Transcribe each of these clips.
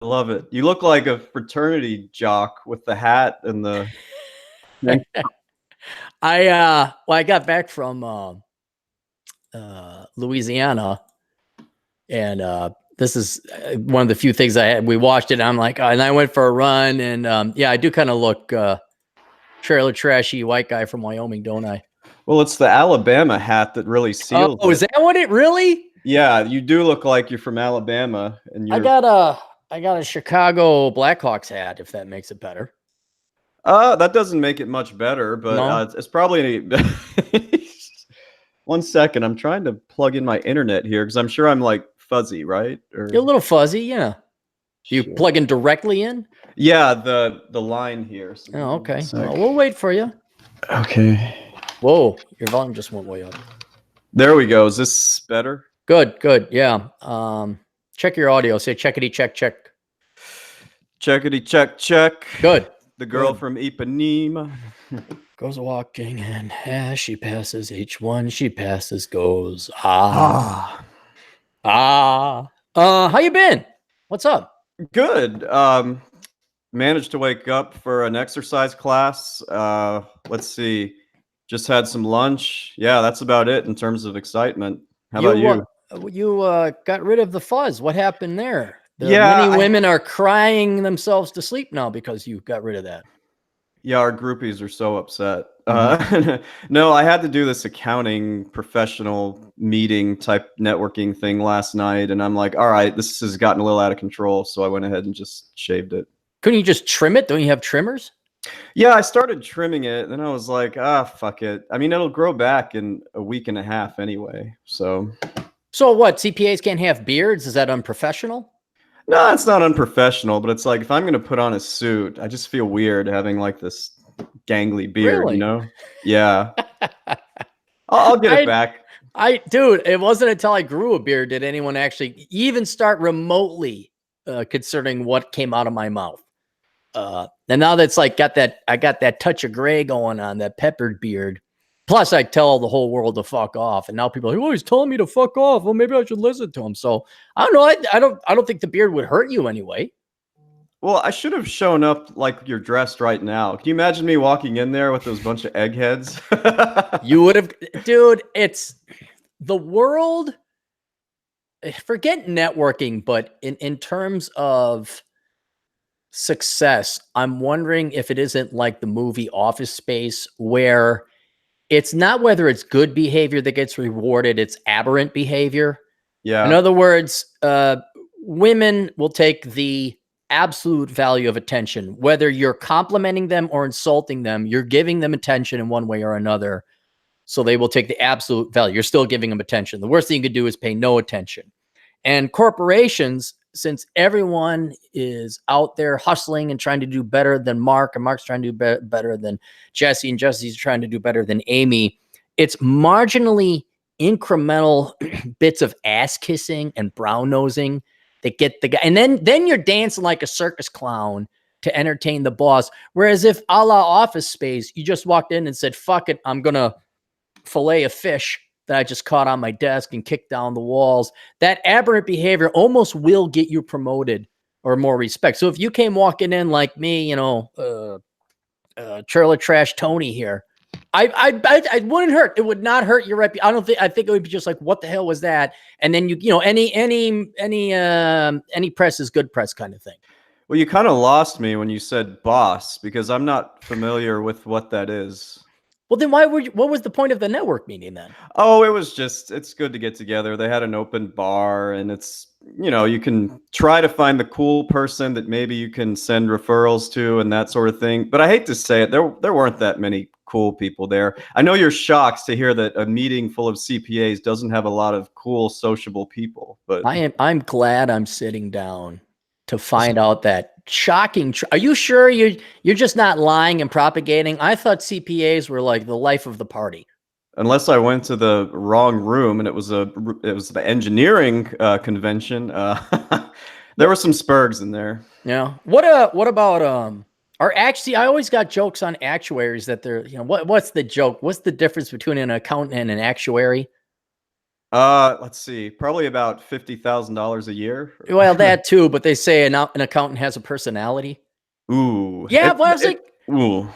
I love it. You look like a fraternity jock with the hat and the. I got back from Louisiana, and this is one of the few things I had. We watched it, and I'm like, and I went for a run, and yeah, I do kind of look trailer trashy white guy from Wyoming, don't I? Well, it's the Alabama hat that really seals Oh, is it. that what it really? Yeah, you do look like you're from Alabama, and I you're. got a Chicago Blackhawks hat, if that makes it better. That doesn't make it much better, but No, it's probably. 1 second, I'm trying to plug in my internet here because I'm sure I'm like fuzzy, right? you're a Or little fuzzy, yeah. Do you shit. plug in directly in? Yeah, the line here. So give Oh, me one okay. sec. Well, we'll wait for you. Okay. Whoa, your volume just went way up. There we go. Is this better? Good, good. Yeah. Check your audio. Say checkity check check. Checkity check check. Good. The girl Good. from Ipanema. Goes walking, and as she passes, each one she passes goes ah Ah, How you been? What's up? good. Managed to wake up for an exercise class. Let's see. Just had some lunch. Yeah, that's about it in terms of excitement. How about You you? got rid of the fuzz. What happened there? Yeah, Many women are crying themselves to sleep now because you got rid of that. yeah, our groupies are so upset. Mhm. No, I had to do this accounting professional meeting type networking thing last night, and I'm like, all right, this has gotten a little out of control, so I went ahead and just shaved it. Couldn't you just trim it? Don't you have trimmers? Yeah, I started trimming it, and then I was like, fuck it. I mean, it'll grow back in a week and a half anyway. So, So what? CPAs can't have beards? Is that unprofessional? no, it's not unprofessional, but it's like if I'm gonna put on a suit, I just feel weird having like this gangly beard, you Really? know? Yeah, I'll get it I back. dude, it wasn't until I grew a beard did anyone actually even start remotely concerning what came out of my mouth. And now that's like I got that touch of gray going on, that peppered beard. Plus, I tell the whole world to fuck off, and now people are like, "Oh, he's telling me to fuck off. Well, maybe I should listen to him." So I don't know. I don't think the beard would hurt you anyway. Well, I should have shown up like you're dressed right now. Can you imagine me walking in there with those bunch of eggheads? You would have, dude. It's the world. Forget networking, but in terms of success, I'm wondering if it isn't like the movie Office Space, where it's not whether it's good behavior that gets rewarded, it's aberrant behavior. In Yeah. other words, women will take the absolute value of attention. Whether you're complimenting them or insulting them, you're giving them attention in one way or another. So they will take the absolute value. You're still giving them attention. The worst thing you could do is pay no attention. And corporations, since everyone is out there hustling and trying to do better than Mark, and Mark's trying to do better than Jesse, and Jesse's trying to do better than Amy, it's marginally incremental bits of ass kissing and brown nosing that get the guy. And then you're dancing like a circus clown to entertain the boss. Whereas if a la Office Space, you just walked in and said, fuck it, I'm going to fillet a fish that I just caught on my desk and kicked down the walls. That aberrant behavior almost will get you promoted or more respect. So if you came walking in like me, trailer trash Tony here, I wouldn't hurt. It would not hurt your reputation. I think it would be just like, what the hell was that? And then any press is good press kind of thing. Well, you kind of lost me when you said boss because I'm not familiar with what that is. Well, then what was the point of the network meeting then? Oh, it was just, it's good to get together. They had an open bar, and you can try to find the cool person that maybe you can send referrals to and that sort of thing. But I hate to say it, there weren't that many cool people there. I know you're shocked to hear that a meeting full of CPAs doesn't have a lot of cool, sociable people, but I'm glad I'm sitting down to find out that shocking. Are you sure you're just not lying and propagating? I thought CPAs were like the life of the party. unless I went to the wrong room and it was the engineering convention, there were some spurgs in there. Yeah. What about or actually I always got jokes on actuaries that they're, what's the joke? What's the difference between an accountant and an actuary? Let's see, probably about $50,000 a year. Well, that too, but they say an accountant has a personality. Ooh, Yeah, well, I was like, ooh.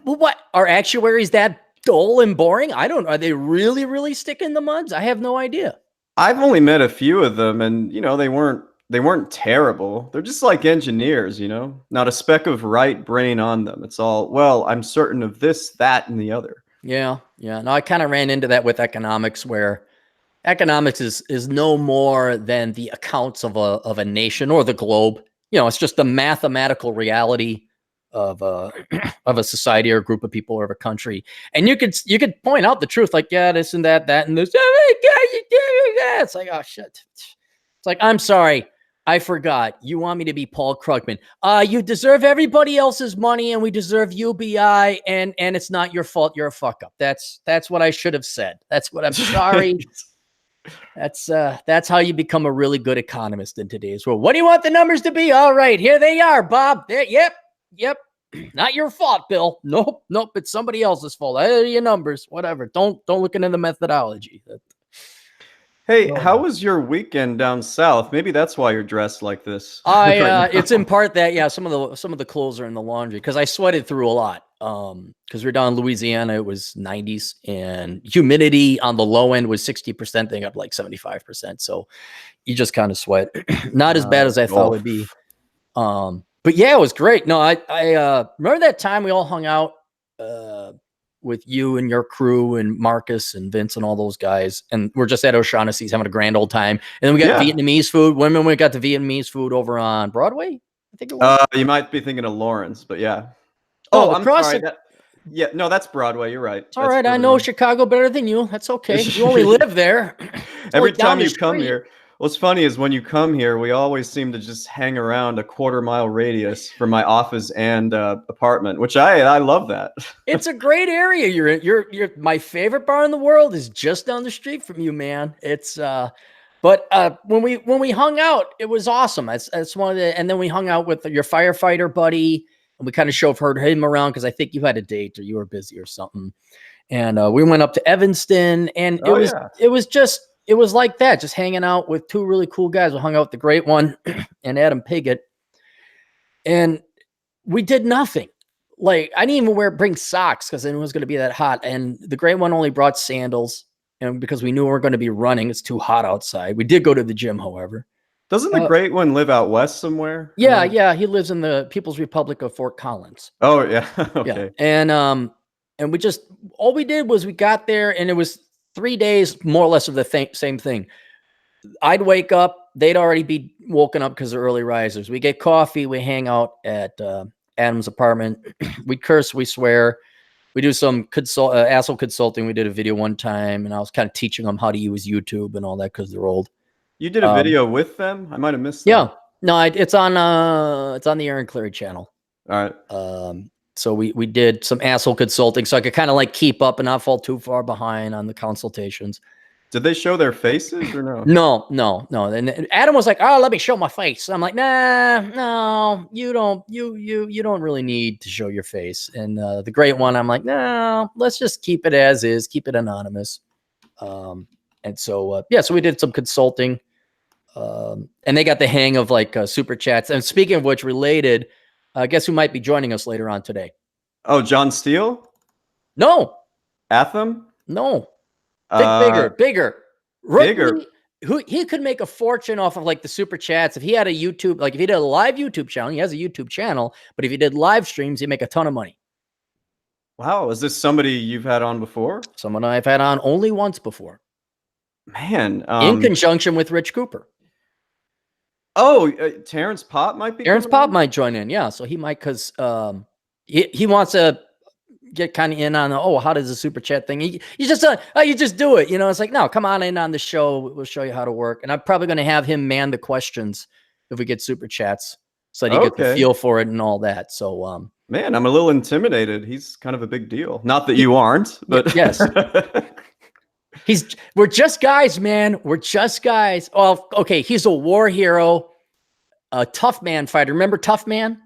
well, what are actuaries that dull and boring? I don't. Are they really, really sticking the muds? I have no idea. I've only met a few of them, and they weren't terrible. They're just like engineers, not a speck of right brain on them. It's all, well, I'm certain of this, that, and the other. Yeah, yeah. No, I kind of ran into that with economics, where economics is no more than the accounts of a nation or the globe. It's just the mathematical reality of a of a society or a group of people or of a country. And you could point out the truth, like, yeah, this and that, and this. Oh my God, you did that. It's like, oh shit. It's like, I'm sorry, I forgot. You want me to be Paul Krugman? You deserve everybody else's money, and we deserve UBI, and it's not your fault. You're a fuck up. That's what I should have said. That's what I'm sorry. That's how you become a really good economist in today's world. What do you want the numbers to be? All right, here they are, Bob. There, yep. Not your fault, Bill. Nope. It's somebody else's fault. There are your numbers. Whatever. Don't look into the methodology. Hey, how was your weekend down south? Maybe that's why you're dressed like this right now. It's in part that, yeah, some of the clothes are in the laundry because I sweated through a lot. Because we're down in Louisiana, it was 90s and humidity on the low end was 60%, thing up like 75%. So you just kind of sweat. Not as bad as I thought it would be. But yeah, it was great. No, I remember that time we all hung out with you and your crew and Marcus and Vince and all those guys, and we're just at O'Shaughnessy's having a grand old time. And then we got Vietnamese food. When we got the Vietnamese food over on Broadway, I think it was. You might be thinking of Lawrence, but yeah. Oh, I'm sorry. Yeah, no, that's Broadway. You're right. It's all right. I know Chicago better than you. That's okay. You only live there. Every time you come here. What's funny is when you come here, we always seem to just hang around a quarter-mile radius from my office and apartment, which I love that. It's a great area you're in. You're my favorite bar in the world is just down the street from you, man. It's but when we hung out, it was awesome. That's one of the, and then we hung out with your firefighter buddy, and we kind of chauffeured him around because I think you had a date or you were busy or something. And we went up to Evanston, and it was like that, just hanging out with two really cool guys. We hung out with the Great One and Adam Piggott, and we did nothing. Like, I didn't even bring socks because it was going to be that hot. And the Great One only brought sandals, and because we knew we were going to be running, it's too hot outside. We did go to the gym, however. Doesn't the Great One live out west somewhere? Yeah. He lives in the People's Republic of Fort Collins. Oh, yeah. Okay. Yeah. And we just, all we did was we got there, and it was 3 days, more or less, of the same thing. I'd wake up, they'd already be woken up because they're early risers. We get coffee, we hang out at Adam's apartment. We curse, we swear. We do some asshole consulting. We did a video one time, and I was kind of teaching them how to use YouTube and all that because they're old. You did a video with them? I might have missed that. Yeah. No, it's on the Aaron Cleary channel. All right. So we did some asshole consulting, so I could kind of like keep up and not fall too far behind on the consultations. Did they show their faces or no? No. And Adam was like, "Oh, let me show my face." I'm like, "Nah, no, you don't. You don't really need to show your face." And the Great One, I'm like, "No, let's just keep it as is, keep it anonymous." And so so we did some consulting, and they got the hang of like super chats. And speaking of which, related. Guess who might be joining us later on today? Oh, John Steele? No. Atham? No. Bigger. Bigger. He could make a fortune off of like the super chats. If he had a YouTube, like if he did a live YouTube channel, he has a YouTube channel, but if he did live streams, he'd make a ton of money. Wow. Is this somebody you've had on before? Someone I've had on only once before. Man. In conjunction with Rich Cooper. Oh, Terrence Pop might be. Terrence Pop might join in, yeah. So he might, because he wants to get kind of in on how does the super chat thing? You just do it, It's like, no, come on in on the show. We'll show you how to work. And I'm probably going to have him man the questions if we get super chats, so that he gets the feel for it and all that. So, man, I'm a little intimidated. He's kind of a big deal. Not that you aren't, but yes. We're just guys, man. We're just guys. Well, okay. He's a war hero, a tough man fighter. Remember Tough Man?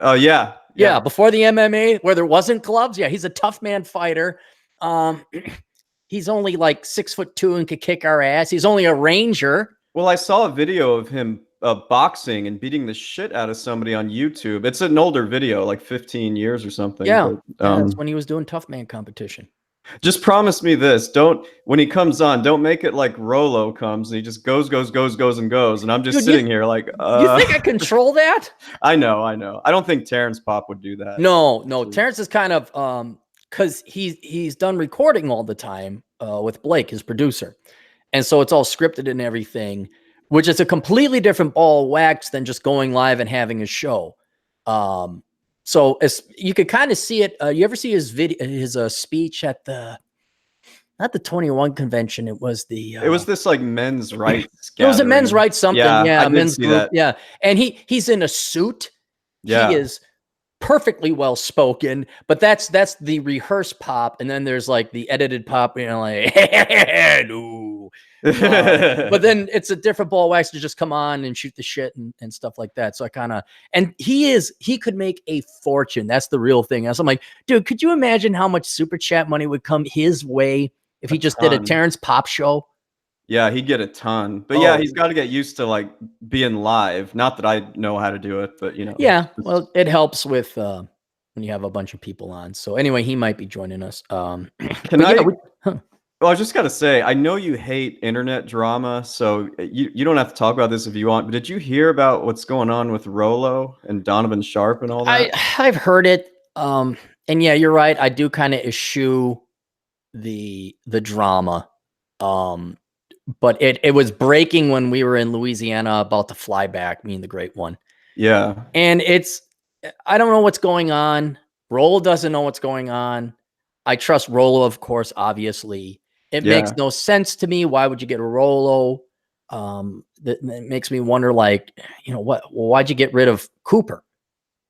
Oh, yeah. Yeah. Before the MMA, where there wasn't gloves. Yeah. He's a tough man fighter. He's only like 6'2" and could kick our ass. He's only a ranger. Well, I saw a video of him boxing and beating the shit out of somebody on YouTube. It's an older video, like 15 years or something. Yeah. But Yeah, that's when he was doing tough man competition. just promise me this: don't when he comes on, don't make it like Rolo comes and he just goes, and goes, and I'm just Dude, sitting here like, you think I control that? I know. I don't think Terrence Pop would do that. No. Terrence is kind of because he's done recording all the time with Blake, his producer, and so it's all scripted and everything, which is a completely different ball of wax than just going live and having a show. So as you could kind of see it. You ever see his video, his speech at the not the 21 convention? It was the It was this like men's rights. it was a men's gathering. rights something. Yeah, Yeah, I did men's see group. that. Yeah, and he's in a suit. Yeah. He is perfectly well spoken, but that's the rehearsed Pop, and then there's like the edited Pop, you know, like no. But then it's a different ball of wax to just come on and shoot the shit and stuff like that. So I kind of, and he could make a fortune. That's the real thing. I'm like, dude, could you imagine how much super chat money would come his way if he just did a Terrence Pop show? Yeah, he'd get a ton. But yeah, he's got to get used to like being live. Not that I know how to do it, but you know. Yeah, well, it helps with when you have a bunch of people on. So anyway, he might be joining us. Can I? Well, I just got to say, I know you hate internet drama, so you don't have to talk about this if you want. But did you hear about what's going on with Rolo and Donovan Sharp and all that? I've heard it. And yeah, you're right. I do kind of eschew the drama. But it was breaking when we were in Louisiana about to fly back, me and the Great One. Yeah. And I don't know what's going on. Rolo doesn't know what's going on. I trust Rolo, of course, obviously. It makes no sense to me. Why would you get a Rolo? That makes me wonder, like, you know, why'd you get rid of Cooper?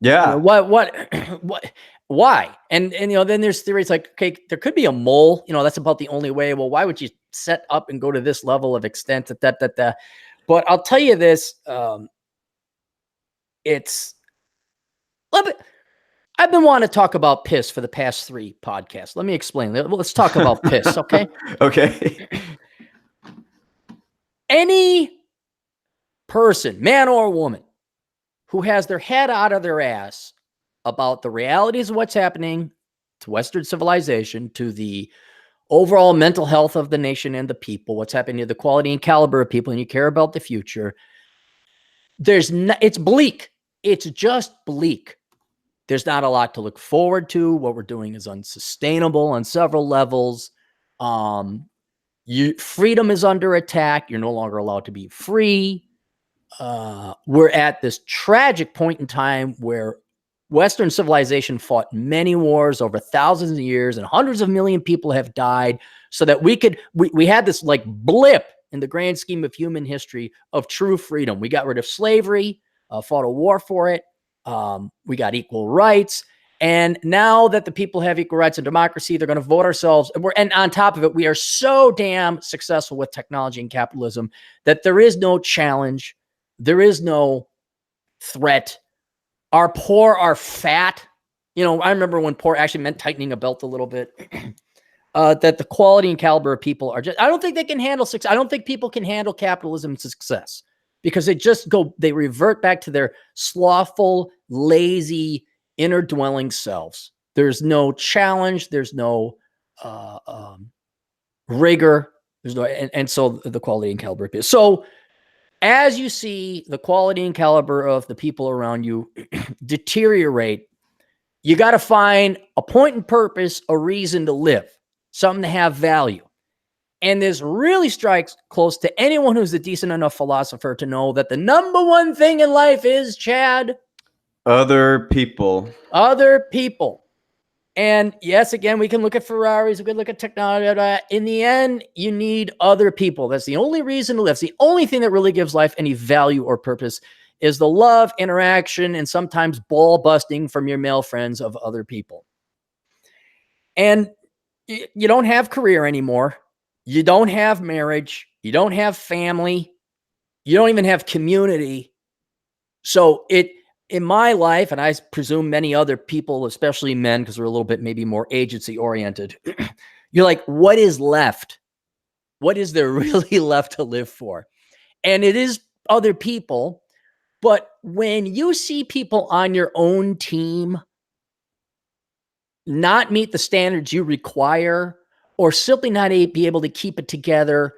Yeah. You know, why? And you know, then there's theories like, okay, there could be a mole, you know, that's about the only way. Well, why would you set up and go to this level of extent that. But I'll tell you this, I've been wanting to talk about piss for the past 3 podcasts. Let me explain. Let's talk about piss, okay? Okay. Any person, man or woman, who has their head out of their ass about the realities of what's happening to Western civilization, to the overall mental health of the nation and the people, what's happening to the quality and caliber of people, and you care about the future, it's bleak. It's just bleak. There's not a lot to look forward to. What we're doing is unsustainable on several levels. Freedom is under attack. You're no longer allowed to be free. We're at this tragic point in time where Western civilization fought many wars over thousands of years, and hundreds of million people have died so that we had this like blip in the grand scheme of human history of true freedom. We got rid of slavery, fought a war for it. We got equal rights. And now that the people have equal rights and democracy, they're going to vote ourselves. And on top of it, we are so damn successful with technology and capitalism that there is no challenge. There is no threat. Our poor are fat. You know, I remember when poor actually meant tightening a belt a little bit. That the quality and caliber of people are just, I don't think they can handle success. I don't think people can handle capitalism and success because they revert back to their slothful, lazy, inner dwelling selves. There's no challenge. There's no rigor. There's no, and so the quality and caliber of it. So as you see the quality and caliber of the people around you deteriorate, you got to find a point and purpose, a reason to live, something to have value. And this really strikes close to anyone who's a decent enough philosopher to know that the number one thing in life is, Chad, other people. Other people. And yes, again, we can look at Ferraris, we can look at technology. In the end, you need other people. That's the only reason to live. It's the only thing that really gives life any value or purpose is the love, interaction, and sometimes ball busting from your male friends of other people. And you don't have career anymore. You don't have marriage. You don't have family. You don't even have community. So in my life, and I presume many other people, especially men, because we're a little bit maybe more agency oriented, you're like, what is left? What is there really left to live for? And it is other people. But when you see people on your own team not meet the standards you require, or simply not be able to keep it together,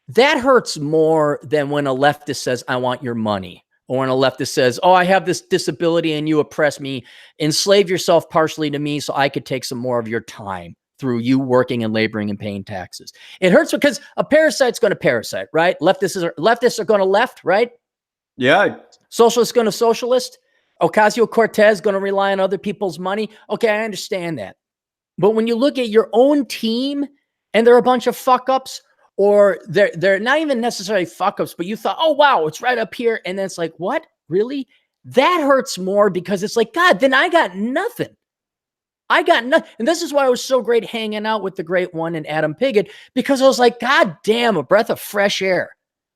that hurts more than when a leftist says, I want your money. Or when a leftist says, oh, I have this disability and you oppress me, enslave yourself partially to me so I could take some more of your time through you working and laboring and paying taxes. It hurts because a parasite's going to parasite, right? Leftists are going to left, right? Yeah. Socialists going to socialist. Ocasio-Cortez going to rely on other people's money. Okay, I understand that. But when you look at your own team and they're a bunch of fuck-ups, or they're not even necessarily fuck-ups, but you thought, oh, wow, it's right up here. And then it's like, what? Really? That hurts more because it's like, God, then I got nothing. I got nothing. And this is why it was so great hanging out with the great one and Adam Piggott, because I was like, God damn, a breath of fresh air.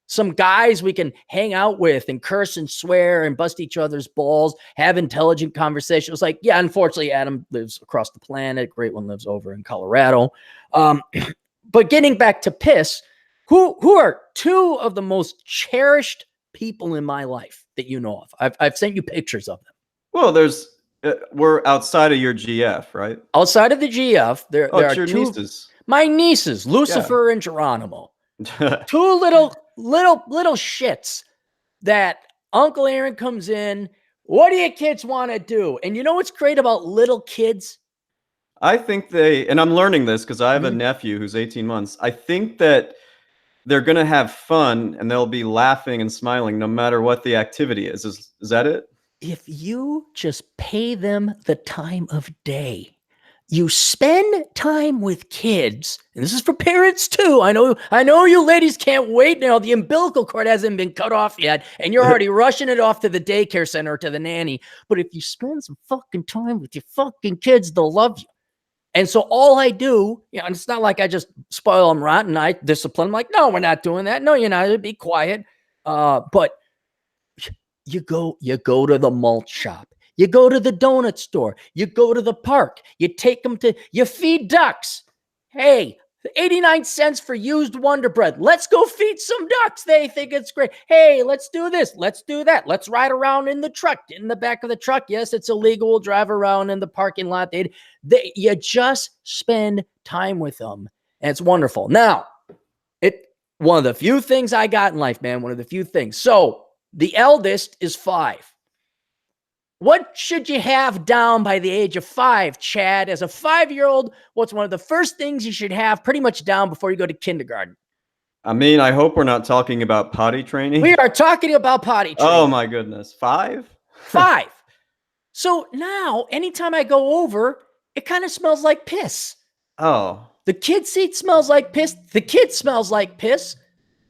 Some guys we can hang out with and curse and swear and bust each other's balls, have intelligent conversations. It was like, yeah, unfortunately, Adam lives across the planet. Great one lives over in Colorado. But getting back to piss, who are two of the most cherished people in my life that you know of? I've sent you pictures of them. Well, we're outside of your GF, right? Outside of the GF, there are your two. nieces. My nieces, Lucifer and Geronimo. Two little shits that Uncle Aaron comes in. What do you kids want to do? And you know what's great about little kids? I think and I'm learning this because I have a nephew who's 18 months. I think that they're going to have fun and they'll be laughing and smiling no matter what the activity is. Is that it? If you just pay them the time of day, you spend time with kids, and this is for parents too. I know you ladies can't wait now. The umbilical cord hasn't been cut off yet, and you're already rushing it off to the daycare center or to the nanny. But if you spend some fucking time with your fucking kids, they'll love you. And so all I do, and it's not like I just spoil them rotten. I discipline them like, no, we're not doing that. No, you're not. Be quiet. But you go to the malt shop. You go to the donut store. You go to the park. You take them you feed ducks. Hey, 89 cents for used Wonder Bread. Let's go feed some ducks. They think it's great. Hey, let's do this. Let's do that. Let's ride around in the truck, in the back of the truck. Yes, it's illegal. We'll drive around in the parking lot. You just spend time with them. And it's wonderful. Now, one of the few things I got in life, man, one of the few things. So the eldest is 5. What should you have down by the age of 5, Chad? As a 5-year-old, what's one of the first things you should have pretty much down before you go to kindergarten? I mean, I hope we're not talking about potty training. We are talking about potty training. Oh my goodness. 5? 5. So now, anytime I go over, it kind of smells like piss. Oh. The kid seat smells like piss. The kid smells like piss.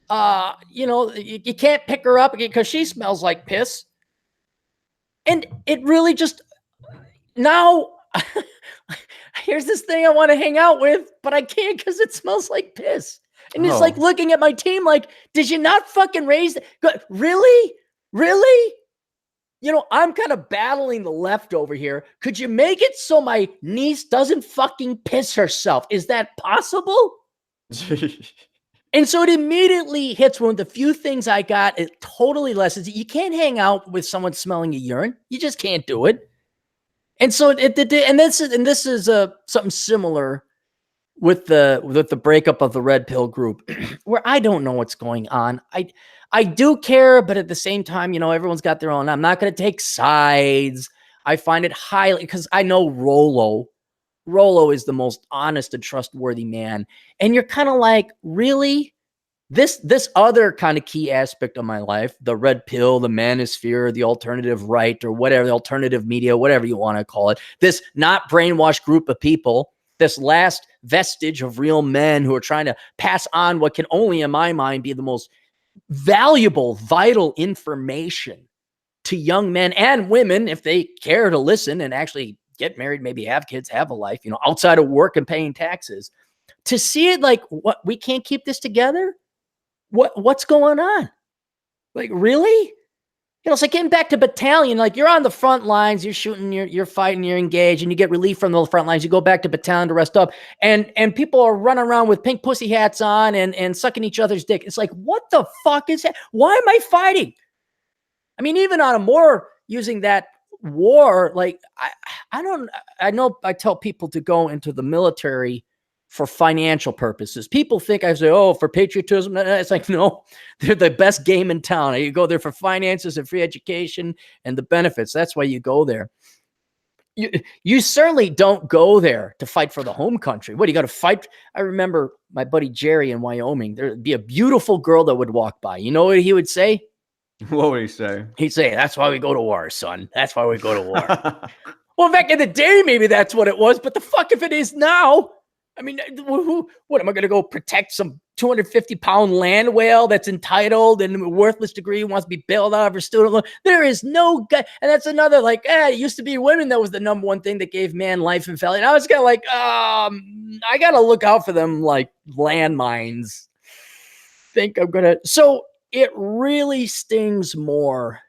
You can't pick her up because she smells like piss. And it really just, now, here's this thing I want to hang out with, but I can't because it smells like piss. And it's like looking at my team like, did you not fucking raise it? Really? Really? I'm kind of battling the left over here. Could you make it so my niece doesn't fucking piss herself? Is that possible? And so it immediately hits one of the few things I got. It totally lessens it. You can't hang out with someone smelling a urine. You just can't do it. And so this is something similar with the breakup of the red pill group, where I don't know what's going on. I do care, but at the same time, everyone's got their own. I'm not going to take sides. I find it highly, because I know Rollo is the most honest and trustworthy man. And you're kind of like, really? This other kind of key aspect of my life, the red pill, the manosphere, the alternative right, or whatever, the alternative media, whatever you want to call it, this not brainwashed group of people, this last vestige of real men who are trying to pass on what can only, in my mind, be the most valuable, vital information to young men and women, if they care to listen and actually get married, maybe have kids, have a life, outside of work and paying taxes, to see it like, what, we can't keep this together? What's going on? Like, really? It's like getting back to battalion. Like you're on the front lines, you're shooting, you're fighting, you're engaged, and you get relief from the front lines. You go back to battalion to rest up, and people are running around with pink pussy hats on and sucking each other's dick. It's like, what the fuck is that? Why am I fighting? I mean, even on a more using that war, like I know I tell people to go into the military for financial purposes. People think I say, oh, for patriotism. It's like, no, they're the best game in town. You go there for finances and free education and the benefits. That's why you go there. You certainly don't go there to fight for the home country. What, you got to fight? I remember my buddy Jerry in Wyoming. There'd be a beautiful girl that would walk by. You know what he would say? What would he say? He'd say, that's why we go to war, son. That's why we go to war. Well, back in the day, maybe that's what it was. But the fuck if it is now? I mean, what am I going to go protect some 250-pound land whale that's entitled and a worthless degree wants to be bailed out of her student loan? There is no guy. And that's another, like, it used to be women that was the number one thing that gave man life and value. And I was kind of like, I got to look out for them like landmines. Think I'm going to. So it really stings more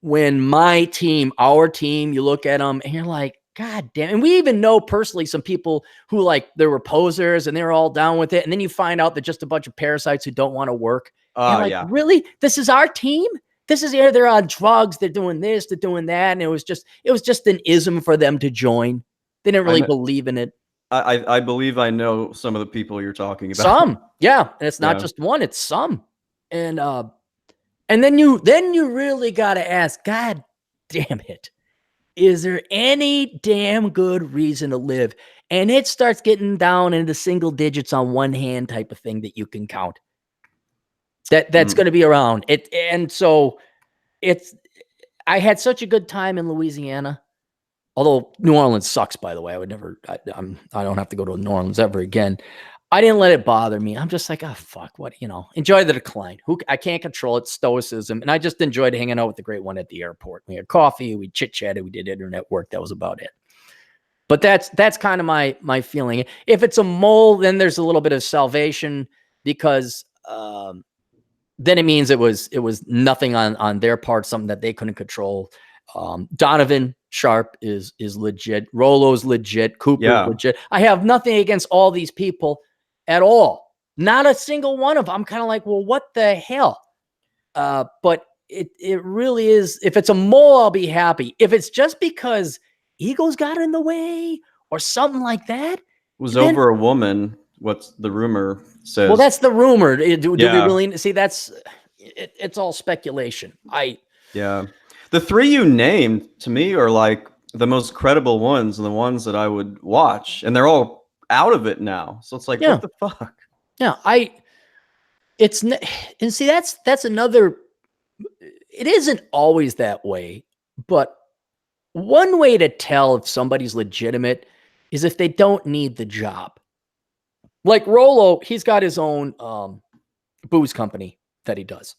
when my team, our team, you look at them and you're like, God damn. And we even know personally some people who, like, there were posers and they're all down with it. And then you find out that just a bunch of parasites who don't want to work. Oh, like, yeah. Really? This is our team? This is, they're on drugs. They're doing this, they're doing that. And it was just an ism for them to join. They didn't really believe in it. I believe I know some of the people you're talking about. Some. Yeah. And it's not just one, it's some. And then you really got to ask, God damn it. Is there any damn good reason to live? And it starts getting down into single digits on one hand type of thing that you can count. That's going to be around it. And so I had such a good time in Louisiana. Although New Orleans sucks, by the way. I would never, I don't have to go to New Orleans ever again. I didn't let it bother me. I'm just like, oh, fuck, what, enjoy the decline. I can't control it, stoicism. And I just enjoyed hanging out with the great one at the airport. We had coffee, we chit-chatted, we did internet work. That was about it. But that's kind of my feeling. If it's a mole, then there's a little bit of salvation because then it means it was nothing on their part, something that they couldn't control. Donovan Sharp is legit. Rolo's legit. Cooper's legit. I have nothing against all these people at all. Not a single one of them. I'm kind of like, well, what the hell? But it really is. If it's a mole, I'll be happy. If it's just because egos got in the way or something like that. It was over a woman. What's the rumor says? Well, that's the rumor. Do we really see? It's all speculation. The three you named to me are like the most credible ones and the ones that I would watch, and they're all out of it now. So it's like, what the fuck? Yeah, and see, that's another. It isn't always that way, but one way to tell if somebody's legitimate is if they don't need the job. Like Rolo, he's got his own booze company that he does.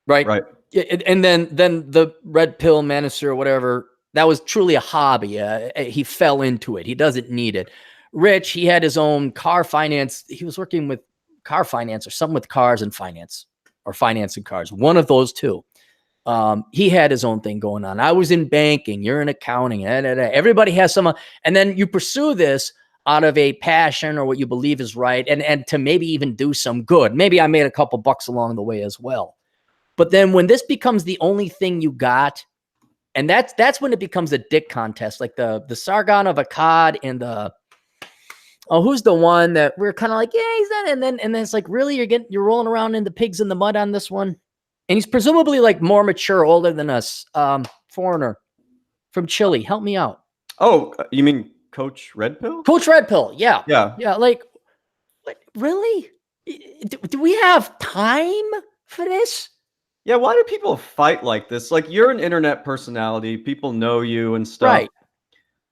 Right. And then the red pill minister or whatever, that was truly a hobby. He fell into it. He doesn't need it. Rich, he had his own car finance. He was working with car finance or something with cars and finance or financing cars. One of those two. He had his own thing going on. I was in banking. You're in accounting. Everybody has some. And then you pursue this out of a passion or what you believe is right. And to maybe even do some good. Maybe I made a couple bucks along the way as well. But then when this becomes the only thing you got, and that's when it becomes a dick contest, like the Sargon of Akkad and who's the one that we're kind of like, yeah, he's that, and then it's like, really, you're rolling around in the pigs in the mud on this one, and he's presumably like more mature, older than us, foreigner from Chile. Help me out. Oh, you mean Coach Red Pill? Coach Red Pill, yeah. Like, really? Do we have time for this? Yeah, why do people fight like this? Like, you're an internet personality, people know you and stuff. Right.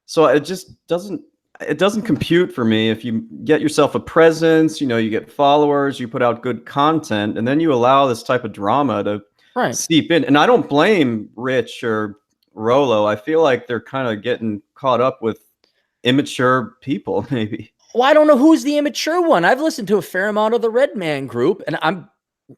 So it just doesn't compute for me if you get yourself a presence, you get followers, you put out good content, and then you allow this type of drama to seep in. And I don't blame Rich or Rolo. I feel like they're kind of getting caught up with immature people, maybe. Well, I don't know who's the immature one. I've listened to a fair amount of the Red Man group, and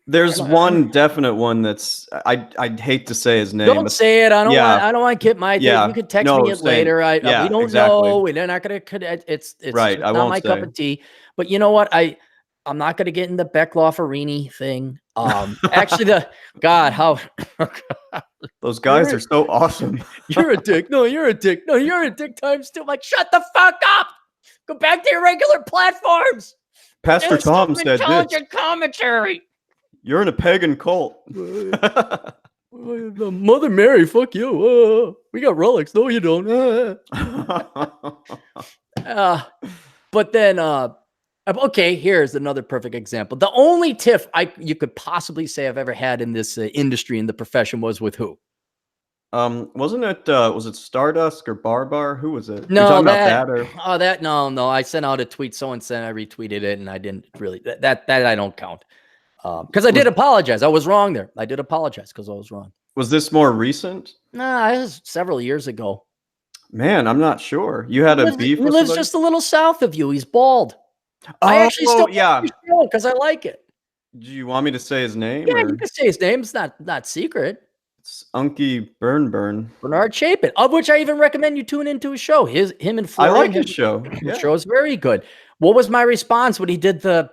There's one definite one that's I'd hate to say his name. Don't say it. Yeah, I don't want Kip my thing. You yeah. could text me No, it same. later. We Yeah, don't exactly. know. We're not gonna connect. It's Right, just I not won't my cup say. of tea. But you know what? I'm not gonna get in the Beckloff-Arini thing. Actually, the God, how Those guys are you're so awesome. you're a dick. No, you're a dick. No, you're a dick times two. I'm like, shut the fuck up. Go back to your regular platforms. Pastor Do some Tom said this. intelligent commentary. You're in a pagan cult. The Mother Mary, fuck you. We got relics. No, you don't. But then, okay, here's another perfect example. The only tiff you could possibly say I've ever had in this industry, in the profession, was with who? Wasn't it was it Stardust or Barbar? Who was it? Are you No, talking about that or no. I sent out a tweet. Someone sent, I retweeted it, and I didn't really that I don't count. Because I did apologize. I was wrong there. I did apologize because I was wrong. was this more recent? Nah, it was several years ago. Man, I'm not sure. You had a beef He with lives somebody? just a little south of you. He's bald. I actually Oh, still yeah. because I like it. Do you want me to say his name Yeah, you or can say his name. It's not secret. it's Unky Burn? Bernard Chapin, of which I even recommend you tune into his show. Him and I Florian like his show. his Yeah. show is very good. What was my response when he did the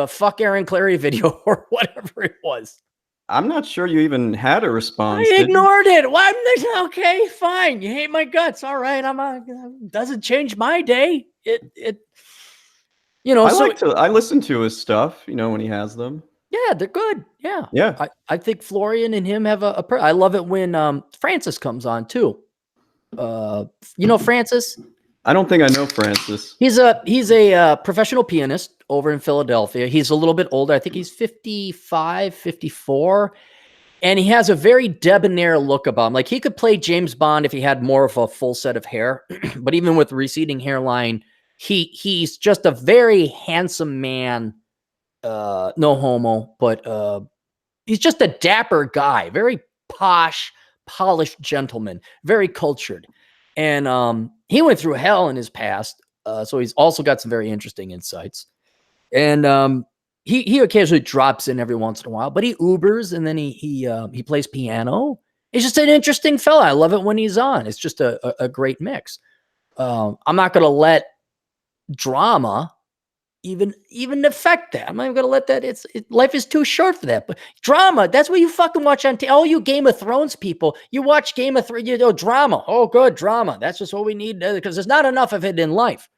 fuck Aaron Clary video or whatever it was? I'm not sure you even had a response. I Did you? ignored it. Well, okay, fine. You hate my guts. All right. Doesn't change my day. It I listen to his stuff, when he has them. yeah, they're good. Yeah. Yeah. I think Florian and him have I love it when Francis comes on too. Francis? I don't think I know Francis. He's a professional pianist over in Philadelphia. He's a little bit older. I think he's 55, 54. And he has a very debonair look about him. Like he could play James Bond if he had more of a full set of hair. But even with receding hairline, he's just a very handsome man. No homo, but he's just a dapper guy. Very posh, polished gentleman. Very cultured. And he went through hell in his past. So he's also got some very interesting insights. And he occasionally drops in every once in a while, but he Ubers and then he plays piano. He's just an interesting fella. I love it when he's on. It's just a great mix. I'm not going to let drama even affect that. I'm not going to let that. Life is too short for that. But drama, that's what you fucking watch on TV. All you Game of Thrones people, you watch Game of Thrones, drama. Oh, good drama. That's just what we need because there's not enough of it in life.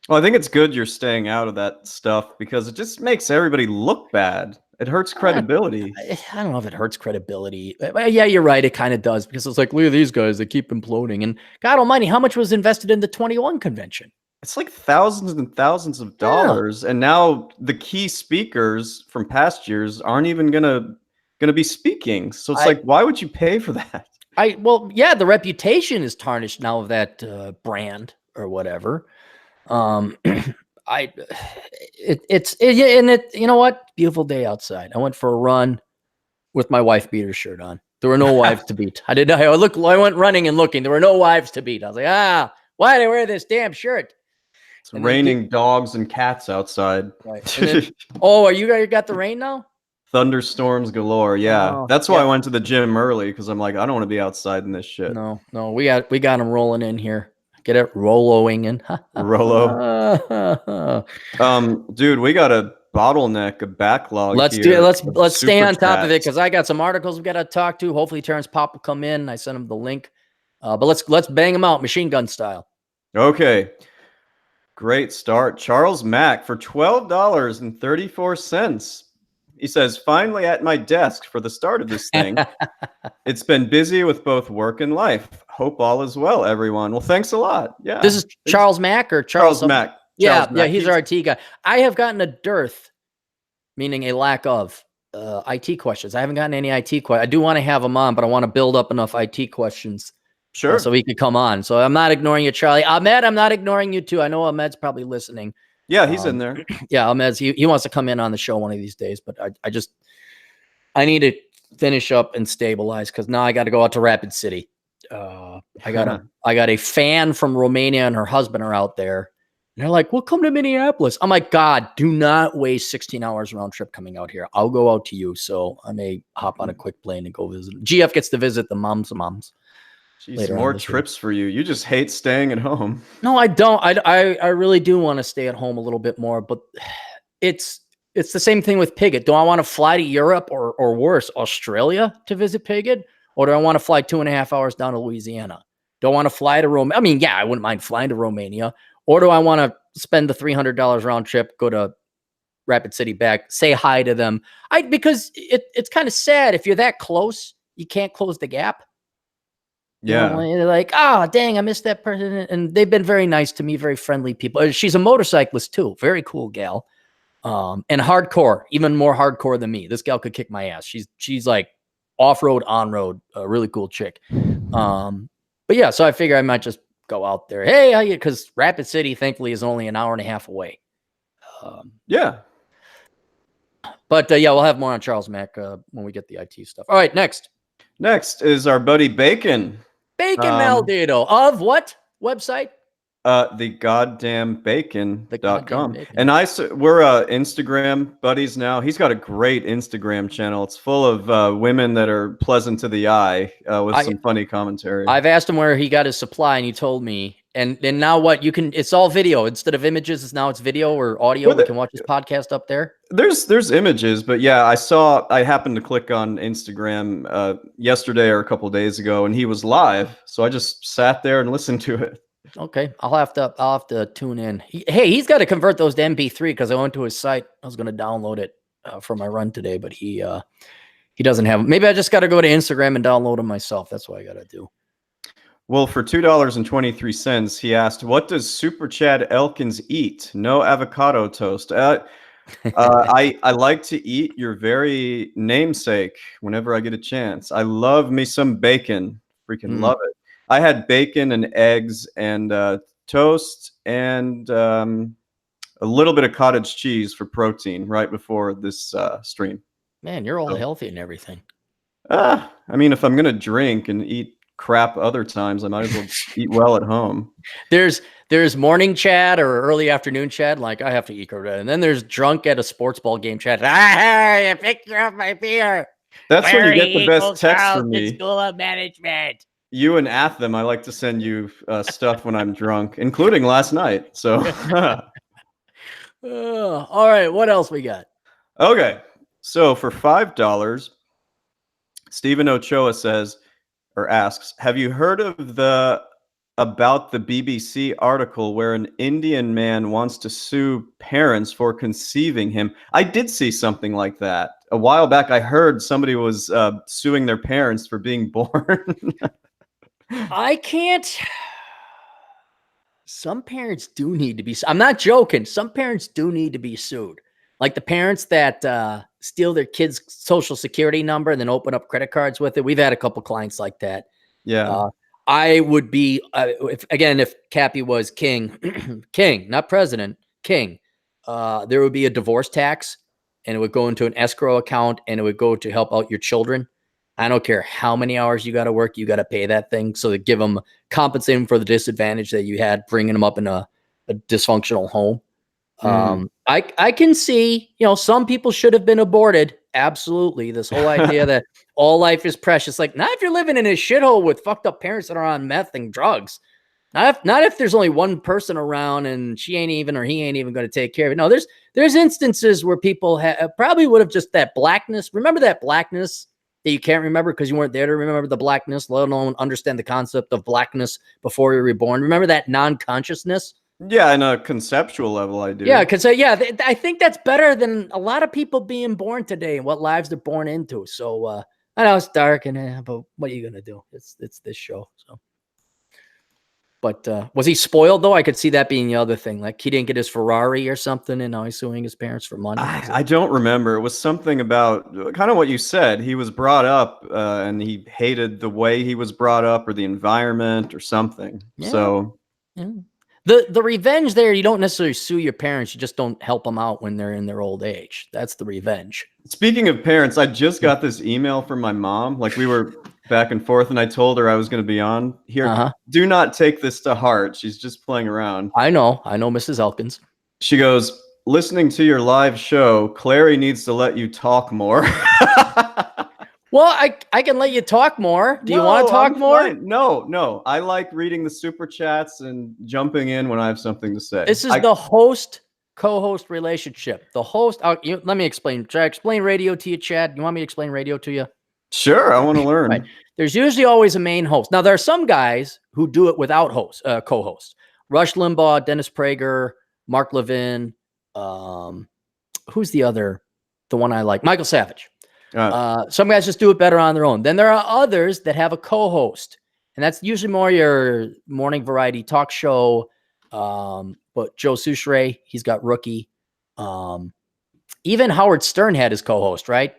Well, I think it's good you're staying out of that stuff because it just makes everybody look bad. It hurts credibility. I don't know if it hurts credibility. Yeah, you're right. It kind of does because it's like, look at these guys. They keep imploding. And God almighty, how much was invested in the 21 convention? It's like thousands and thousands of dollars. Yeah. And now the key speakers from past years aren't even gonna be speaking. So it's like, why would you pay for that? The reputation is tarnished now of that brand or whatever. You know what? Beautiful day outside. I went for a run with my wife beater shirt on. There were no wives to beat. I went running and looking. There were no wives to beat. I was like, why did I wear this damn shirt? It's raining dogs and cats outside. Right. Then, are you got the rain now? Thunderstorms galore. Yeah. That's why I went to the gym early because I'm like, I don't want to be outside in this shit. No, we got them rolling in here. Get it rolling in. Rolo. Dude, we got a bottleneck, a backlog. Let's stay on top of it because I got some articles we got to talk to. Hopefully Terrence Pop will come in. I sent him the link. But let's bang them out machine gun style. Okay. Great start. Charles Mack for $12.34. He says, finally at my desk for the start of this thing. It's been busy with both work and life. Hope all is well, everyone. Well, thanks a lot. Yeah. This is Charles Mack or Charles Mack. Yeah, he's our IT guy. I have gotten a dearth, meaning a lack of IT questions. I haven't gotten any IT questions. I do want to have him on, but I want to build up enough IT questions. Sure. So he could come on. So I'm not ignoring you, Charlie. Ahmed, I'm not ignoring you too. I know Ahmed's probably listening. Yeah, he's in there. Yeah, Ahmed's he wants to come in on the show one of these days, but I need to finish up and stabilize because now I got to go out to Rapid City. I got a fan from Romania and her husband are out there. And they're like, we'll come to Minneapolis. I'm like, God, do not waste 16 hours round trip coming out here. I'll go out to you. So I may hop on a quick plane and go visit. GF gets to visit the moms Jeez, later on more this year. trips for you. You just hate staying at home. No, I don't. I really do want to stay at home a little bit more, but it's the same thing with Piggott. Do I want to fly to Europe or worse, Australia to visit Piggott? Or do I want to fly 2.5 hours down to Louisiana? Do I want to fly to Rome? I mean, yeah, I wouldn't mind flying to Romania. Or do I want to spend the $300 round trip, go to Rapid City back, say hi to them? Because it's kind of sad if you're that close, you can't close the gap. You know, Yeah. they're like, oh, dang, I missed that person. And they've been very nice to me, very friendly people. She's a motorcyclist too. Very cool gal. And hardcore, even more hardcore than me. This gal could kick my ass. She's like off-road, on-road, a really cool chick. But yeah, so I figure I might just go out there. Hey, how you? Because Rapid City, thankfully, is only an hour and a half away. Yeah. But yeah, we'll have more on Charles Mack when we get the IT stuff. All right, next. Next is our buddy Bacon. Bacon Maldito of what website? The goddamn bacon.com. The goddamn bacon. And we're Instagram buddies now. He's got a great Instagram channel. It's full of women that are pleasant to the eye with some funny commentary. I've asked him where he got his supply, and he told me. And now what? It's all video instead of images. It's video or audio. We can watch his podcast up there. There's images, but yeah, I happened to click on Instagram yesterday or a couple days ago, and he was live, so I just sat there and listened to it. Okay, I'll have to tune in. He's got to convert those to MP3 because I went to his site. I was going to download it for my run today, but he doesn't have them. Maybe I just got to go to Instagram and download them myself. That's what I got to do. Well, for $2.23, he asked, "What does Super Chad Elkins eat? No avocado toast." I like to eat your very namesake whenever I get a chance. I love me some bacon. Freaking love it. I had bacon and eggs and toast and a little bit of cottage cheese for protein right before this stream. Man, you're all healthy and everything. I mean, if I'm going to drink and eat crap other times, I might as well eat well at home. There's morning Chad or early afternoon Chad, like I have to eat, and then there's drunk at a sports ball game Chad. I picked you up my beer. That's when you get the best text from me. School of Management. You and Atham, I like to send you stuff when I'm drunk, including last night. So, all right, what else we got? Okay, so for $5, Stephen Ochoa asks, "Have you heard of about the BBC article where an Indian man wants to sue parents for conceiving him?" I did see something like that a while back. I heard somebody was suing their parents for being born. I can't. Some parents do need to be. I'm not joking. Some parents do need to be sued. Like the parents that steal their kids' social security number and then open up credit cards with it. We've had a couple clients like that. Yeah. I would be, if Cappy was king, king, not president, king, there would be a divorce tax and it would go into an escrow account and it would go to help out your children. I don't care how many hours you got to work, you got to pay that thing. So to compensate them for the disadvantage that you had bringing them up in a dysfunctional home. I can see, some people should have been aborted. Absolutely. This whole idea that all life is precious. Like, not if you're living in a shithole with fucked up parents that are on meth and drugs. Not if there's only one person around and she ain't even, or he ain't even going to take care of it. No, there's instances where people probably would have just that blackness. Remember that blackness that you can't remember because you weren't there to remember the blackness, let alone understand the concept of blackness before you were reborn. Remember that non-consciousness? Yeah, on a conceptual level, I do. Yeah, because I think that's better than a lot of people being born today and what lives they're born into. So I know it's dark, but what are you gonna do? It's this show. So, but was he spoiled though? I could see that being the other thing. Like he didn't get his Ferrari or something, and now he's suing his parents for money. I don't remember. It was something about kind of what you said. He was brought up, and he hated the way he was brought up, or the environment, or something. Yeah. So. Yeah. The revenge there, you don't necessarily sue your parents. You just don't help them out when they're in their old age. That's the revenge. Speaking of parents, I just got this email from my mom. Like we were back and forth, and I told her I was going to be on here. Uh-huh. Do not take this to heart. She's just playing around. I know Mrs. Elkins. She goes, listening to your live show, Clary needs to let you talk more. Well, I can let you talk more. Do you want to talk I'm more? fine. No. I like reading the super chats and jumping in when I have something to say. This is the host co-host relationship. The host. Let me explain. Should I explain radio to you, Chad? You want me to explain radio to you? Sure, I want to learn. Right. There's usually always a main host. Now, there are some guys who do it without co-hosts. Rush Limbaugh, Dennis Prager, Mark Levin. Who's the one I like? Michael Savage. Some guys just do it better on their own. Then there are others that have a co-host, and that's usually more your morning variety talk show. But Joe Souchere, he's got Rookie. Even Howard Stern had his co-host, right?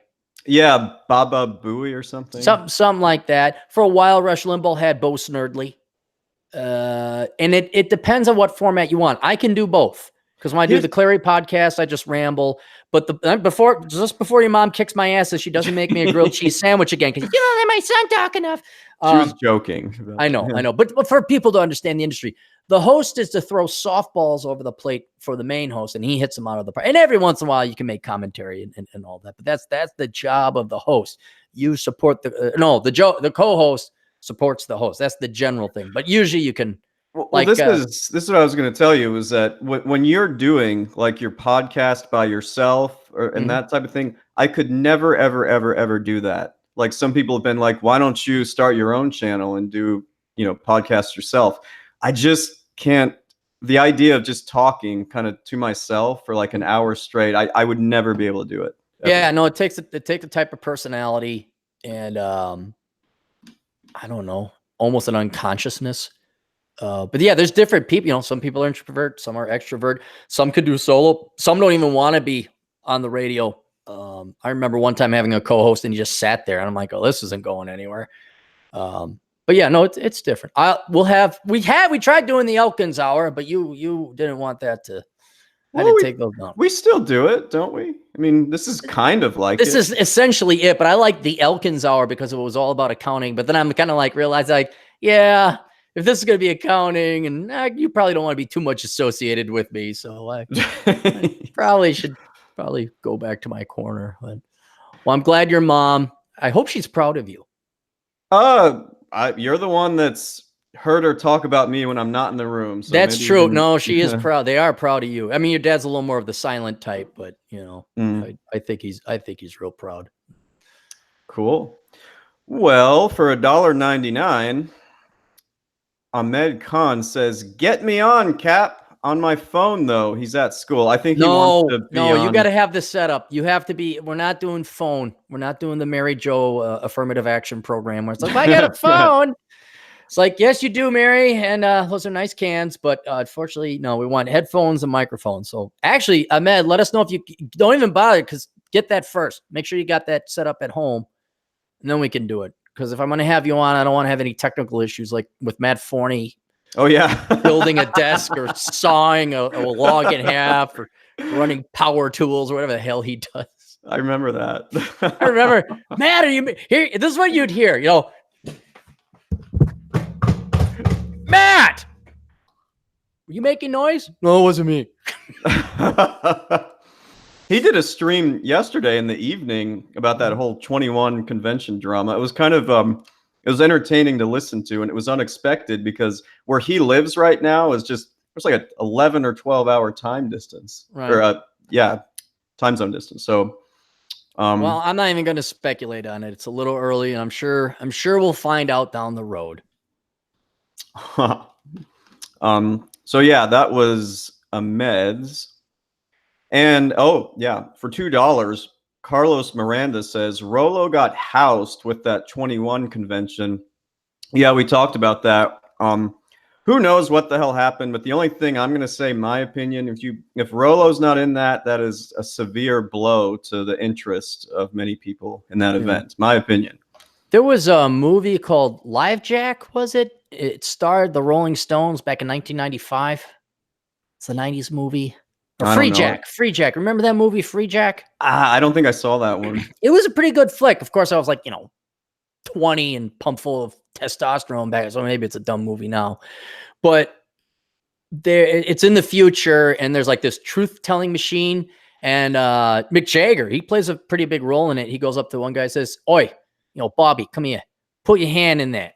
Yeah, Baba Booey or something. Something like that. For a while, Rush Limbaugh had Bo Snerdley. And it depends on what format you want. I can do both. Because when I do the Clary podcast, I just ramble. But just before your mom kicks my ass, she doesn't make me a grilled cheese sandwich again because you don't let my son talk enough. She was joking. I know. But for people to understand the industry, the host is to throw softballs over the plate for the main host, and he hits them out of the park. And every once in a while, you can make commentary and all that. But that's the job of the host. You support the co-host supports the host. That's the general thing. But usually you can. Well, this is what I was going to tell you is that when you're doing like your podcast by yourself and that type of thing, I could never, ever do that. Like some people have been like, why don't you start your own channel and do, podcast yourself? I just can't. The idea of just talking kind of to myself for like an hour straight, I would never be able to do it. Ever. Yeah, no, it takes a type of personality and I don't know, almost an unconsciousness. But yeah, there's different people. Some people are introvert, some are extrovert. Some could do solo. Some don't even want to be on the radio. I remember one time having a co-host and he just sat there, and I'm like, "Oh, this isn't going anywhere." But yeah, no, it's different. We tried doing the Elkins hour, but you didn't want that to. I had to take those down. We still do it, don't we? I mean, this is kind of like this is essentially it. But I like the Elkins hour because it was all about accounting. But then I'm kind of like realized like, yeah. If this is going to be accounting, and you probably don't want to be too much associated with me, so I probably should go back to my corner. But, well, I'm glad your mom. I hope she's proud of you. You're the one that's heard her talk about me when I'm not in the room. So that's true. No, she is proud. They are proud of you. I mean, your dad's a little more of the silent type, but I think he's real proud. Cool. Well, for $1.99. Ahmed Khan says, "Get me on, Cap. On my phone, though. He's at school. I think he wants to be on." You got to have this set up. You have to be. We're not doing phone. We're not doing the Mary Jo affirmative action program where it's like, I got a phone. It's like, yes, you do, Mary, and those are nice cans, but unfortunately, no. We want headphones and microphones. So actually, Ahmed, let us know if you don't even bother, because get that first. Make sure you got that set up at home, and then we can do it. Because if I'm going to have you on, I don't want to have any technical issues like with Matt Forney. Oh, yeah. Building a desk or sawing a log in half or running power tools or whatever the hell he does. I remember that. I remember, Matt, are you here? This is what you'd hear, Matt, were you making noise? No, it wasn't me. He did a stream yesterday in the evening about that whole 21 convention drama. It was kind of it was entertaining to listen to, and it was unexpected because where he lives right now is just there's like a 11 or 12 hour time distance, right? Or time zone distance. So, well, I'm not even going to speculate on it. It's a little early, and I'm sure we'll find out down the road. So yeah, that was Ahmed's. And for $2, Carlos Miranda says Rolo got housed with that 21 convention. Yeah, we talked about that. Who knows what the hell happened? But the only thing I'm going to say, my opinion, if Rolo's not in that is a severe blow to the interest of many people in that event. My opinion. There was a movie called Live Jack, was it? It starred the Rolling Stones back in 1995. It's a 90s movie. Or Free Jack. Remember that movie, Free Jack? I don't think I saw that one. It was a pretty good flick. Of course, I was like, 20 and pumped full of testosterone back. So maybe it's a dumb movie now, but it's in the future, and there's like this truth telling machine. And Mick Jagger, he plays a pretty big role in it. He goes up to one guy and says, "Oi, Bobby, come here. Put your hand in that."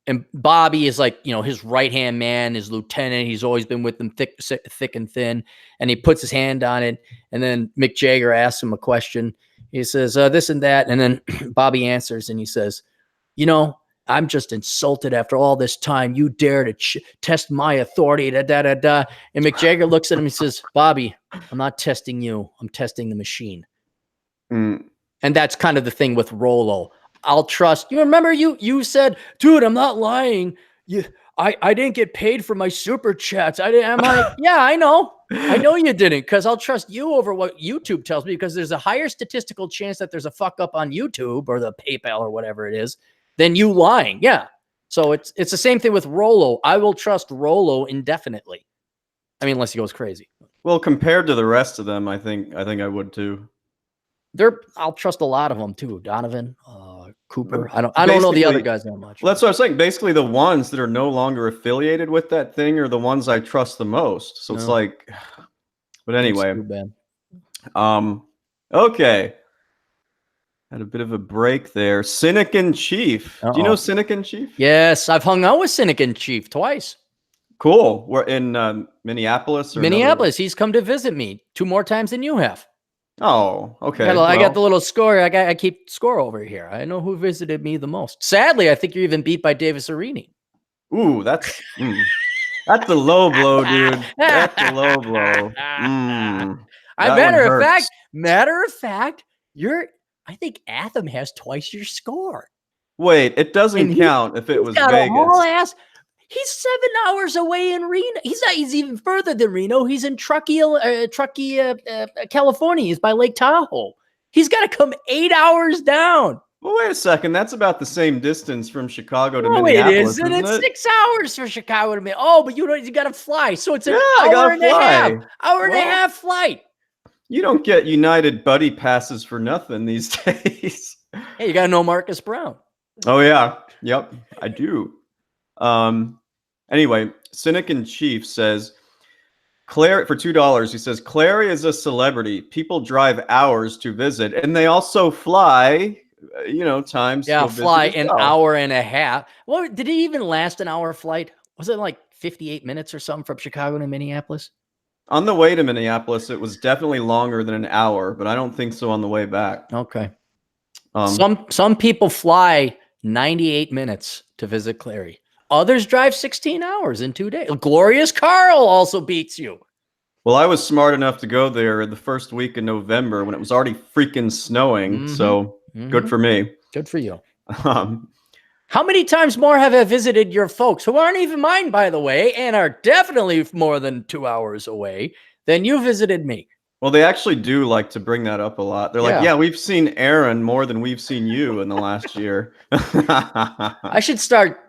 And Bobby is like, his right-hand man, his lieutenant. He's always been with them thick and thin. And he puts his hand on it. And then Mick Jagger asks him a question. He says, this and that. And then Bobby answers, and he says, I'm just insulted after all this time. You dare to test my authority, da, da, da, da. And Mick Jagger looks at him and says, "Bobby, I'm not testing you. I'm testing the machine." Mm. And that's kind of the thing with Rollo. I'll trust you. Remember you said, "Dude, I'm not lying. I didn't get paid for my super chats." I'm like, yeah, I know you didn't, because I'll trust you over what YouTube tells me, because there's a higher statistical chance that there's a fuck up on YouTube or the PayPal or whatever it is than you lying. Yeah. So it's the same thing with Rollo. I will trust Rollo indefinitely. I mean, unless he goes crazy. Well, compared to the rest of them, I think I would too. I'll trust a lot of them too. Donovan, Cooper. I don't know the other guys that much. Well, that's what I was saying. Basically, the ones that are no longer affiliated with that thing are the ones I trust the most. So it's like, but anyway. Too bad. Okay. Had a bit of a break there. Cynic in Chief. Do you know Cynic in Chief? Yes, I've hung out with Cynic in Chief twice. Cool. We're in Minneapolis. Minneapolis. He's come to visit me 2 more times than you have. Oh, okay. I got the little score. I keep score over here. I know who visited me the most. Sadly, I think you're even beat by Davis Arini. Ooh, that's a low blow, dude. That's a low blow. Matter of fact, I think Atham has twice your score. Wait, it doesn't count if it was Vegas. He's 7 hours away in Reno. He's even further than Reno. He's in Truckee, California. He's by Lake Tahoe. He's got to come 8 hours down. Well, wait a second. That's about the same distance from Chicago to Minneapolis. It is. It's 6 hours from Chicago to Minneapolis. Oh, but you got to fly. So it's an hour and a half flight. You don't get United buddy passes for nothing these days. Hey, you got to know Marcus Brown. Oh, yeah. Yep, I do. Anyway, Cynic in Chief says, Clary, for $2, he says, Clary is a celebrity. People drive hours to visit, and they also fly, times. Yeah, fly an hour and a half. Well, did it even last an hour flight? Was it like 58 minutes or something from Chicago to Minneapolis? On the way to Minneapolis, it was definitely longer than an hour, but I don't think so on the way back. Okay. Some people fly 98 minutes to visit Clary. Others drive 16 hours in 2 days. Glorious Carl also beats you. Well, I was smart enough to go there the first week in November when it was already freaking snowing. So good for me. Good for you. How many times more have I visited your folks, who aren't even mine, by the way, and are definitely more than 2 hours away, than you visited me? Well, they actually do like to bring that up a lot. They're like, yeah, we've seen Aaron more than we've seen you in the last year. I should start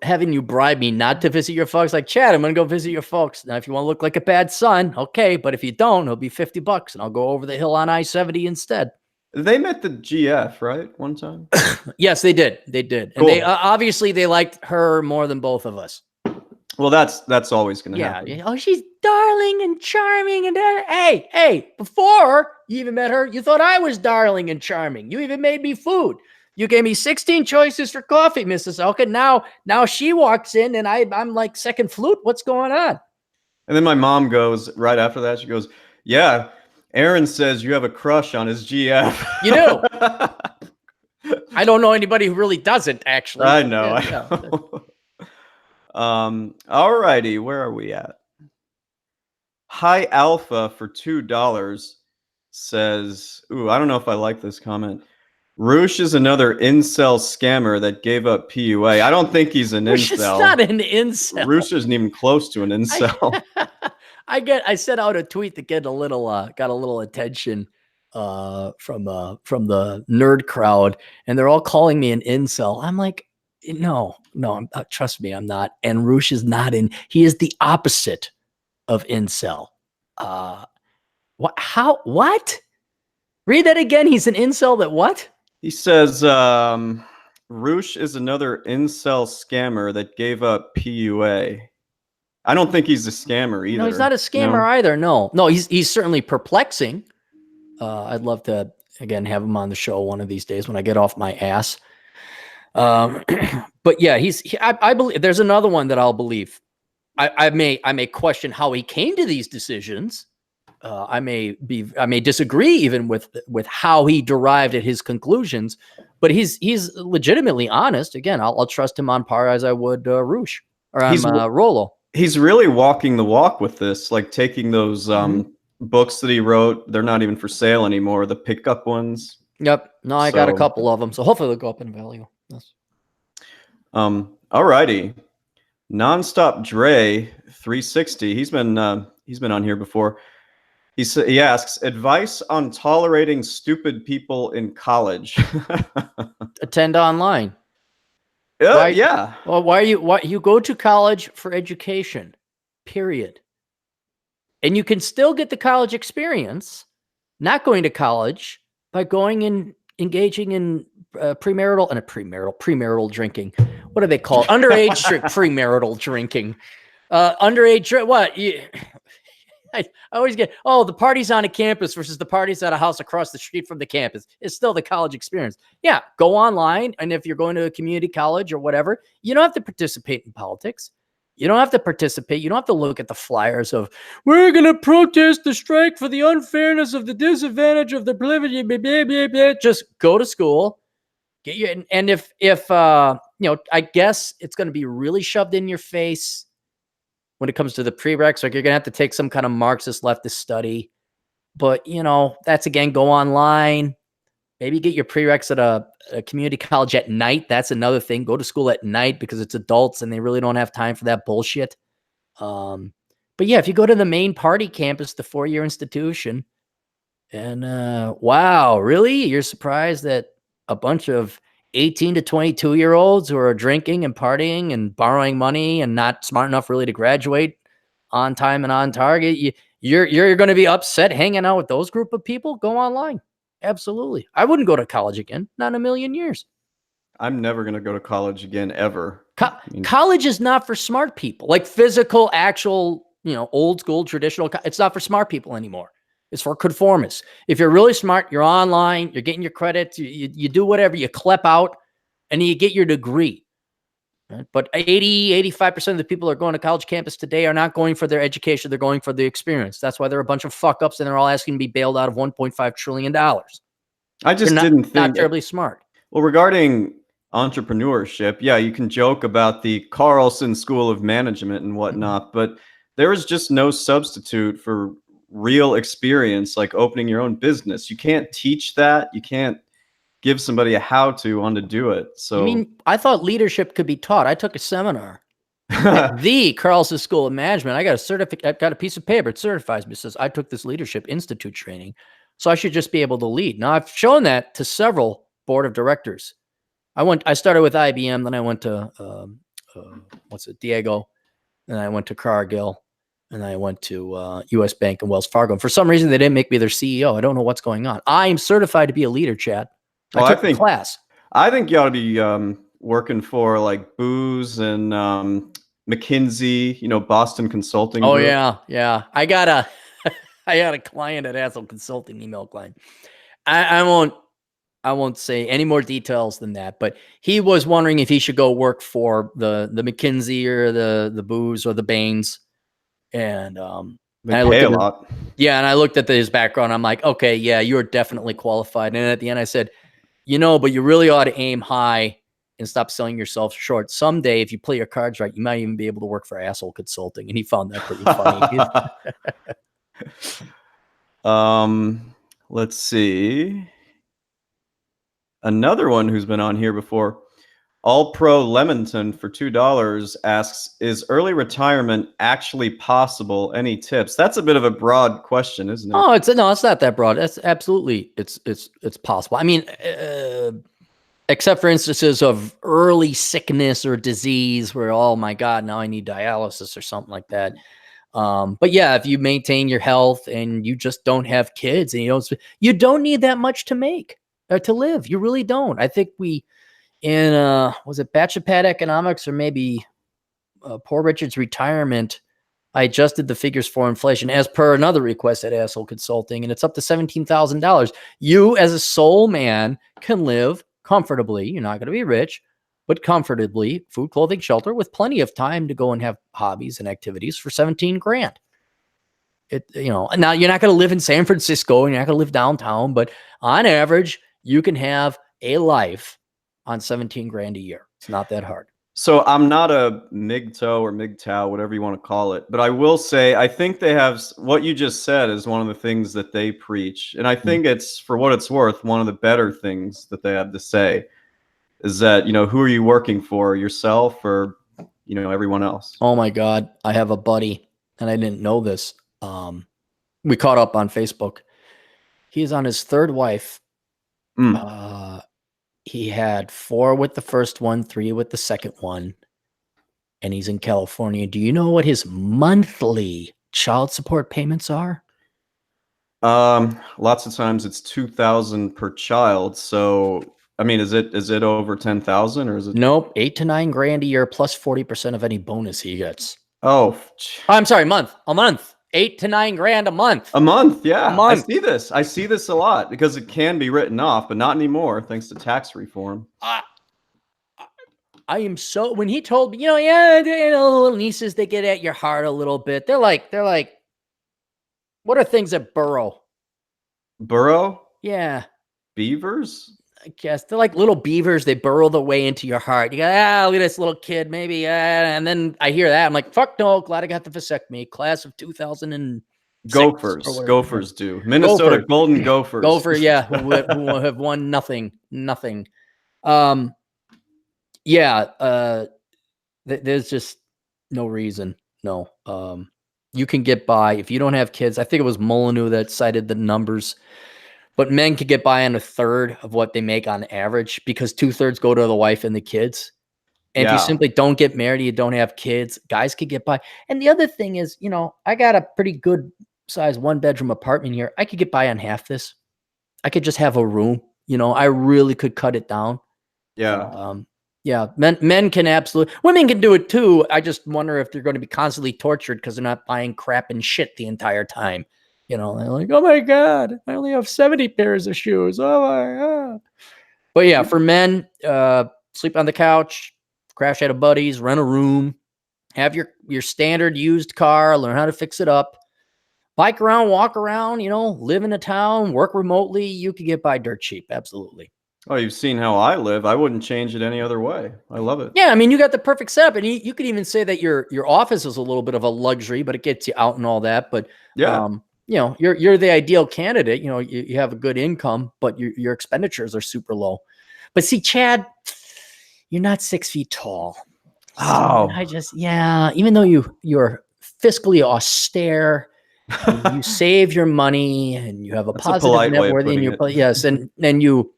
having you bribe me not to visit your folks. Like, Chad, I'm going to go visit your folks. Now, if you want to look like a bad son, okay. But if you don't, it'll be $50 and I'll go over the hill on I-70 instead. They met the GF, right? One time? Yes, they did. They did. Cool. And they obviously they liked her more than both of us. Well, that's always going to happen. Yeah. Oh, she's darling and charming. And hey, before you even met her, you thought I was darling and charming. You even made me food. You gave me 16 choices for coffee, Mrs. Elka. Now she walks in and I'm like second flute. What's going on? And then my mom goes right after that. She goes, yeah, Aaron says you have a crush on his GF. You do. I don't know anybody who really doesn't, actually. I know. All righty. Where are we at? High Alpha for $2 says, ooh, I don't know if I like this comment. Roosh is another incel scammer that gave up PUA. I don't think he's an Roosh incel. Is not an incel. Roosh isn't even close to an incel. I sent out a tweet that got a little attention from the nerd crowd, and they're all calling me an incel. I'm like, no, trust me, I'm not. And Roosh is not he is the opposite of incel. What? Read that again. He's an incel that what? He says Roosh is another incel scammer that gave up PUA. I don't think he's a scammer No, he's either. not a scammer No, either. No, he's certainly perplexing. I'd love to again have him on the show one of these days when I get off my ass. But yeah, I believe there's another one that I'll believe. I may question how he came to these decisions. I may disagree even with how he derived at his conclusions, but he's legitimately honest. Again, I'll trust him on par as I would Roosh or he's Rolo. he's really walking the walk with this, like taking those books that he wrote. They're not even for sale anymore, the pickup ones. Yep. No, I got a So, couple of them, so hopefully they'll go up in value. Yes. all righty. Nonstop Dre 360. He's been on here before. He asks advice on tolerating stupid people in college. Attend online. Why? Yeah. Well, why you go to college for education, period. And you can still get the college experience, not going to college, by going and engaging in premarital drinking. What do they call it? Underage premarital drinking. Underage what? I always get, the party's on a campus versus the party's at a house across the street from the campus. It's still the college experience. Yeah, go online. And if you're going to a community college or whatever, you don't have to participate in politics. You don't have to participate. You don't have to look at the flyers of, we're going to protest the strike for the unfairness of the disadvantage of the privilege. Blah, blah, blah, blah. Just go to school. Get your, and if I guess it's going to be really shoved in your face when it comes to the prereqs, like you're going to have to take some kind of Marxist leftist study. But, that's again, go online. Maybe get your prereqs at a community college at night. That's another thing. Go to school at night because it's adults and they really don't have time for that bullshit. But yeah, if you go to the main party campus, the 4-year institution, and wow, really? You're surprised that a bunch of 18 to 22-year-olds who are drinking and partying and borrowing money and not smart enough really to graduate on time and on target, you're going to be upset hanging out with those group of people? Go online. Absolutely. I wouldn't go to college again. Not in a million years. I'm never going to go to college again, ever. College is not for smart people. Like physical, actual, old school, traditional. It's not for smart people anymore. It's for conformists. If you're really smart, you're online, you're getting your credits, you do whatever, you clep out, and you get your degree. Right? But 85% of the people who are going to college campus today are not going for their education. They're going for the experience. That's why they're a bunch of fuck-ups, and they're all asking to be bailed out of $1.5 trillion. I just didn't think... Not terribly smart. Well, regarding entrepreneurship, yeah, you can joke about the Carlson School of Management and whatnot, but there is just no substitute for real experience, like opening your own business. You can't teach that. You can't give somebody a how-to on to do it. So, I mean, I thought leadership could be taught. I took a seminar at the Carlson School of Management. I got a certificate. I've got a piece of paper. It certifies me. It says I took this Leadership Institute training, so I should just be able to lead. Now, I've shown that to several board of directors. I started with IBM, then I went to Diego, then I went to Cargill, and then I went to U.S. Bank and Wells Fargo. And for some reason, they didn't make me their CEO. I don't know what's going on. I am certified to be a leader, Chad. I took the class. I think you ought to be working for like Booz and McKinsey, Boston Consulting Group. Yeah. I got a client at Hassel Consulting, email client. I won't say any more details than that, but he was wondering if he should go work for the McKinsey or the Booz or the Bains. And they pay a lot. Yeah, and I looked at his background. I'm like, okay, yeah, you're definitely qualified. And at the end, I said, but you really ought to aim high and stop selling yourself short. Someday, if you play your cards right, you might even be able to work for Asshole Consulting. And he found that pretty funny. Let's see. Another one who's been on here before, All Pro Lemonton for $2 asks, is early retirement actually possible? Any tips? That's a bit of a broad question, isn't it? Oh, it's not that broad. That's absolutely, it's possible. I mean, except for instances of early sickness or disease where, oh my God, now I need dialysis or something like that. But yeah, if you maintain your health and you just don't have kids and you don't need that much to make. to live. You really don't. I think we in was it Batch of Pat Economics or maybe Poor Richard's Retirement, I adjusted the figures for inflation as per another request at Asshole Consulting, and it's up to $17,000. You, as a sole man, can live comfortably. You're not going to be rich, but comfortably, food, clothing, shelter, with plenty of time to go and have hobbies and activities for 17 grand. Now you're not going to live in San Francisco and you're not going to live downtown, but on average, you can have a life on 17 grand a year. It's not that hard. So I'm not a MGTOW or MGTOW, whatever you want to call it, but I will say I think they have what you just said is one of the things that they preach, and I think it's, for what it's worth, one of the better things that they have to say is that, who are you working for, yourself or everyone else? Oh my God, I have a buddy, and I didn't know this. We caught up on Facebook. He's on his third wife. He had 4 with the first one, 3 with the second one, and he's in California. Do you know what his monthly child support payments are? Lots of times it's 2,000 per child. So, I mean, is it over 10,000 or is it? Nope, 8 to 9 grand a year plus 40% of any bonus he gets. Oh, I'm sorry, a month. 8 to 9 grand a month. A month, yeah. A month. I see this a lot because it can be written off, but not anymore thanks to tax reform. I am so, when he told me, little nieces, they get at your heart a little bit. They're like, what are things that burrow? Burrow? Yeah. Beavers? I guess they're like little beavers. They burrow their way into your heart. You go, look at this little kid, maybe. And then I hear that. I'm like, fuck no. Glad I got the vasectomy. Class of 2006. Gophers do. Minnesota Golden Gophers. Gopher, yeah, who have won nothing. There's just no reason. No. You can get by if you don't have kids. I think it was Molyneux that cited the numbers. But men could get by on a third of what they make on average because 2/3 go to the wife and the kids. And if you simply don't get married, you don't have kids, guys could get by. And the other thing is, I got a pretty good size 1-bedroom apartment here. I could get by on half this. I could just have a room. I really could cut it down. Yeah. Men can absolutely, women can do it too. I just wonder if they're going to be constantly tortured because they're not buying crap and shit the entire time. They're like, oh my God, I only have 70 pairs of shoes. Oh my God. But yeah, for men, sleep on the couch, crash at a buddy's, rent a room, have your standard used car, learn how to fix it up, bike around, walk around, live in a town, work remotely. You could get by dirt cheap. Absolutely. Oh, you've seen how I live. I wouldn't change it any other way. I love it. Yeah, I mean, you got the perfect setup, and you could even say that your office is a little bit of a luxury, but it gets you out and all that. But yeah. You're the ideal candidate. You have a good income, but your expenditures are super low. But see, Chad, you're not 6 feet tall. Oh, even though you're fiscally austere, you save your money and you have a positive net worth in your yes, and you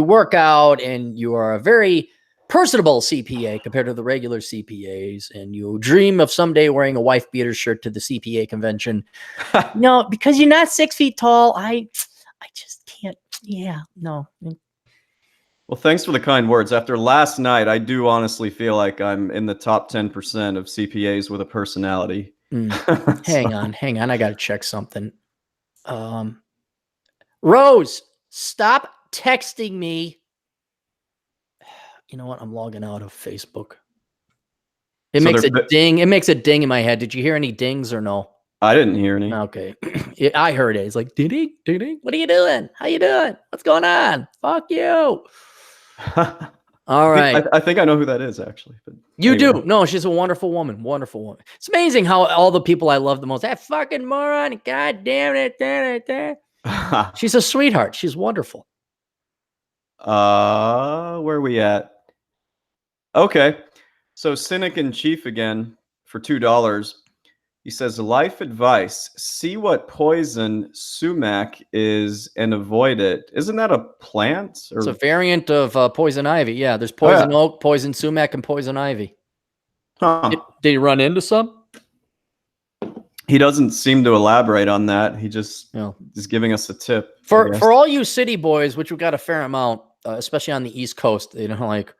work out and you are a very personable CPA compared to the regular CPAs, and you dream of someday wearing a wife beater shirt to the CPA convention. No, because you're not 6 feet tall. I just can't. Yeah, no. Well, thanks for the kind words. After last night, I do honestly feel like I'm in the top 10% of CPAs with a personality. Hang on. I got to check something. Rose, stop texting me. You know what? I'm logging out of Facebook. It makes a ding. It makes a ding in my head. Did you hear any dings or no? I didn't hear any. Okay. I heard it. It's like, ding, ding, ding. What are you doing? How you doing? What's going on? Fuck you. All right. I think I know who that is, actually. But you do? No, she's a wonderful woman. Wonderful woman. It's amazing how all the people I love the most, that fucking moron, God damn it. She's a sweetheart. She's wonderful. Where are we at? Okay. So Cynic in Chief again for $2. He says, life advice, see what poison sumac is and avoid it. Isn't that a plant? It's a variant of poison ivy. Yeah, there's poison oak, poison sumac, and poison ivy. Huh. Did you run into some? He doesn't seem to elaborate on that. He just You know, is giving us a tip, I for guess. all you city boys, which we've got a fair amount, especially on the East Coast, you know, like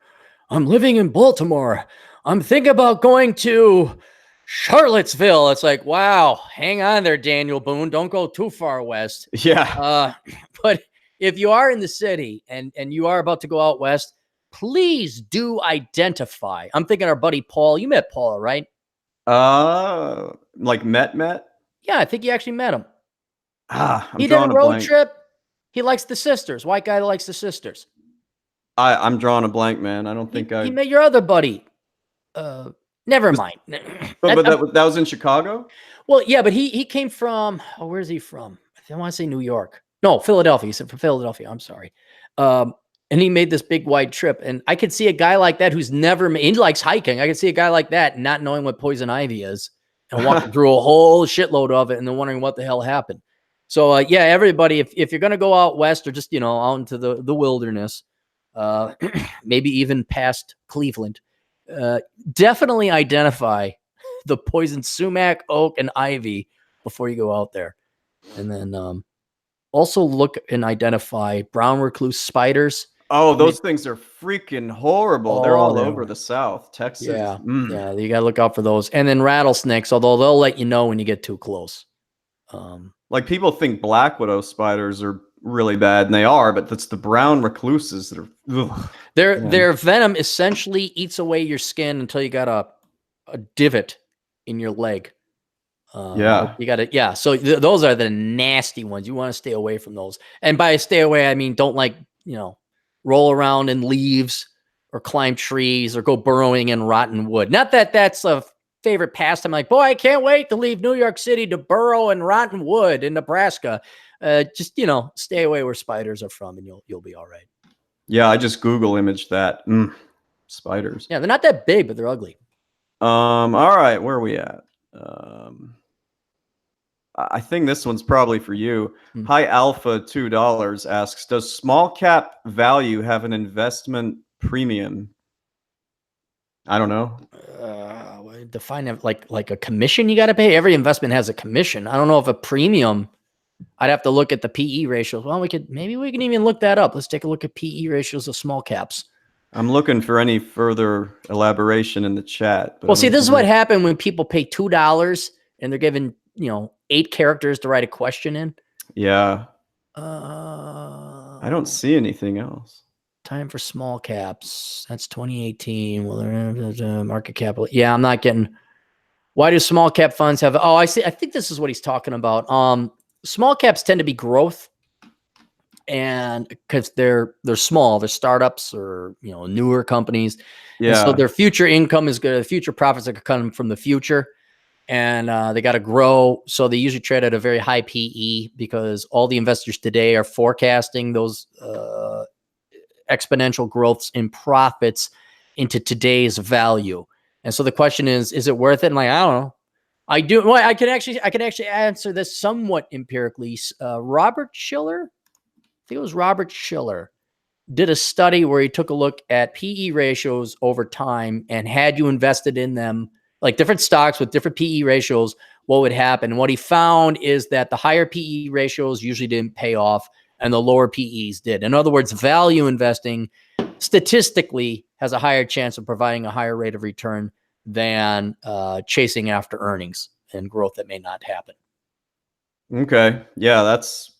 I'm living in Baltimore. I'm thinking about going to Charlottesville. It's like, wow, hang on there, Daniel Boone. Don't go too far west. Yeah. But if you are in the city and you are about to go out west, please do identify. I'm thinking our buddy Paul. You met Paul, right? Like Met? Yeah, I think you actually met him. I'm He did a drawing a road blank. trip. He likes the sisters. White guy that likes the sisters. I'm drawing a blank, man. I don't He, think he I met your other buddy. Never was, mind. but that was in Chicago? Well, yeah, but he came from, oh, where's he from? I want to say New York. No, Philadelphia. He said from Philadelphia. I'm sorry. And he made this big wide trip. And I could see a guy like that who's never made, he likes hiking. I could see a guy like that not knowing what poison ivy is and walking through a whole shitload of it and then wondering what the hell happened. So yeah, everybody, if you're going to go out west or just, you know, out into the wilderness, maybe even past Cleveland, definitely identify the poison sumac, oak, and ivy before you go out there. And then also look and identify brown recluse spiders. Oh, those things are freaking horrible. They're Oh, all they over are. the South, Texas. Yeah. Yeah. You got to look out for those. And then rattlesnakes, although they'll let you know when you get too close. Like people think black widow spiders are really bad, and they are, but it's the brown recluses that are. Ugh, their venom essentially eats away your skin until you got a divot in your leg. yeah. You got to, yeah. So those are the nasty ones. You want to stay away from those. And by stay away, I mean, don't like, you know, roll around in leaves or climb trees or go burrowing in rotten wood. Not that that's a favorite pastime. Like, boy, I can't wait to leave New York City to burrow in rotten wood in Nebraska. Just, you know, stay away where spiders are from and you'll be all right. Yeah. I just Google imaged that. Spiders. Yeah. They're not that big, but they're ugly. All right. Where are we at? I think this one's probably for you. High Alpha $2 asks, does small cap value have an investment premium? I don't know. Define it like a commission you got to pay. Every investment has a commission. I don't know if a premium. I'd have to look at the PE ratios. Well, maybe we can even look that up. Let's take a look at PE ratios of small caps. I'm looking for any further elaboration in the chat. Well, see, this is what happened when people pay $2 and they're given, 8 characters to write a question in. Yeah. I don't see anything else. Time for small caps. That's 2018. Well, market cap. Yeah, I'm not getting. Why do small cap funds have? Oh, I see. I think this is what he's talking about. Small caps tend to be growth, and because they're small, they're startups or newer companies. Yeah. And so their future income is good. Future profits are coming from the future, and they got to grow. So they usually trade at a very high PE because all the investors today are forecasting those exponential growths in profits into today's value. And so the question is it worth it? And like, I don't know. I do. Well, I can actually answer this somewhat empirically. Robert Schiller, I think it was Robert Schiller, did a study where he took a look at PE ratios over time and had you invested in them, like different stocks with different PE ratios, what would happen? And what he found is that the higher PE ratios usually didn't pay off and the lower PEs did. In other words, value investing statistically has a higher chance of providing a higher rate of return than chasing after earnings and growth that may not happen. Okay. Yeah, that's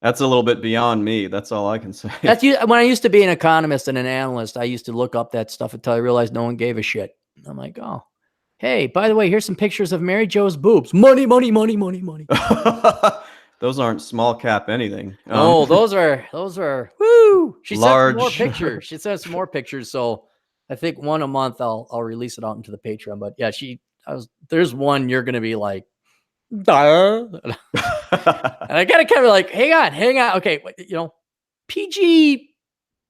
a little bit beyond me. That's all I can say. When I used to be an economist and an analyst, I used to look up that stuff until I realized no one gave a shit. I'm like, oh, hey, by the way, here's some pictures of Mary Jo's boobs. Money, money, money, money, money. Those aren't small cap anything. Oh, those are woo. She large. sent more pictures. She sent some more pictures. So I think one a month I'll release it out into the Patreon. But yeah, there's one you're gonna be like, duh. And I gotta kind of like, hang on. Okay, PG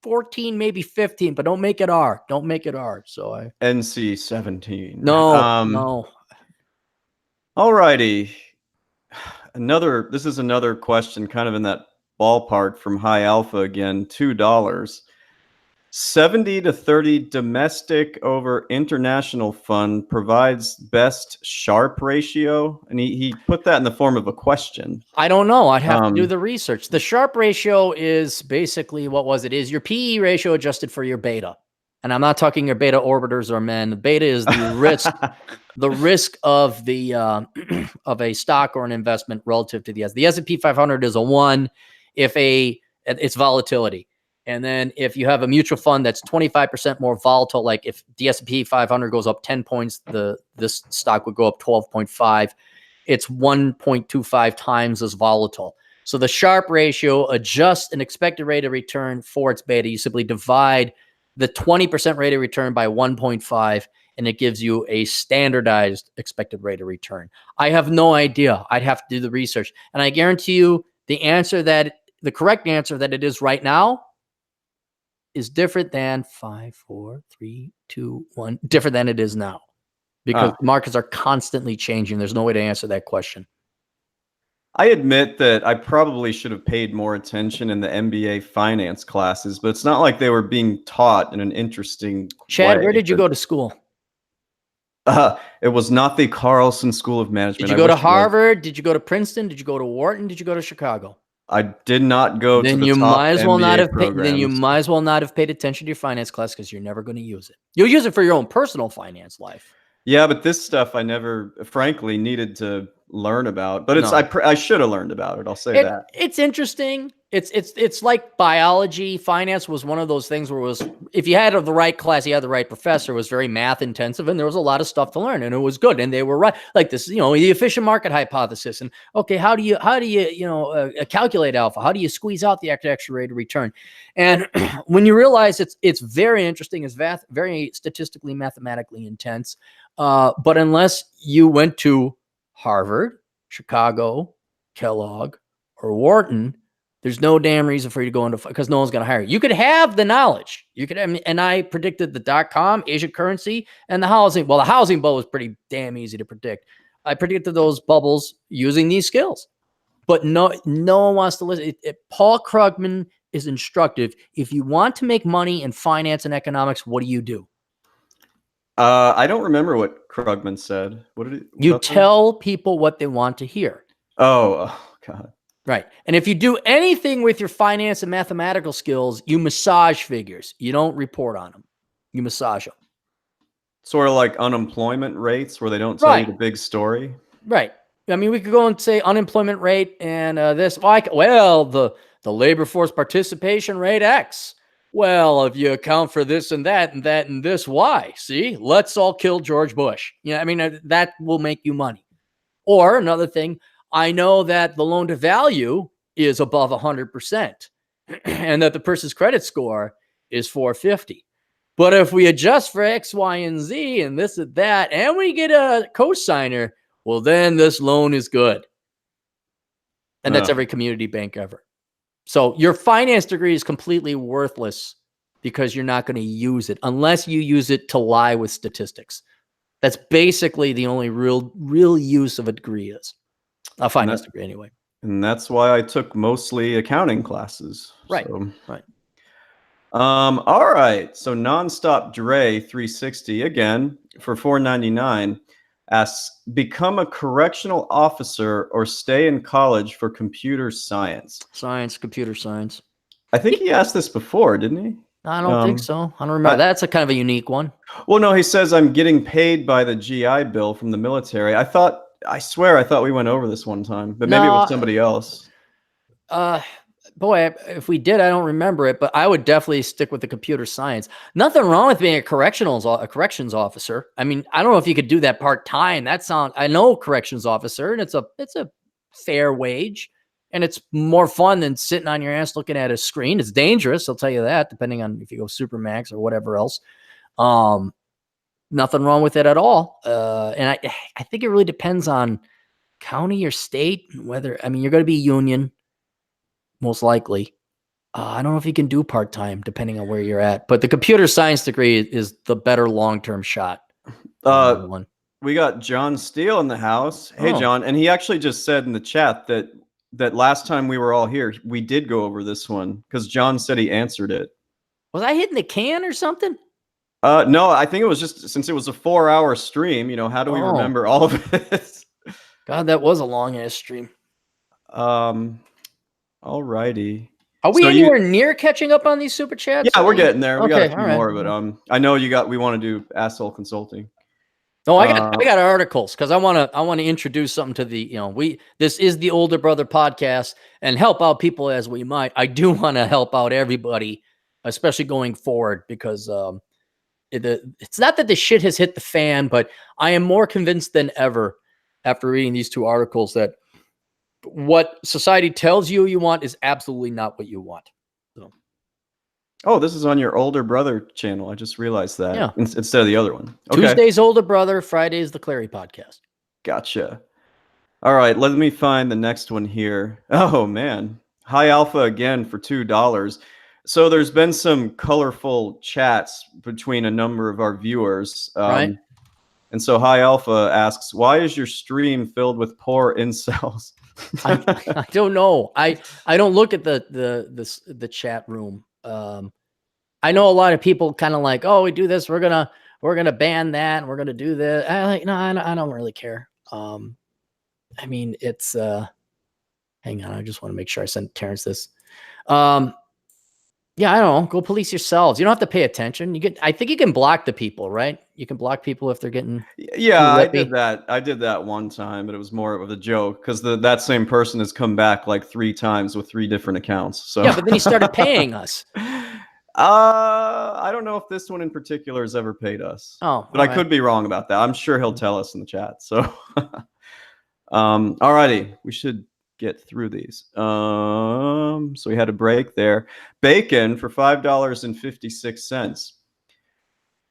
14, maybe 15, but don't make it R. Don't make it R. So NC 17. No. All righty. This is another question kind of in that ballpark from High Alpha again, $2. 70 to 30 domestic over international fund provides best Sharpe ratio. And he put that in the form of a question. I don't know. I'd have to do the research. The Sharpe ratio is basically what was it? Is your PE ratio adjusted for your beta? And I'm not talking your beta orbiters or men. The beta is the risk of the of a stock or an investment relative to the S&P 500 is a 1. If it's volatility. And then if you have a mutual fund that's 25% more volatile, like if the S&P 500 goes up 10 points, this stock would go up 12.5. It's 1.25 times as volatile. So the Sharpe ratio adjusts an expected rate of return for its beta. You simply divide the 20% rate of return by 1.5, and it gives you a standardized expected rate of return. I have no idea. I'd have to do the research. And I guarantee you the correct answer that it is right now is different than 5, 4, 3, 2, 1, different than it is now, because markets are constantly changing. There's no way to answer that question. I admit that I probably should have paid more attention in the MBA finance classes, but it's not like they were being taught in an interesting Chad, way. where did you go to school? It was not the Carlson School of Management. Did you go to Harvard? Did you go to Princeton? Did you go to Wharton? Did you go to Chicago? I did not go to the top MBA programs. Then you might as well not have paid attention to your finance class, because you're never going to use it. You'll use it for your own personal finance life. Yeah, but this stuff I never, frankly, needed to learn about. But I should have learned about it. I'll say that. It's interesting. It's like biology. Finance was one of those things where it was, if you had the right class, you had the right professor, it was very math intensive, and there was a lot of stuff to learn, and it was good, and they were right. Like this, the efficient market hypothesis, and okay, how do you calculate alpha? How do you squeeze out the extra rate of return? And when you realize it's very interesting, it's very statistically, mathematically intense. But unless you went to Harvard, Chicago, Kellogg, or Wharton, there's no damn reason for you to go into, because no one's going to hire you. You could have the knowledge. And I predicted the .com, Asian currency, and the housing. Well, the housing bubble was pretty damn easy to predict. I predicted those bubbles using these skills, but no one wants to listen. Paul Krugman is instructive. If you want to make money in finance and economics, what do? I don't remember what Krugman said. What did you tell people what they want to hear? Oh, God. Right. And if you do anything with your finance and mathematical skills, you massage figures. You don't report on them. You massage them. Sort of like unemployment rates, where they don't tell you the big story. Right. I mean, we could go and say unemployment rate and the labor force participation rate X. Well, if you account for this and that and that and this, Y. See, let's all kill George Bush. I mean, that will make you money. Or another thing, I know that the loan to value is above 100% and that the person's credit score is 450. But if we adjust for X, Y, and Z and this and that, and we get a cosigner, well, then this loan is good. And that's every community bank ever. So your finance degree is completely worthless because you're not going to use it unless you use it to lie with statistics. That's basically the only real use of a degree is. A finance degree anyway. And that's why I took mostly accounting classes. Right. So. Right. All right. So Nonstop Dre 360 again for $4.99 asks, become a correctional officer or stay in college for computer science. Computer science. I think he asked this before, didn't he? I don't think so. I don't remember. That's a kind of a unique one. Well, no, he says I'm getting paid by the GI Bill from the military. I swear I thought we went over this one time, but maybe it was somebody else. Boy, if we did, I don't remember it, but I would definitely stick with the computer science. Nothing wrong with being a corrections officer. I mean, I don't know if you could do that part-time. I know corrections officer, and it's a fair wage, and it's more fun than sitting on your ass looking at a screen. It's dangerous, I'll tell you that, depending on if you go Supermax or whatever else. Nothing wrong with it at all. And I think it really depends on county or state, whether, I mean, you're going to be union, most likely. I don't know if you can do part-time depending on where you're at, but the computer science degree is the better long-term shot. We got John Steele in the house. Hey, John. And he actually just said in the chat that last time we were all here, we did go over this one because John said he answered it. Was I hitting the can or something? No, I think it was just since it was a 4-hour stream. How do we Oh, remember all of it? God, that was a long ass stream. um, Alrighty. Are we So anywhere near catching up on these super chats? yeah, we're getting there. We got a Okay, all few right. more, but I know we want to do asshole consulting. No, I Uh, got articles because I want to introduce something to the this is the Older Brother podcast and help out people as we might. I do want to help out everybody, especially going forward because it's not that the shit has hit the fan, but I am more convinced than ever after reading these two articles that what society tells you want is absolutely not what you want. So, oh, this is on your older brother channel. I just realized that yeah. instead of the other one. Okay. Tuesday's Older Brother, Friday's the Clary podcast. Gotcha. All right, let me find the next one here. Oh man, High Alpha again for $2. So there's been some colorful chats between a number of our viewers, Right. And so High Alpha asks, "Why is your stream filled with poor incels?" I don't know. I don't look at the chat room. I know a lot of people kind of like, oh, we do this, we're gonna ban that, and we're gonna do this. No, I don't really care. I mean, it's hang on, I just want to make sure I sent Terrence this. Yeah, I don't know. Go police yourselves. You don't have to pay attention. I think you can block the people, right? You can block people if they're getting Yeah, I did lippy. that. I did that one time, but it was more of a joke because that same person has come back like 3 times with 3 different accounts. So Yeah, but then he started paying us. I don't know if this one in particular has ever paid us. Oh, but I could be wrong about that. I'm sure he'll tell us in the chat. So alrighty, we should get through these. So we had a break there. Bacon for $5.56.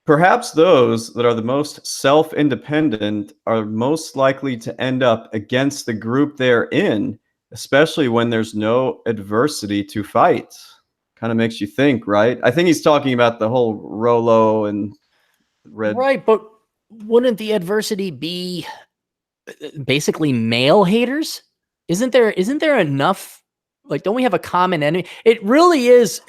Perhaps those that are the most self-independent are most likely to end up against the group they're in, especially when there's no adversity to fight. Kind of makes you think, right? I think he's talking about the whole Rolo and Red. Right, but wouldn't the adversity be basically male haters? Isn't there enough? Like, don't we have a common enemy? It really is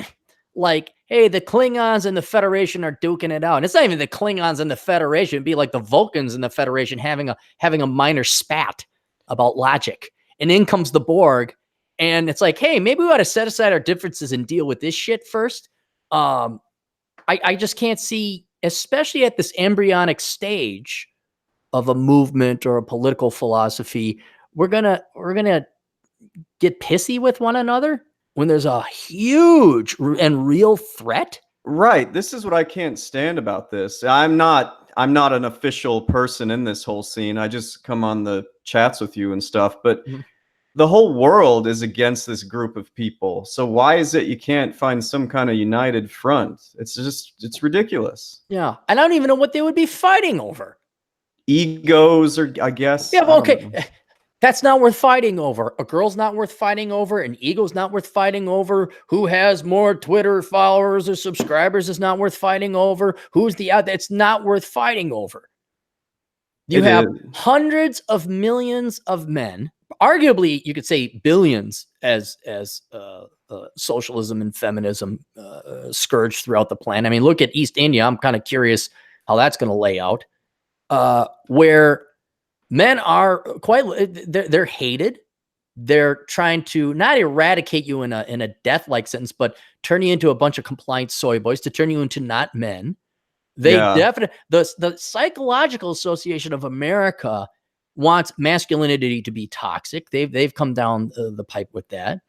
like, hey, the Klingons and the Federation are duking it out. And it's not even the Klingons and the Federation. It'd be like the Vulcans and the Federation having a minor spat about logic. And in comes the Borg. And it's like, hey, maybe we ought to set aside our differences and deal with this shit first. I just can't see, especially at this embryonic stage of a movement or a political philosophy, we're gonna get pissy with one another when there's a huge and real threat. Right. This is what I can't stand about this. I'm not an official person in this whole scene. I just come on the chats with you and stuff, but the whole world is against this group of people. So why is it you can't find some kind of united front? It's ridiculous. Yeah. And I don't even know what they would be fighting over. Egos, or I guess. Yeah, okay. That's not worth fighting over. A girl's not worth fighting over. An ego's not worth fighting over. Who has more Twitter followers or subscribers is not worth fighting over. Who's the out? It's not worth fighting over. You have hundreds of millions of men. Arguably, you could say billions as socialism and feminism scourge throughout the planet. I mean, look at East India. I'm kind of curious how that's going to lay out. Where men are they're hated. They're trying to not eradicate you in a death-like sentence, but turn you into a bunch of compliant soy boys, to turn you into not men. They definitely, the Psychological Association of America wants masculinity to be toxic. They've come down the pipe with that.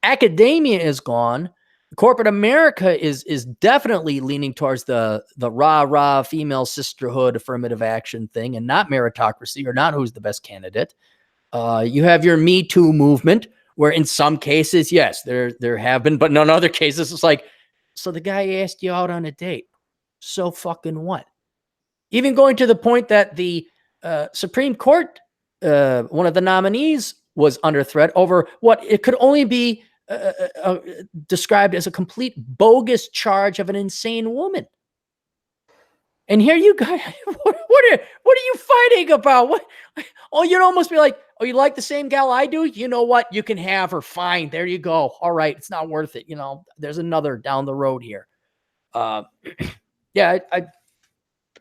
Academia is gone. Corporate America is definitely leaning towards the rah female sisterhood affirmative action thing, and not meritocracy, or not who's the best candidate. You have your Me Too movement, where in some cases, yes, there have been, but in other cases, it's like, so the guy asked you out on a date. So fucking what? Even going to the point that the Supreme Court, one of the nominees, was under threat over what it could only be described as a complete bogus charge of an insane woman. And here you guys, what are you fighting about? What? Oh, you'd almost be like, oh, you like the same gal I do? You know what? You can have her. Fine. There you go. All right. It's not worth it. There's another down the road here. Uh, yeah,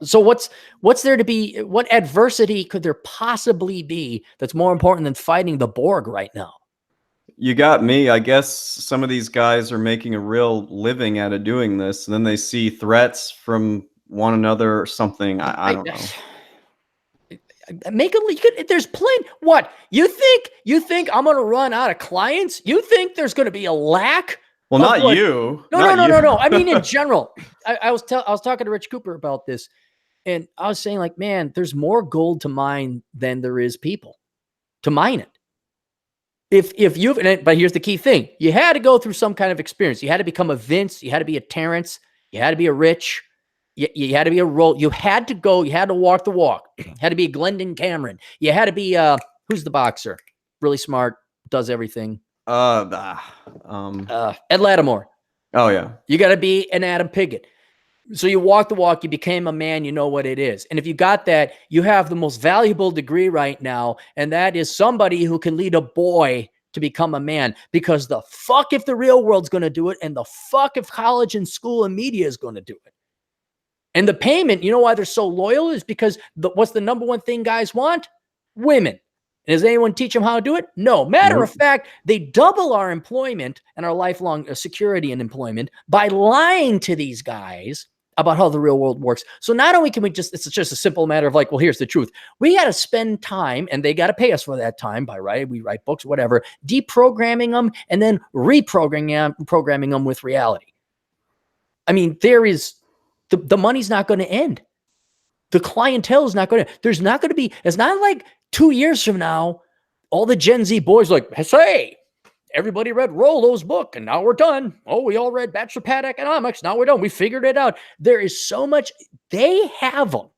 so what's there to be? What adversity could there possibly be that's more important than fighting the Borg right now? You got me. I guess some of these guys are making a real living out of doing this, and then they see threats from one another or something. I don't know. Make a leak. There's plenty. What you think? You think I'm going to run out of clients? You think there's going to be a lack Well, of not what? you. No, Not no, no, you. no, no. I mean, in general, I was talking to Rich Cooper about this, and I was saying, like, man, there's more gold to mine than there is people to mine it. If you've, but here's the key thing: you had to go through some kind of experience. You had to become a Vince. You had to be a Terrence. You had to be a Rich. You had to be a role. You had to go. You had to walk the walk. You had to be a Glendon Cameron. You had to be who's the boxer? Really smart, does everything. Ed Lattimore. Oh yeah. You got to be an Adam Piggott. So you walk the walk, you became a man, you know what it is. And if you got that, you have the most valuable degree right now. And that is somebody who can lead a boy to become a man. Because the fuck if the real world's going to do it, and the fuck if college and school and media is going to do it. And the payment, you know why they're so loyal, is because what's the number one thing guys want? Women. And does anyone teach them how to do it? No. Matter of fact, they double our employment and our lifelong security and employment by lying to these guys about how the real world works. So not only can we it's just a simple matter of like, well, here's the truth. We got to spend time, and they got to pay us for that time by we write books, whatever, deprogramming them and then reprogramming them with reality. I mean, there is the money's not going to end. The clientele is not going to, there's not going to be, it's not like 2 years from now, all the Gen Z boys like, hey, everybody read Rollo's book and now we're done. Oh, we all read Bachelor Pad Economics. Now we're done. We figured it out. There is so much. They have them.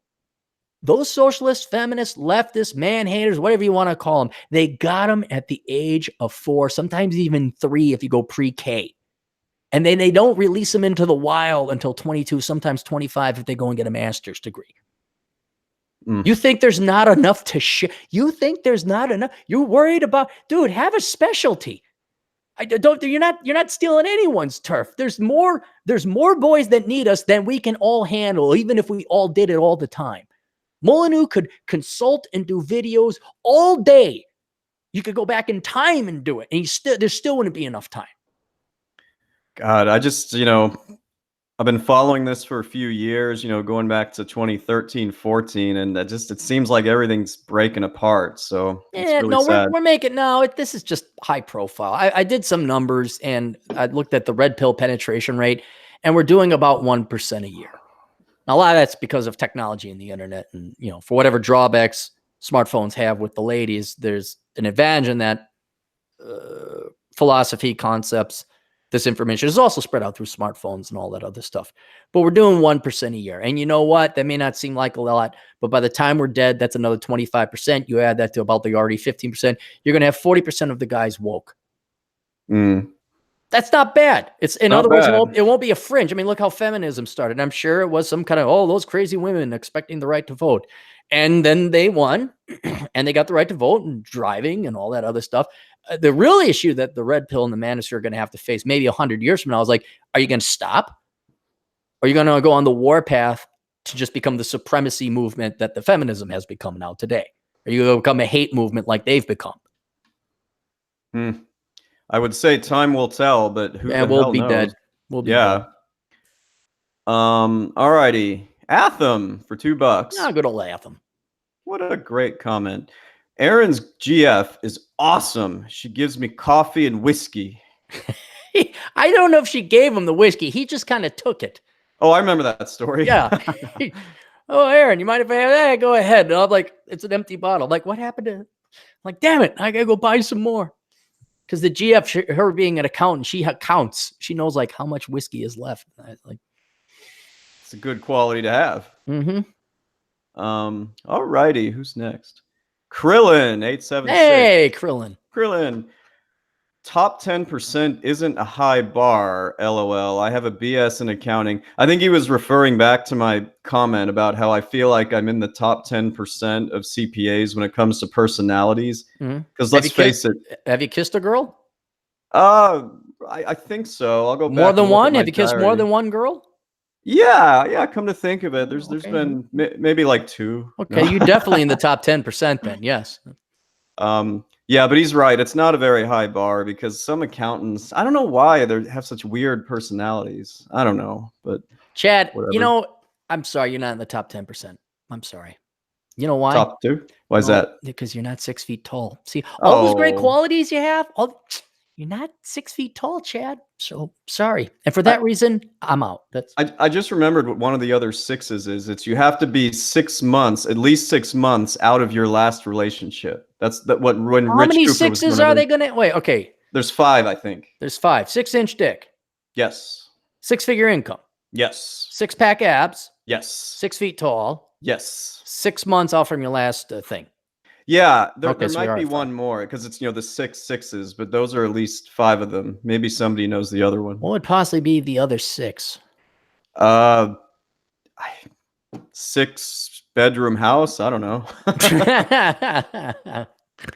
Those socialists, feminists, leftists, man haters, whatever you want to call them, they got them at the age of 4, sometimes even 3 if you go pre-K. And then they don't release them into the wild until 22, sometimes 25 if they go and get a master's degree. You think there's not enough to share? You think there's not enough? You're worried about, dude, have a specialty. You're not stealing anyone's turf. There's more boys that need us than we can all handle, even if we all did it all the time. Molyneux could consult and do videos all day. You could go back in time and do it, and there still wouldn't be enough time. God, I just, I've been following this for a few years, going back to 2013, 14, and it seems like everything's breaking apart. So it's really sad. We're making this is just high profile. I did some numbers and I looked at the red pill penetration rate, and we're doing about 1% a year. Now, a lot of that's because of technology and the internet, and for whatever drawbacks smartphones have with the ladies, there's an advantage in that philosophy, concepts. This information is also spread out through smartphones and all that other stuff. But we're doing 1% a year. And you know what? That may not seem like a lot, but by the time we're dead, that's another 25%. You add that to about the already 15%. You're going to have 40% of the guys woke. That's not bad. It's in other words, it won't be a fringe. I mean, look how feminism started. I'm sure it was some kind of, those crazy women expecting the right to vote. And then they won and they got the right to vote and driving and all that other stuff. The real issue that the red pill and the manosphere are going to have to face maybe 100 years from now is like, are you going to stop? Or are you going to go on the war path to just become the supremacy movement that the feminism has become now today? Are you going to become a hate movement like they've become? I would say time will tell, but who the hell we'll be knows? dead. We'll be dead. All righty. Atham for $2. Good old Atham. What a great comment. Erin's GF is awesome. She gives me coffee and whiskey. I don't know if she gave him the whiskey. He just kind of took it. Oh, I remember that story. Yeah. Oh, Erin, you mind if I have that? Go ahead. And I'm like, it's an empty bottle. I'm like, what happened to? I'm like, damn it, I gotta go buy some more. Because the GF, her being an accountant, she counts. She knows like how much whiskey is left. Like, it's a good quality to have. All righty. Who's next? Krillin 876. Hey, Krillin. Top 10% isn't a high bar, LOL. I have a BS in accounting. I think he was referring back to my comment about how I feel like I'm in the top 10% of CPAs when it comes to personalities. Because let's face it. Have you kissed a girl? I think so. I'll go back. More than one? Have you kissed more than one girl? Yeah. Come to think of it, there's Okay. been maybe like two. Okay, No. you definitely in the top 10% then. Yes. Yeah, but he's right. It's not a very high bar because some accountants, I don't know why they have such weird personalities. I don't know, but Chad, whatever. I'm sorry you're not in the top 10%. I'm sorry. You know why? Top two? Why is No, that? because you're not 6 feet tall. See, all those great Oh, qualities you have, you're not 6 feet tall, Chad. So sorry. And for I, that reason, I'm out. That's I just remembered what one of the other sixes is. It's you have to be 6 months, at least 6 months out of your last relationship. That's what when how Rich many Cooper was sixes going over are they there. gonna wait? Okay, There's five, I think. there's five. 6-inch dick, Yes. 6-figure income, Yes. 6-pack abs, Yes. 6 feet tall, Yes. 6 months out from your last thing. Yeah, there Okay, there so we might are be at five. one more because it's the six sixes, but those are at least five of them. Maybe somebody knows the other one. What would possibly be the other six? Uh, six bedroom house. I don't know.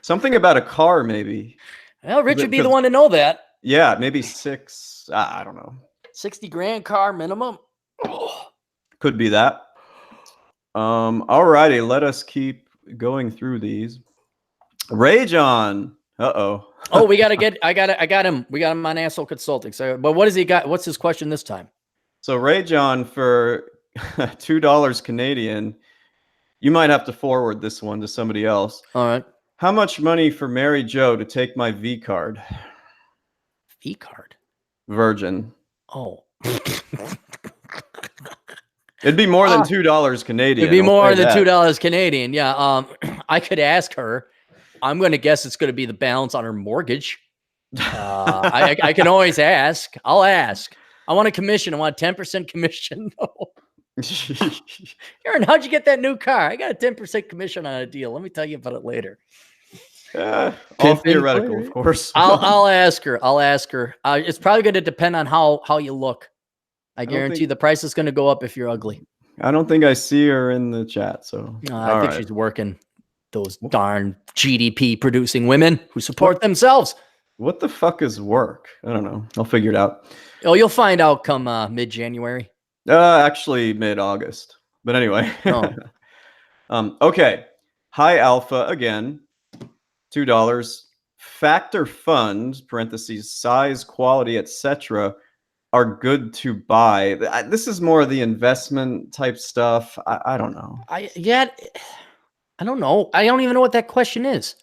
Something about a car, maybe. Well, Rich would be the Because one to know that. yeah, maybe six. I don't know. 60 grand car minimum. Could be that. Alrighty, let us keep going through these. Rage on. Uh-oh. Oh, I got him. We got him on Asshole Consulting. So, but what has he got? What's his question this time? So Rage on for $2 Canadian. You might have to forward this one to somebody else. All right. How much money for Mary Joe to take my V card? V card. Virgin. Oh. It'd be more than $2 It'd Canadian. be I'll say more than that. $2 Canadian. Yeah. I could ask her. I'm going to guess it's going to be the balance on her mortgage. I can always ask. I'll ask. I want a commission. I want a 10% commission. Aaron, how'd you get that new car? I got a 10% commission on a deal. Let me tell you about it later. All Pimpin' theoretical, Larry. of course. I'll ask her. I'll ask her. It's probably going to depend on how you look. I guarantee the price is going to go up if you're ugly. I don't think I see her in the chat. So I think she's working. Those darn GDP producing women who support themselves. What the fuck is work? I don't know. I'll figure it out. Oh, you'll find out come mid-January. Actually mid-August. But anyway. Okay. Hi Alpha again. $2. Factor funds, parentheses, size, quality, etc., are good to buy. This is more of the investment type stuff. I don't know. I don't know. I don't even know what that question is.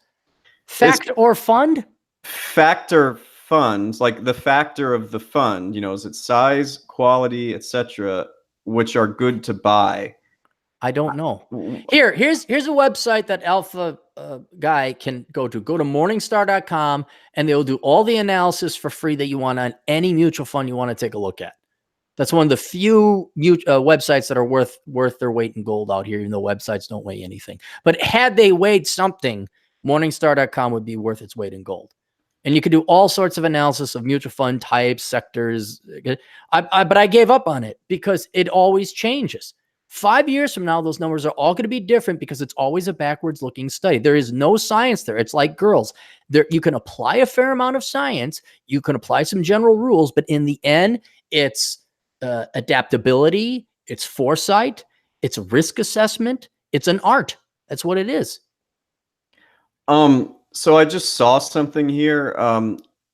Fact or fund? Factor funds, like the factor of the fund, is it size, quality, etc., which are good to buy? I don't know. Here's a website that Alpha guy can go to. Go to morningstar.com and they'll do all the analysis for free that you want on any mutual fund you want to take a look at. That's one of the few websites that are worth their weight in gold out here, even though websites don't weigh anything. But had they weighed something, morningstar.com would be worth its weight in gold. And you could do all sorts of analysis of mutual fund types, sectors. But I gave up on it because it always changes. 5 years from now, those numbers are all going to be different because it's always a backwards looking study. There is no science there. It's like girls. You can apply a fair amount of science. You can apply some general rules, but in the end, it's adaptability, it's foresight, it's risk assessment, it's an art. That's what it is. So I just saw something here.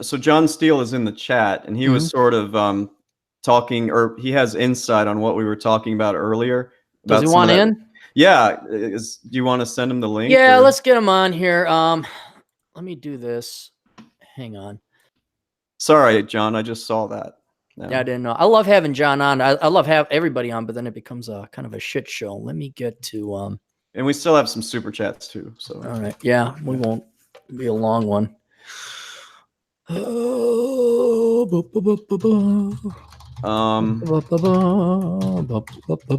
So John Steele is in the chat, and he was sort of talking, or he has insight on what we were talking about earlier. Does he want in? Yeah. Do you want to send him the link? Yeah, let's get him on here. Let me do this. Hang on. Sorry, John. I just saw that. No. Yeah, I didn't know. I love having John on. I love having everybody on, but then it becomes a kind of a shit show. Let me get to and we still have some super chats too. So all right. Yeah, we won't be a long one.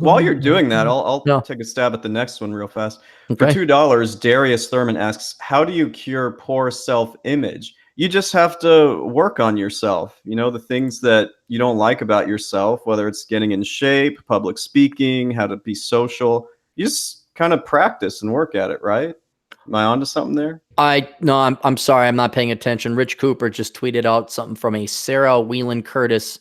While you're doing that, I'll take a stab at the next one real fast. Okay. For $2, Darius Thurman asks, how do you cure poor self-image? You just have to work on yourself. The things that you don't like about yourself, whether it's getting in shape, public speaking, how to be social. You just kind of practice and work at it, right? Am I onto something there? No, I'm sorry. I'm not paying attention. Rich Cooper just tweeted out something from a Sarah Whelan Curtis.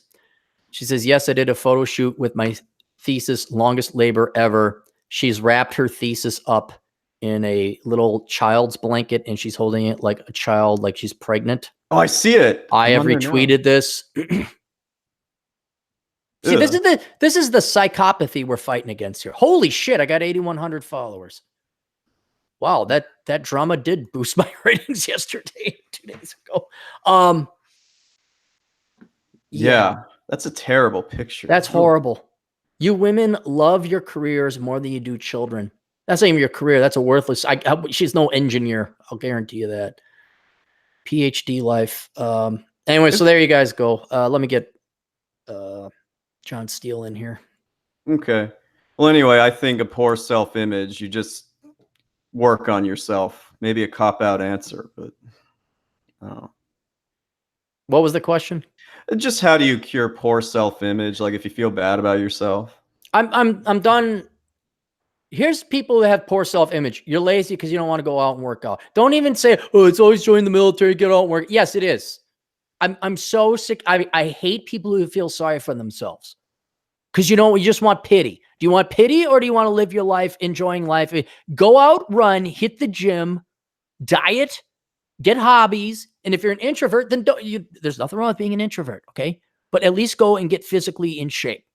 She says, yes, I did a photo shoot with my thesis, longest labor ever. She's wrapped her thesis up in a little child's blanket and she's holding it like a child, like she's pregnant. Oh, I see it. I I'm have on there now. retweeted this. See, this is the psychopathy we're fighting against here. Holy shit, I got 8,100 followers. Wow, that drama did boost my ratings yesterday, 2 days ago. Yeah, that's a terrible picture. That's horrible. You women love your careers more than you do children. That's not even your career. That's a worthless. She's no engineer. I'll guarantee you that. PhD life. Anyway, so there you guys go. Let me get John Steele in here. Okay. Well, anyway, I think a poor self-image, you just work on yourself. Maybe a cop-out answer, but I don't know. What was the question? Just how do you cure poor self-image? Like if you feel bad about yourself. I'm done. Here's people who have poor self-image. You're lazy because you don't want to go out and work out. Don't even say, oh, it's always join the military, get out and work. Yes, it is. I'm so sick. I hate people who feel sorry for themselves. Because you just want pity. Do you want pity or do you want to live your life enjoying life? Go out, run, hit the gym, diet, get hobbies. And if you're an introvert, then there's nothing wrong with being an introvert, okay? But at least go and get physically in shape.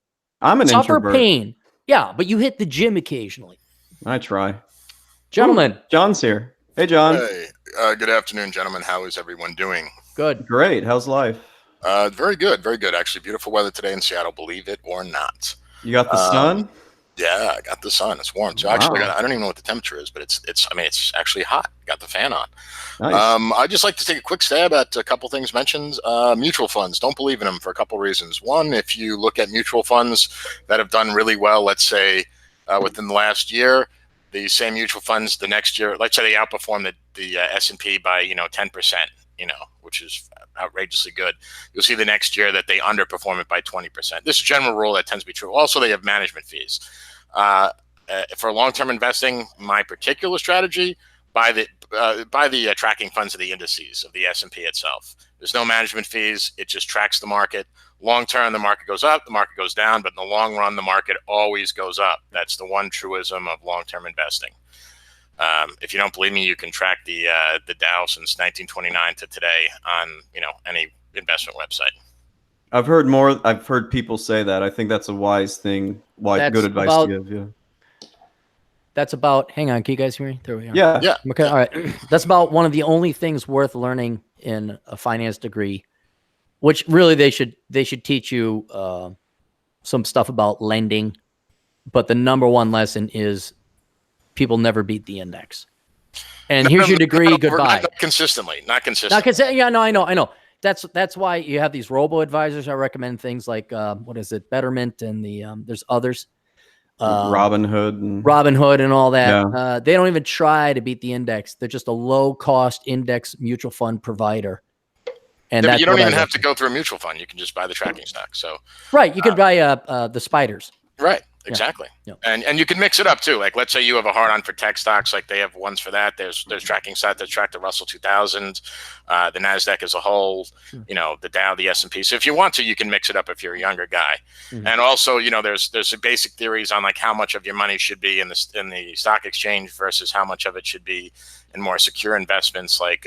I'm an Suffer introvert. pain. Yeah, but you hit the gym occasionally. I try. Gentlemen. Ooh, John's here. Hey, John. Hey, good afternoon, gentlemen. How is everyone doing? Good. Great. How's life? Very good. Very good. Actually, beautiful weather today in Seattle, believe it or not. You got the sun? Yeah, I got the sun. It's warm. So actually, I don't even know what the temperature is, but it's actually hot. Got the fan on. Nice. I'd just like to take a quick stab at a couple things mentioned. Mutual funds. Don't believe in them for a couple reasons. One, if you look at mutual funds that have done really well, let's say within the last year, the same mutual funds the next year, let's say they outperform the S&P by 10%, which is outrageously good. You'll see the next year that they underperform it by 20%. This is a general rule that tends to be true. Also, they have management fees. For long-term investing, my particular strategy, buy the tracking funds of the indices of the S&P itself. There's no management fees. It just tracks the market. Long-term, the market goes up, the market goes down, but in the long run, the market always goes up. That's the one truism of long-term investing. If you don't believe me, you can track the Dow since 1929 to today on any investment website. I've heard people say that. I think that's a wise thing. Good advice to give. Yeah. That's about. Hang on, can you guys hear me? There we are. Yeah. Okay. All right. That's about one of the only things worth learning in a finance degree, which really they should teach you some stuff about lending, but the number one lesson is people never beat the index. And here's your degree. Goodbye. Not consistently. Yeah, no, I know. That's why you have these robo advisors. I recommend things like Betterment, and there's others. Robinhood and all that. Yeah. They don't even try to beat the index. They're just a low cost index mutual fund provider. And you don't even have to go through a mutual fund. You can just buy the tracking stock. So right, you could buy the spiders. Right. Exactly. Yeah. And you can mix it up too. Like let's say you have a hard on for tech stocks, like they have ones for that. There's tracking stocks that track the Russell 2000, the NASDAQ as a whole, the Dow, the S&P. So if you want to, you can mix it up if you're a younger guy. Mm-hmm. And also, there's some basic theories on like how much of your money should be in the stock exchange versus how much of it should be in more secure investments like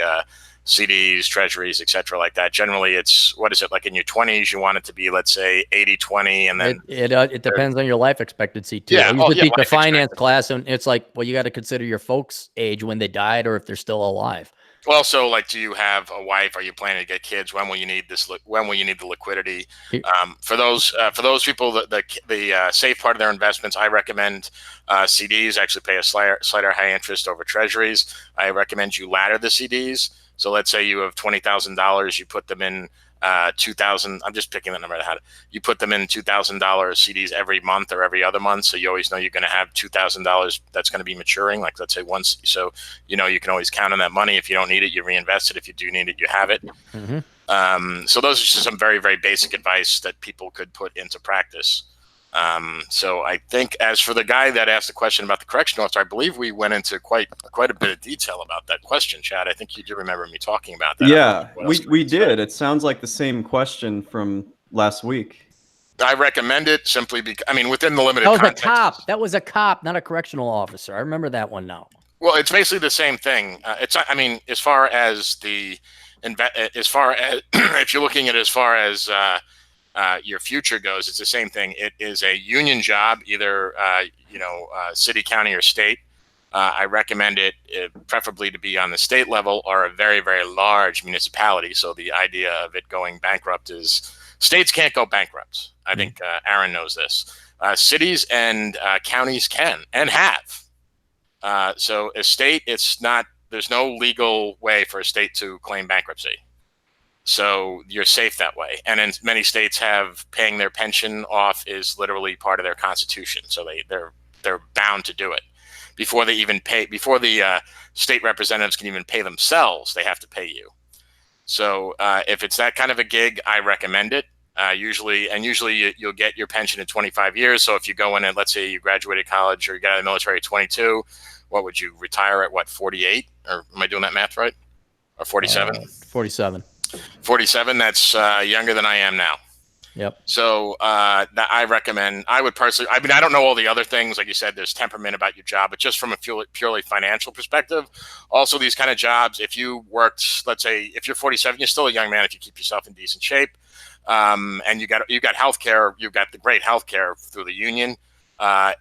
CDs, treasuries, et cetera, like that. Generally, it's, like in your 20s, you want it to be, let's say, 80-20, and then... It depends on your life expectancy, too. Yeah, I used to teach the finance class, and it's like, well, you got to consider your folks' age when they died or if they're still alive. Well, so, like, do you have a wife? Are you planning to get kids? When will you need this? When will you need the liquidity? For those people, the safe part of their investments, I recommend CDs. Actually, pay a slighter high interest over treasuries. I recommend you ladder the CDs. So let's say you have $20,000, you put them in 2,000. I'm just picking the number out. You put them in $2,000 CDs every month or every other month, so you always know you're going to have $2,000 that's going to be maturing. Like let's say once, so you can always count on that money. If you don't need it, you reinvest it. If you do need it, you have it. Mm-hmm. So those are just some very, very basic advice that people could put into practice. So I think as for the guy that asked the question about the correction officer, I believe we went into quite a bit of detail about that question, Chad. I think you do remember me talking about that. Yeah, we did. It sounds like the same question from last week. I recommend it simply because, I mean, within the limited That was a context. cop. That was a cop, not a correctional officer. I remember that one now. Well, it's basically the same thing. I mean, as far as if you're looking at as far as your future goes, it's the same thing. It is a union job, either city, county, or state. I recommend it preferably to be on the state level or a very, very large municipality. So the idea of it going bankrupt is states can't go bankrupt. I think Aaron knows this. Cities and counties can and have. So a state, there's no legal way for a state to claim bankruptcy. So you're safe that way. And in many states paying their pension off is literally part of their constitution. So they're bound to do it. Before the state representatives can even pay themselves, they have to pay you. So if it's that kind of a gig, I recommend it. Usually you'll get your pension in 25 years. So if you go in and let's say you graduated college or you got out of the military at 22, what would you retire at? What, 48? Or am I doing that math right? Or 47? 47. 47. That's younger than I am now. Yep. So that I would personally, I mean, I don't know all the other things. Like you said, there's temperament about your job, but just from a purely financial perspective, also these kind of jobs, if you worked, let's say if you're 47, you're still a young man if you keep yourself in decent shape. And you got healthcare, you've got the great healthcare through the union.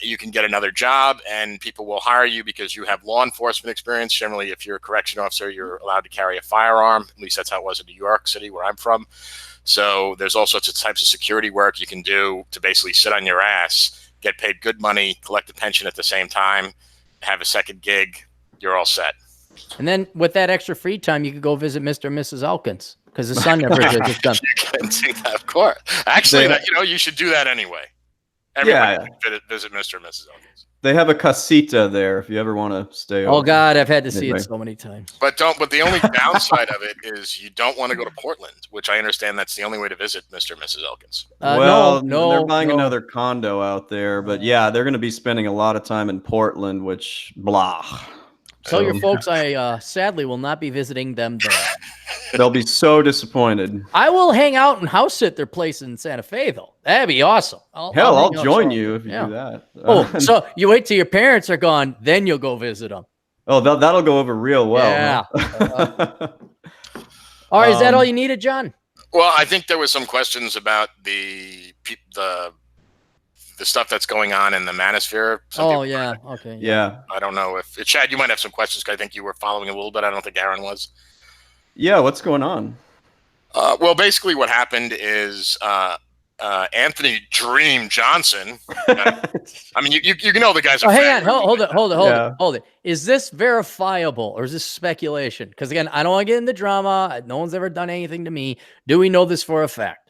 You can get another job and people will hire you because you have law enforcement experience. Generally, if you're a correction officer, you're allowed to carry a firearm. At least that's how it was in New York City, where I'm from. So there's all sorts of types of security work you can do to basically sit on your ass, get paid good money, collect a pension at the same time, have a second gig. You're all set. And then with that extra free time, you could go visit Mr. and Mrs. Elkins because the son never visits them. You can do that, of course. Actually, you should do that anyway. Everybody can visit Mr. and Mrs. Elkins. They have a casita there if you ever want to stay over. Oh God, I've had to see it so many times. But the only downside of it is you don't want to go to Portland, which I understand that's the only way to visit Mr. and Mrs. Elkins. No, they're buying another condo out there, but yeah, they're going to be spending a lot of time in Portland, which blah. Tell your folks I sadly will not be visiting them there. They'll be so disappointed. I will hang out and house sit their place in Santa Fe, though. That'd be awesome. I'll join you if you do that. So you wait till your parents are gone, then you'll go visit them. Oh, that'll go over real well. Yeah. Huh? All right, is that all you needed, John? Well, I think there was some questions about the stuff that's going on in the manosphere. Okay. Yeah. I don't know if Chad, you might have some questions because I think you were following a little bit. I don't think Aaron was. Yeah, what's going on? Well, basically what happened is Anthony Dream Johnson. I mean, you know the guys. Hang on, hold it. Is this verifiable or is this speculation? Because again, I don't want to get into drama. No one's ever done anything to me. Do we know this for a fact?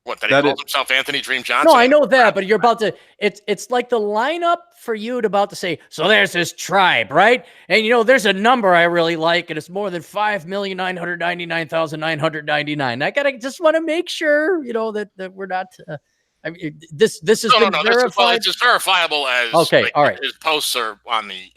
What, that he calls himself Anthony Dream Johnson? No, I know that, but you're about to. It's like the lineup for you to about to say. So there's this tribe, right? And there's a number I really like, and it's more than 5,999,999. I just want to make sure that we're not. I mean, this is verified. It's as verifiable as all right. His posts are on the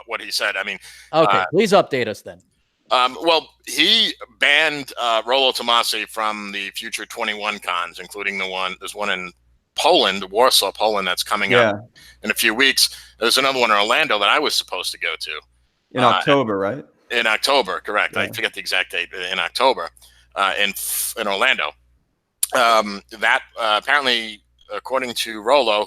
what he said. I mean, okay, please update us then. Well, he banned Rollo Tomasi from the future 21 cons, including there's one in Poland, Warsaw, Poland, that's coming up in a few weeks. There's another one in Orlando that I was supposed to go to. In October, right? In October, correct. Yeah. I forget the exact date. In October, in Orlando. That apparently, according to Rollo,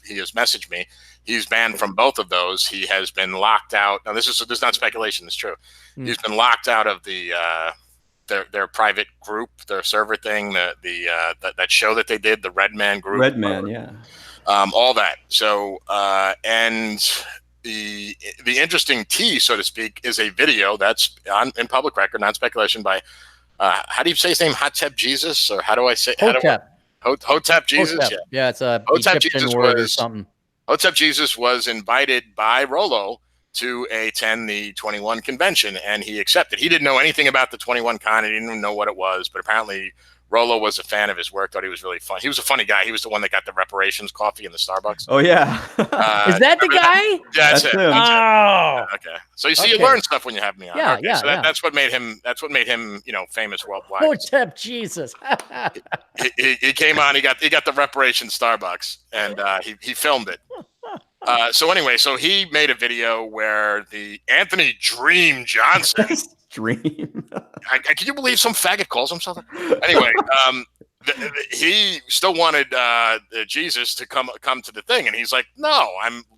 he has messaged me, he's banned from both of those. He has been locked out. Now, this is not speculation. It's true. He's been locked out of the their private group, their server thing, that show that they did, the Red Man group. Red Man, yeah. All that. So and the interesting tea, so to speak, is a video that's in public record, not speculation, by how do you say his name? Hotep Jesus, or how do I say? Hotep Jesus. Hotep. Yeah, it's a Hotep Egyptian Jesus word or something. Hotep Jesus was invited by Rollo to attend the 21 convention, and he accepted. He didn't know anything about the 21 con. He didn't even know what it was, but apparently Rolo was a fan of his work, thought he was really fun. He was a funny guy. He was the one that got the reparations coffee in the Starbucks. Oh yeah. Is that the guy? Yeah, that's That's him. him. Oh, Okay. So you see, Okay. you learn stuff when you have me on. Yeah, Okay, yeah, so yeah. that's what made him. That's what made him, famous worldwide. oh, Tep, Jesus. He came on. He got the reparation Starbucks, and he filmed it. So anyway, so he made a video where the Anthony Dream Johnson. Dream. Can you believe some faggot calls himself? Anyway, he still wanted Jesus to come to the thing, and he's like, "No,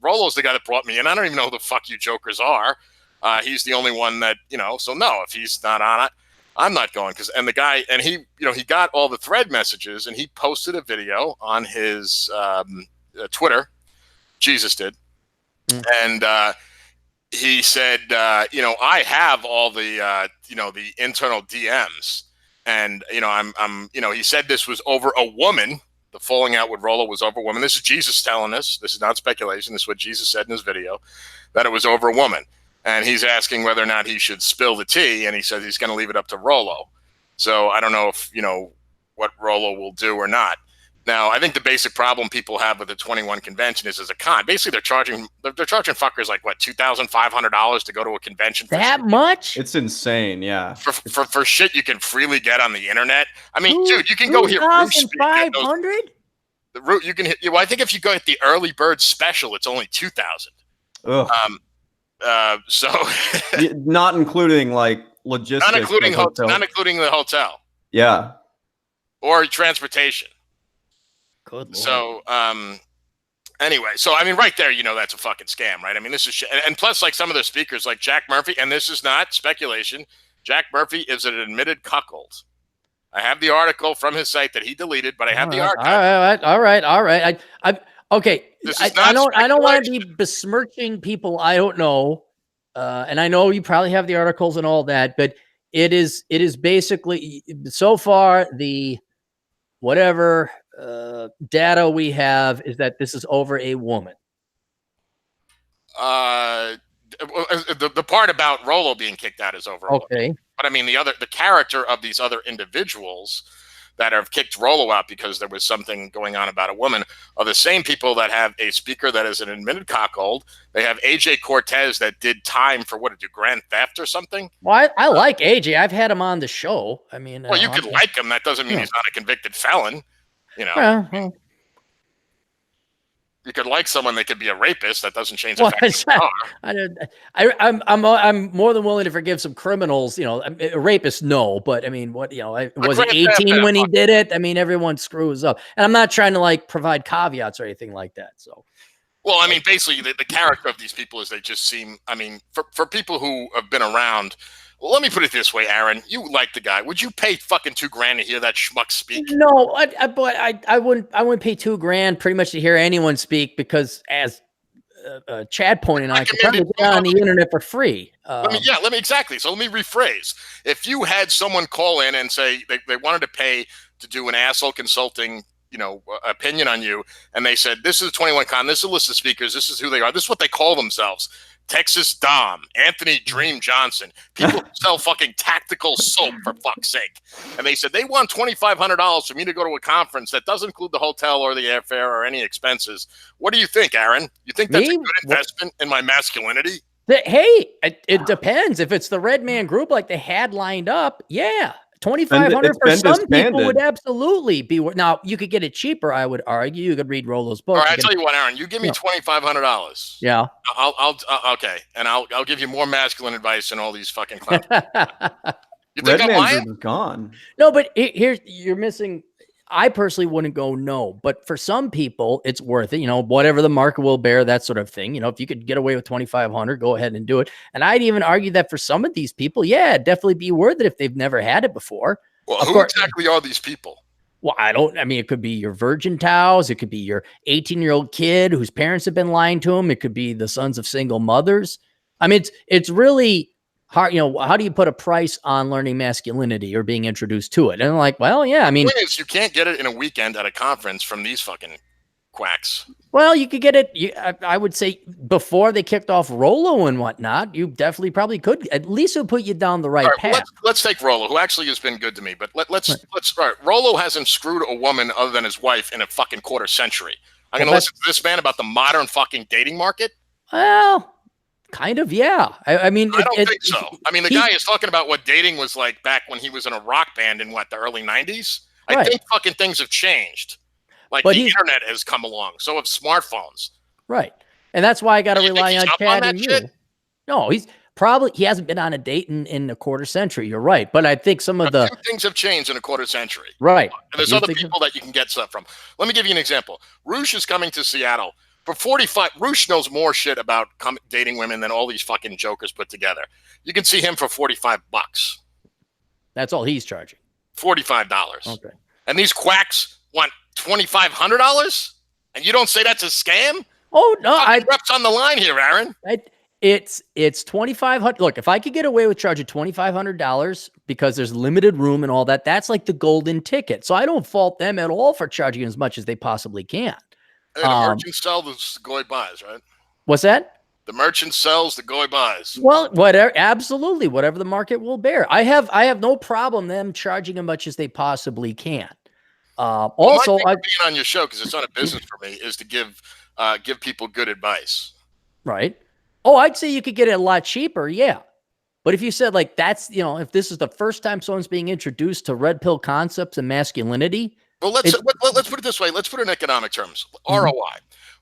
Rolo's the guy that brought me in. I don't even know who the fuck you jokers are. He's the only one that So no, if he's not on it, I'm not going." And the guy, and he got all the thread messages, and he posted a video on his Twitter. Jesus did, and he said, I have all the the internal DMs, and he said this was over a woman. The falling out with Rolo was over a woman. This is Jesus telling us. This is not speculation. This is what Jesus said in his video, that it was over a woman. And he's asking whether or not he should spill the tea, and he says he's going to leave it up to Rolo. So I don't know if what Rolo will do or not. Now, I think the basic problem people have with the 21 convention is as a con. Basically, they're charging fuckers like what, $2,500 to go to a convention. That much? It's insane. Yeah. For shit you can freely get on the internet. I mean, dude, you can go hear Roosh speak. $2,500? You can hit. Well, I think if you go at the early bird special, it's only $2,000. So not including like logistics, not including the hotel. Yeah. Or transportation. Good Lord. So, anyway, so I mean, right there, that's a fucking scam, right? I mean, this is shit. And plus, like some of the speakers, like Jack Murphy, and this is not speculation. Jack Murphy is an admitted cuckold. I have the article from his site that he deleted, but I have the archive. All right. Okay. I don't want to be besmirching people I don't know, and I know you probably have the articles and all that, but it is basically so far the whatever data we have is that this is over a woman. The part about Rolo being kicked out is over. Okay. But I mean, the character of these other individuals that have kicked Rolo out because there was something going on about a woman are the same people that have a speaker that is an admitted cuckold. They have AJ Cortez that did time for grand theft or something. Well, I like AJ. I've had him on the show. I mean, well, you could like him. That doesn't mean he's not a convicted felon. You could like someone that could be a rapist. That doesn't change the fact. I'm more than willing to forgive some criminals. A rapist, no, but I mean, was he 18 when he did it? I mean, everyone screws up, and I'm not trying to like provide caveats or anything like that. So, well, I mean, basically, the character of these people is they just seem. I mean, for people who have been around. Well, let me put it this way, Aaron. You like the guy. Would you pay fucking $2,000 to hear that schmuck speak? No, but I wouldn't pay $2,000 pretty much to hear anyone speak because, as Chad pointed out, I could probably get on the internet for free. Exactly. So let me rephrase. If you had someone call in and say they wanted to pay to do an asshole consulting, opinion on you, and they said, this is 21 Con, this is a list of speakers, this is who they are, this is what they call themselves. Texas Dom, Anthony Dream Johnson, people who sell fucking tactical soap, for fuck's sake. And they said they want $2,500 for me to go to a conference that doesn't include the hotel or the airfare or any expenses. What do you think, Aaron? You think that's a good investment in my masculinity? Hey, it depends. If it's the Red Man Group like they had lined up, yeah. $2,500 for some people would absolutely be. Now you could get it cheaper. I would argue you could read Rolo's book. All right, I tell you what, Aaron, you give me $2,500. Yeah, I'll okay, and I'll give you more masculine advice than all these fucking clowns. You think Red I'm lying? Man's gone. No, but here's you're missing. I personally wouldn't go no, but for some people, it's worth it. Whatever the market will bear, that sort of thing. If you could get away with $2,500, go ahead and do it. And I'd even argue that for some of these people, yeah, it'd definitely be worth it if they've never had it before. Well, who exactly are these people? Well, it could be your virgin towels. It could be your 18-year-old kid whose parents have been lying to him. It could be the sons of single mothers. I mean, it's really hard. How do you put a price on learning masculinity or being introduced to it? And I'm like, well, yeah, I mean, the point is, you can't get it in a weekend at a conference from these fucking quacks? Well, you could get it. I would say before they kicked off Rolo and whatnot, you definitely probably could. At least it'll put you down the right All right, path. let's take Rolo, who actually has been good to me. But let's all right. Rolo hasn't screwed a woman other than his wife in a fucking quarter century. I'm going to listen to this man about the modern fucking dating market. Well, kind of, yeah. I mean, I don't think so. I mean, the guy is talking about what dating was like back when he was in a rock band in the early 90s. I think fucking things have changed. Like the internet has come along. So have smartphones. Right. And that's why I got to rely on Chad and you. No, he hasn't been on a date in a quarter century. You're right. But I think some of the things have changed in a quarter century. Right. And there's other people that you can get stuff from. Let me give you an example. Roosh is coming to Seattle. For 45, Roosh knows more shit about dating women than all these fucking jokers put together. You can see him for $45. That's all he's charging. $45. Okay. And these quacks want $2,500? And you don't say that's a scam? Oh no, reps on the line here, Aaron. It's $2,500. Look, if I could get away with charging $2,500 because there's limited room and all that, that's like the golden ticket. So I don't fault them at all for charging as much as they possibly can. Hey, the merchant sells, the goy buys, right? What's that? The merchant sells, the goy buys. Well, whatever, absolutely, whatever the market will bear. I have no problem them charging as much as they possibly can. Also, being on your show, because it's not a business for me, is to give people good advice. Right. Oh, I'd say you could get it a lot cheaper. Yeah. But if you said like that's, if this is the first time someone's being introduced to red pill concepts and masculinity. Well, let's put it this way. Let's put it in economic terms. ROI.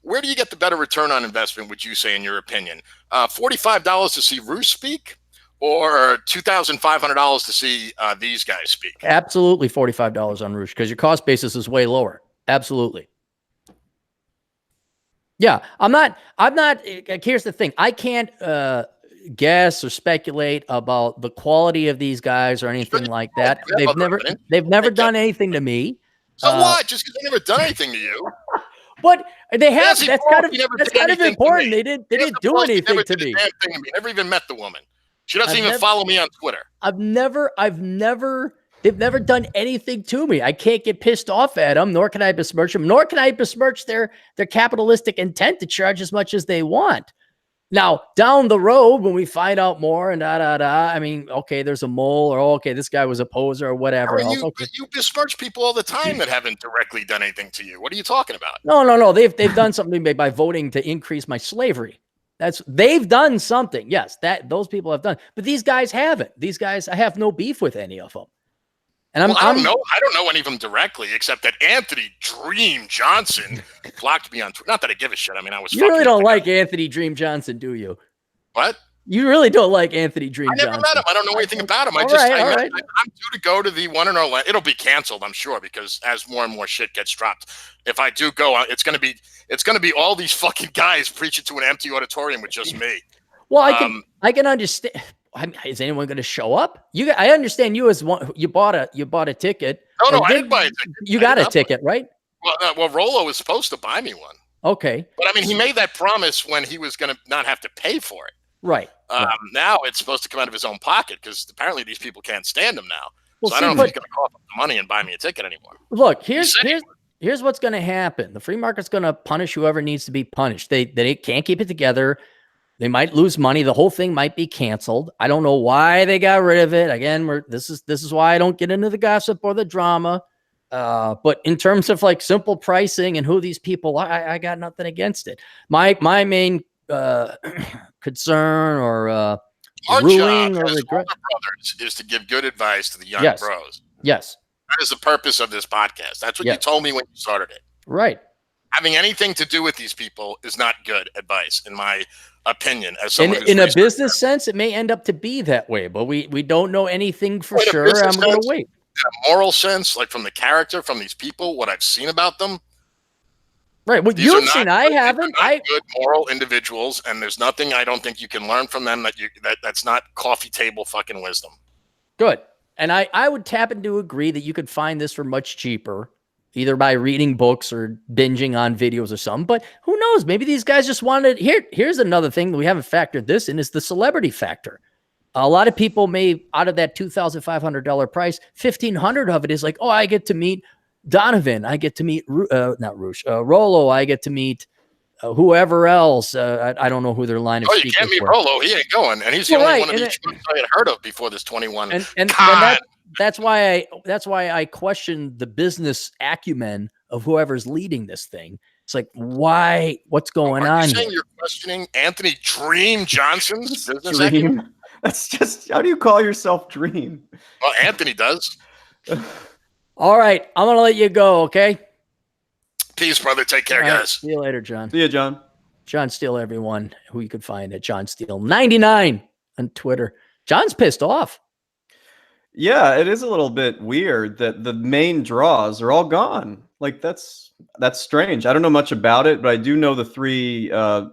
Where do you get the better return on investment, would you say, in your opinion? $45 to see Roosh speak or $2,500 to see these guys speak? Absolutely $45 on Roosh because your cost basis is way lower. Absolutely. Yeah, I'm not, here's the thing. I can't guess or speculate about the quality of these guys or anything like that. They've never done anything to me. So what? Just because they never done anything to you. But they have. That's kind of important. They didn't do anything to me. Never even met the woman. She doesn't even follow me on Twitter. They've never done anything to me. I can't get pissed off at them, nor can I besmirch them, nor can I besmirch their capitalistic intent to charge as much as they want. Now, down the road, when we find out more and I mean, okay, there's a mole, or okay, this guy was a poser or whatever. You besmirch people all the time that haven't directly done anything to you. What are you talking about? No. They've done something by voting to increase my slavery. They've done something. Yes, those people have done, but these guys haven't. These guys, I have no beef with any of them. And I don't know any of them directly, except that Anthony Dream Johnson blocked me on Twitter. Not that I give a shit. I mean, you really don't like Anthony Dream Johnson, do you? What? You really don't like Anthony Dream Johnson. I never met him. I don't know anything about him. I'm due to go to the one in Orlando. It'll be canceled, I'm sure, because as more and more shit gets dropped, if I do go, it's gonna be all these fucking guys preaching to an empty auditorium with just me. Well, I can understand. Is anyone going to show up? I understand you as one. You bought a ticket. No, I didn't buy a ticket. You got a ticket, right? Well, Rolo was supposed to buy me one. Okay, but I mean, he made that promise when he was going to not have to pay for it. Right. Now it's supposed to come out of his own pocket because apparently these people can't stand him now. So I don't know if he's going to cough up the money and buy me a ticket anymore. Look, here's what's going to happen. The free market's going to punish whoever needs to be punished. They can't keep it together. They might lose money. The whole thing might be canceled. I don't know why they got rid of it. Again, this is why I don't get into the gossip or the drama. But in terms of like simple pricing and who these people are, I got nothing against it. My main concern or ruling or regret brothers is to give good advice to the young bros. Yes, that is the purpose of this podcast. That's what you told me when you started it. Right. Having anything to do with these people is not good advice, in my opinion. As in a business sense, it may end up to be that way, but we don't know anything for sure. I'm going to wait. In a moral sense, like from the character, from these people, what I've seen about them. Right. What you've seen, I haven't. Good moral individuals, and there's nothing I don't think you can learn from them that's not coffee table fucking wisdom. Good. And I would happen to agree that you could find this for much cheaper, either by reading books or binging on videos or something. But who knows? Maybe these guys just wanted. Here's another thing that we haven't factored this in is the celebrity factor. A lot of people may, out of that $2,500 price, $1,500 of it is like, oh, I get to meet Donovan, I get to meet not Roosh, Rolo. I get to meet whoever else. I don't know who their line of Oh, you speakers can't meet were. Rolo. He ain't going, and he's the only one of these folks I had heard of before this 21. And that's why I question the business acumen of whoever's leading this thing. It's like, why? What's going on? Are you saying you're questioning Anthony Dream Johnson's business acumen? Dream. That's just, how do you call yourself Dream? Well, Anthony does. All right, I'm gonna let you go. Okay. Peace, brother. Take care, All right, guys. see you later, John. See ya, John. John Steele, everyone who you could find at John Steele 99 on Twitter. John's pissed off. Yeah, it is a little bit weird that the main draws are all gone. Like that's strange. I don't know much about it, but I do know the three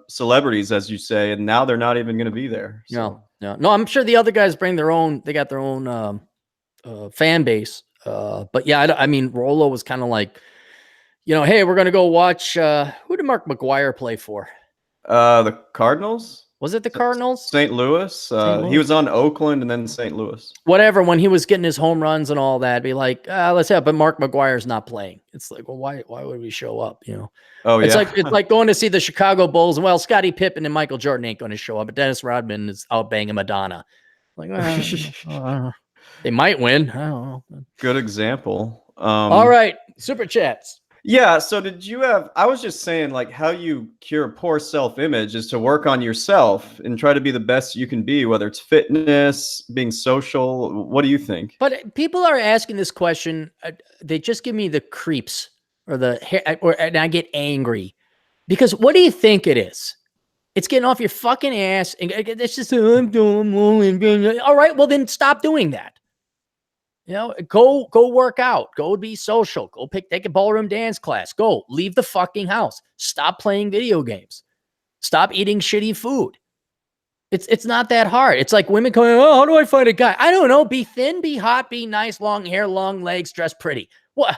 celebrities, as you say, and now they're not even going to be there. So. No. I'm sure the other guys bring their own. They got their own fan base. But yeah, I mean, Rolo was kind of like, hey, we're gonna go watch. Who did Mark McGuire play for? The Cardinals. Was it the Cardinals? St. Louis. He was on Oakland and then St. Louis. Whatever. When he was getting his home runs and all that, be like, let's have. But Mark McGuire's not playing. It's like, well, why would we show up? Oh, it's yeah. it's like going to see the Chicago Bulls. And, well, Scottie Pippen and Michael Jordan ain't going to show up, but Dennis Rodman is out banging Madonna. Like, they might win. I don't know. Good example. All right, super chats. Yeah. So I was just saying, like, how you cure poor self-image is to work on yourself and try to be the best you can be, whether it's fitness, being social. What do you think? But people are asking this question. They just give me the creeps and I get angry because what do you think it is? It's getting off your fucking ass. And it's just, I'm doing. All right. Well, then stop doing that. Go work out. Go be social. Go take a ballroom dance class. Go leave the fucking house. Stop playing video games. Stop eating shitty food. It's not that hard. It's like women going, oh, how do I find a guy? I don't know. Be thin, be hot, be nice, long hair, long legs, dress pretty. What?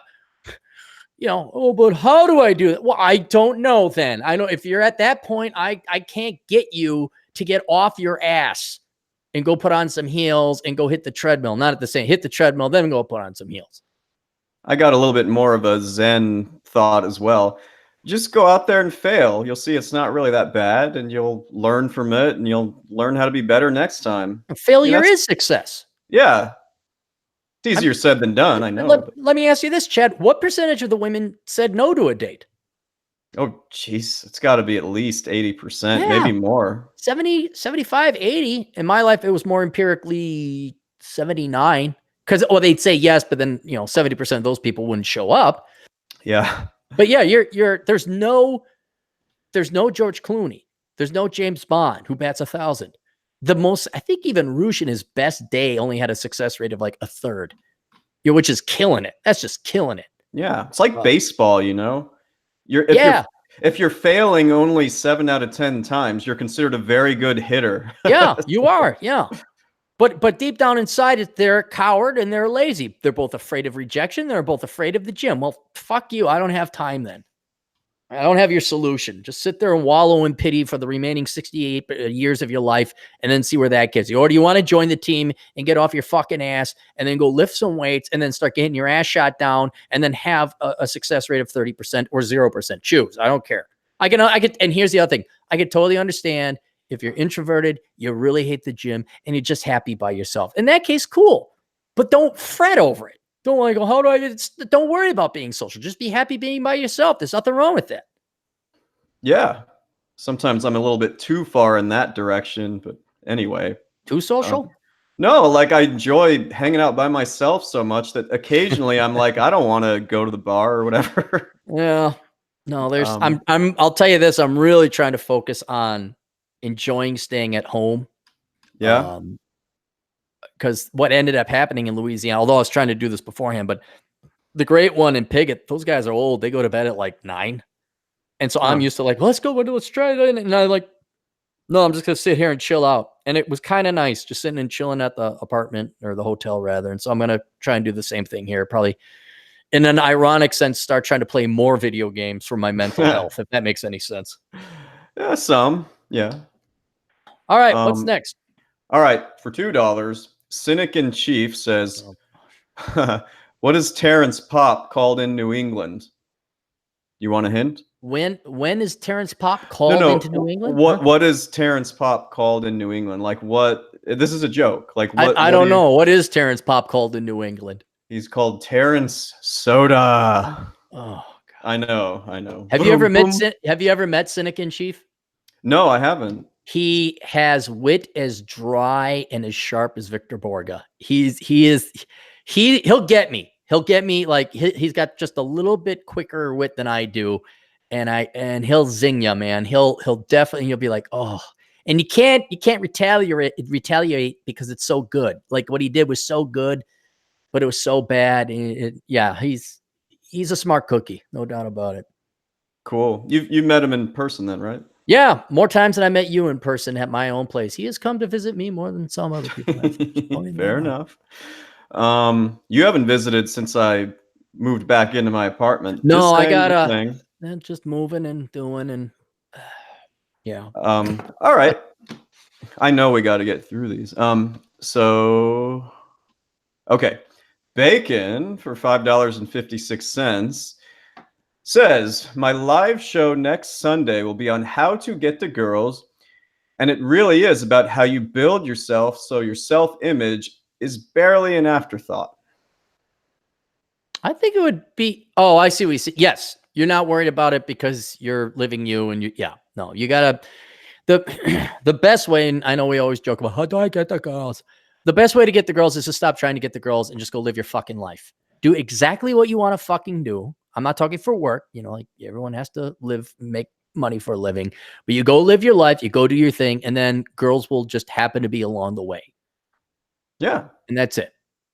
But how do I do it? Well, I don't know then. I know if you're at that point, I can't get you to get off your ass and go put on some heels and go hit the treadmill. Not at the same, hit the treadmill, then go put on some heels. I got a little bit more of a Zen thought as well. Just go out there and fail. You'll see it's not really that bad, and you'll learn from it, and you'll learn how to be better next time. Failure is success. Yeah. It's easier said than done, I know. Let me ask you this, Chad. What percentage of the women said no to a date? Oh, jeez. It's got to be at least 80%, maybe more. 70, 75, 80. In my life, it was more empirically 79. Because, they'd say yes, but then, 70% of those people wouldn't show up. Yeah. But yeah, there's no George Clooney. There's no James Bond who bats 1,000. I think even Roosh in his best day only had a success rate of like a third, which is killing it. That's just killing it. Yeah. It's like baseball, If you're failing only 7 out of 10 times, you're considered a very good hitter. Yeah, you are. Yeah. But deep down inside, they're a coward and they're lazy. They're both afraid of rejection. They're both afraid of the gym. Well, fuck you. I don't have time then. I don't have your solution. Just sit there and wallow in pity for the remaining 68 years of your life and then see where that gets you. Or do you want to join the team and get off your fucking ass and then go lift some weights and then start getting your ass shot down and then have a success rate of 30% or 0%? Choose. I don't care. I can, and here's the other thing. I could totally understand if you're introverted, you really hate the gym and you're just happy by yourself. In that case, cool. But don't fret over it. Don't like, don't worry about being social. Just be happy being by yourself. There's nothing wrong with that. Yeah. Sometimes I'm a little bit too far in that direction, but anyway. Too social? No, like I enjoy hanging out by myself so much that occasionally I'm like, I don't want to go to the bar or whatever. Yeah. No, I'll tell you this. I'm really trying to focus on enjoying staying at home. Yeah. Because what ended up happening in Louisiana, although I was trying to do this beforehand, but the Great One and Piggott, those guys are old. They go to bed at like 9. And so I'm used to like, let's try it. And I'm like, no, I'm just going to sit here and chill out. And it was kind of nice just sitting and chilling at the apartment or the hotel rather. And so I'm going to try and do the same thing here. Probably in an ironic sense, start trying to play more video games for my mental health, if that makes any sense. Yeah, some. Yeah. All right. What's next? All right. For $2, Cynic in Chief says, What is Terrence Popp called in New England? You want a hint? When is Terrence Popp No, called no. into New England? What is Terrence Popp called in New England? Like what? This is a joke. Like what? I what don't do you- know. What is Terrence Popp called in New England? He's called Terrence Soda. Oh, I know. I know. have you ever Boom, met boom. Have you ever met Cynic in Chief? No, I haven't. He has wit as dry and as sharp as Victor Borga. He'll get me. He'll get me. Like he's got just a little bit quicker wit than I do, and he'll zing you, man. He'll definitely, you'll be like, oh, and you can't retaliate because it's so good. Like what he did was so good, but it was so bad. Yeah, he's a smart cookie, no doubt about it. Cool. You met him in person then, right? Yeah, more times than I met you in person at my own place. He has come to visit me more than some other people have. Fair enough. You haven't visited since I moved back into my apartment. No, Just I saying, just gotta saying. just moving and doing and yeah. All right. I know we got to get through these. So okay. Bacon for $5.56 says, my live show next Sunday will be on how to get the girls, and it really is about how you build yourself so your self-image is barely an afterthought. I think it would be, oh, I see what you see. Yes, you're not worried about it because you're living you and you gotta, the best way, and I know we always joke about how do I get the girls? The best way to get the girls is to stop trying to get the girls and just go live your fucking life. Do exactly what you want to fucking do. I'm not talking for work. Like everyone has to make money for a living, but you go live your life, you go do your thing, and then girls will just happen to be along the way. Yeah. And that's it.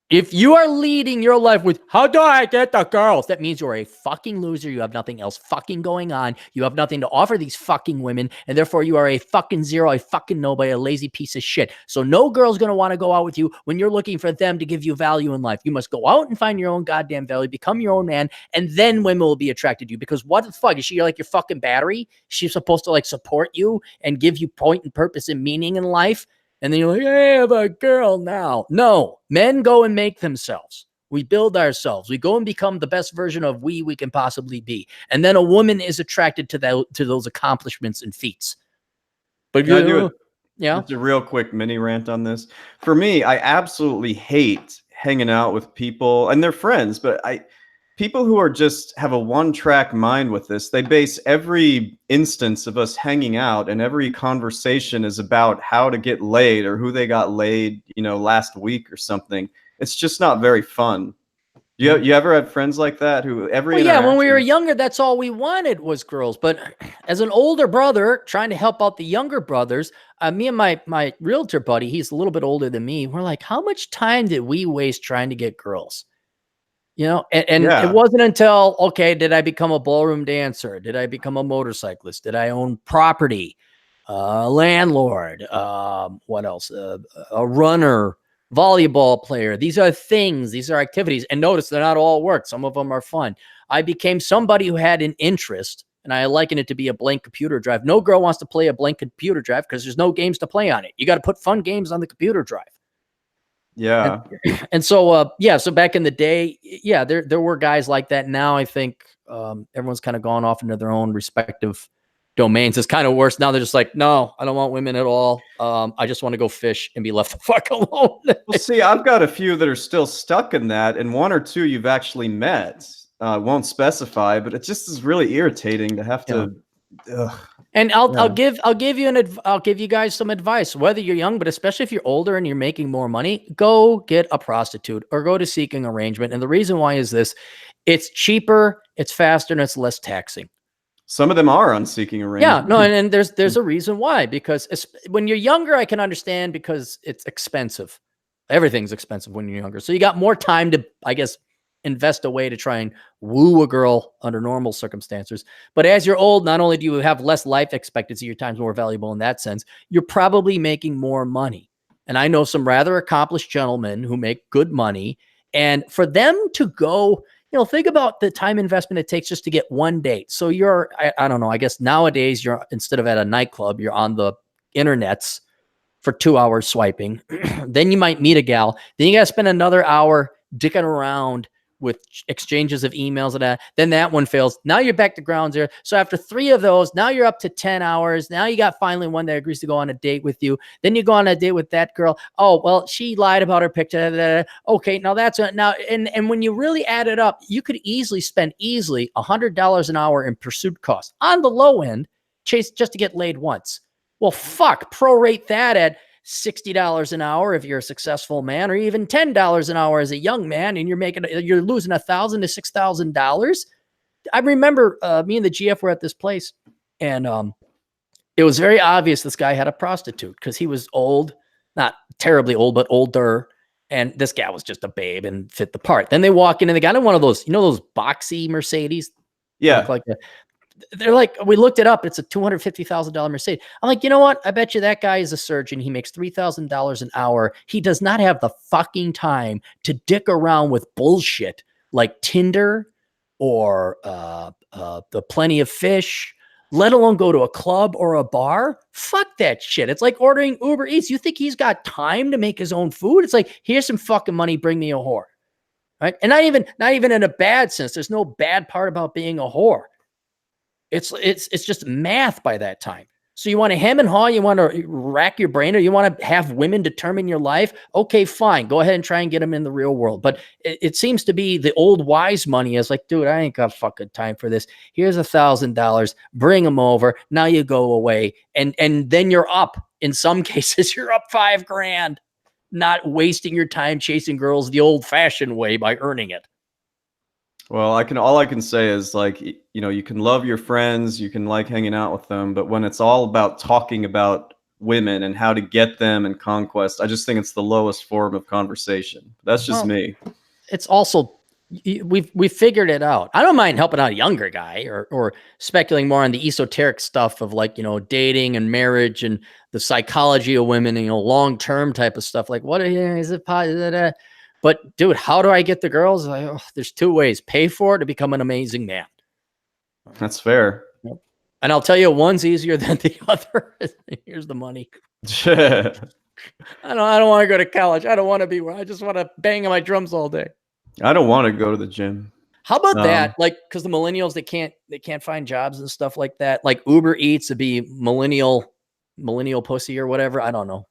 If you are leading your life with, how do I get the girls? That means you're a fucking loser. You have nothing else fucking going on. You have nothing to offer these fucking women. And therefore you are a fucking zero, a fucking nobody, a lazy piece of shit. So no girl's going to want to go out with you when you're looking for them to give you value in life. You must go out and find your own goddamn value, become your own man. And then women will be attracted to you, because what the fuck is she, like your fucking battery? She's supposed to like support you and give you point and purpose and meaning in life. And then you're like, hey, I have a girl now. No, men go and make themselves. We build ourselves. We go and become the best version of we can possibly be. And then a woman is attracted to those accomplishments and feats. But if just a real quick mini rant on this. For me, I absolutely hate hanging out with people, and they're friends, but people who are just have a one-track mind with this. They base every instance of us hanging out and every conversation is about how to get laid or who they got laid, last week or something. It's just not very fun. You ever had friends like that who every when we were younger, that's all we wanted was girls. But as an older brother trying to help out the younger brothers, me and my realtor buddy, he's a little bit older than me. We're like, how much time did we waste trying to get girls? It wasn't until, okay, did I become a ballroom dancer? Did I become a motorcyclist? Did I own property? A landlord? What else? A runner, volleyball player. These are things, these are activities. And notice they're not all work. Some of them are fun. I became somebody who had an interest, and I liken it to be a blank computer drive. No girl wants to play a blank computer drive because there's no games to play on it. You got to put fun games on the computer drive. Yeah. And so, so back in the day, there were guys like that. Now I think everyone's kind of gone off into their own respective domains. It's kind of worse. Now they're just like, no, I don't want women at all. I just want to go fish and be left the fuck alone. Well, see, I've got a few that are still stuck in that, and one or two you've actually met. Won't specify, but it just is really irritating to have to. Ugh. And I'll give you guys some advice, whether you're young, but especially if you're older and you're making more money, go get a prostitute or go to seeking arrangement. And the reason why is this: it's cheaper, it's faster, and it's less taxing. Some of them are on seeking arrangement. Yeah, no, and there's a reason why, because when you're younger, I can understand because it's expensive. Everything's expensive when you're younger. So you got more time to, I guess, invest away to try and woo a girl under normal circumstances. But as you're old, not only do you have less life expectancy, your time's more valuable in that sense, you're probably making more money. And I know some rather accomplished gentlemen who make good money. And for them to go, think about the time investment it takes just to get one date. So you're, I don't know, I guess nowadays you're, instead of at a nightclub, you're on the internets for 2 hours swiping. Then you might meet a gal. Then you got to spend another hour dicking around with exchanges of emails and that. Then that one fails. Now you're back to ground zero. So after 3 of those, now you're up to 10 hours. Now you got finally one that agrees to go on a date with you. Then you go on a date with that girl. Oh, well, she lied about her picture. Okay, now that's now. And when you really add it up, you could easily spend $100 an hour in pursuit costs on the low end, chase just to get laid once. Well, fuck, prorate that at $60 an hour if you're a successful man, or even $10 an hour as a young man, and you're losing $1,000 to $6,000. I remember me and the GF were at this place, and it was very obvious this guy had a prostitute because he was old, not terribly old, but older. And this guy was just a babe and fit the part. Then they walk in and they got in one of those, those boxy Mercedes. Yeah. Like they're like, we looked it up. It's a $250,000 Mercedes. I'm like, you know what? I bet you that guy is a surgeon. He makes $3,000 an hour. He does not have the fucking time to dick around with bullshit like Tinder or the Plenty of Fish, let alone go to a club or a bar. Fuck that shit. It's like ordering Uber Eats. You think he's got time to make his own food? It's like, here's some fucking money. Bring me a whore. Right. And not even in a bad sense. There's no bad part about being a whore. It's just math by that time. So you want to hem and haw, you want to rack your brain, or you want to have women determine your life. Okay, fine. Go ahead and try and get them in the real world. But it seems to be the old wise money is like, dude, I ain't got fucking time for this. Here's $1,000. Bring them over. Now you go away. And then you're up. In some cases, you're up $5,000, not wasting your time chasing girls the old fashioned way by earning it. Well, all I can say is, like, you can love your friends, you can like hanging out with them, but when it's all about talking about women and how to get them and conquest, I just think it's the lowest form of conversation. That's just me. It's also, we've figured it out. I don't mind helping out a younger guy or speculating more on the esoteric stuff of, like, dating and marriage and the psychology of women, and, long-term type of stuff. Like, what is it? But dude, how do I get the girls? There's 2 ways: pay for it to become an amazing man. That's fair. And I'll tell you, one's easier than the other. Here's the money. I don't want to go to college. I don't want to be where I just want to bang on my drums all day. I don't want to go to the gym. How about that? Like, because the millennials, they can't find jobs and stuff like that. Like Uber Eats would be millennial pussy or whatever. I don't know.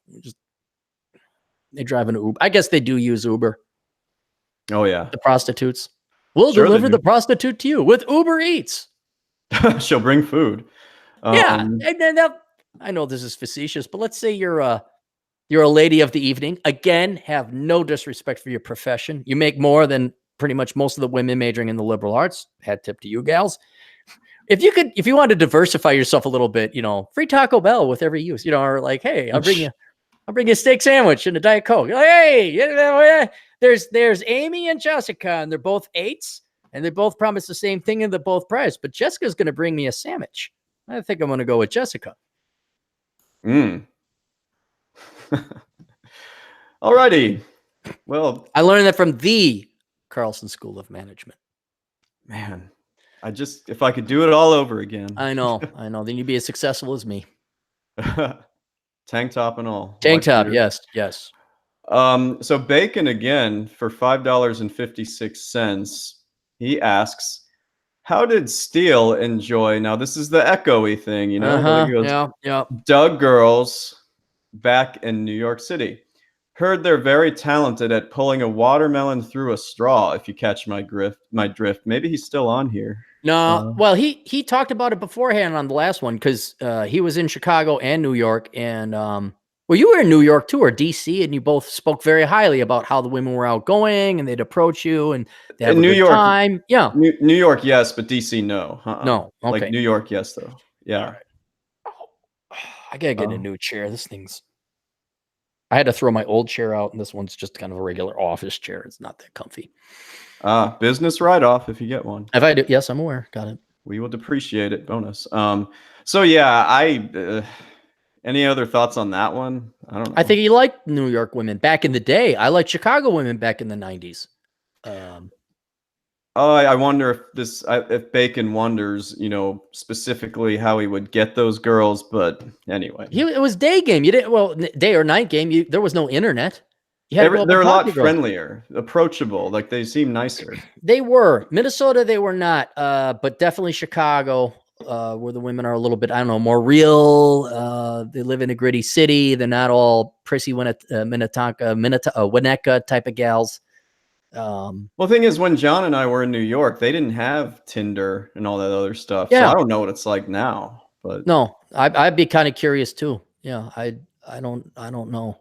They drive an Uber. I guess they do use Uber. Oh, yeah. The prostitutes. We'll deliver the prostitute to you with Uber Eats. She'll bring food. Yeah. And I know this is facetious, but let's say you're a lady of the evening. Again, have no disrespect for your profession. You make more than pretty much most of the women majoring in the liberal arts. Hat tip to you gals. If you want to diversify yourself a little bit, free Taco Bell with every use, or like, hey, I'll bring you a steak sandwich and a Diet Coke. Hey, there's Amy and Jessica, and they're both 8s, and they both promise the same thing, and they're both priced. But Jessica's going to bring me a sandwich. I think I'm going to go with Jessica. Alrighty. Well, I learned that from the Carlson School of Management. Man, if I could do it all over again. I know. Then you'd be as successful as me. Tank top and all. Tank top, yes. So Bacon again for $5.56. He asks, how did Steele enjoy? Now this is the echoey thing, He goes, yeah. Doug girls back in New York City. Heard they're very talented at pulling a watermelon through a straw. If you catch my drift. Maybe he's still on here. No, well, he talked about it beforehand on the last one because he was in Chicago and New York, and well, you were in New York too, or DC, and you both spoke very highly about how the women were outgoing and they'd approach you and they have a New good York time. Yeah, New York, yes, but DC, no. No, okay. Like New York, yes, though. Yeah. Right. I gotta get a new chair. I had to throw my old chair out, and this one's just kind of a regular office chair. It's not that comfy. Business write-off if you get one. If I do, yes, I'm aware. Got it. We will depreciate it. Bonus. So yeah, any other thoughts on that one? I don't know. I think he liked New York women back in the day. I liked Chicago women back in the 90s. I wonder if Bacon wonders, specifically how he would get those girls. But anyway, it was day game. You didn't, day or night game. There was no internet. You had to go up They're and a talk lot to girls. friendlier, approachable. Like they seem nicer. They were. Minnesota, they were not. But definitely Chicago, where the women are a little bit, I don't know, more real. They live in a gritty city. They're not all prissy Winnetka type of gals. Well, the thing is, when John and I were in New York, they didn't have Tinder and all that other stuff. So Yeah. I don't know what it's like now. But No, I'd be kind of curious too. Yeah, I don't know.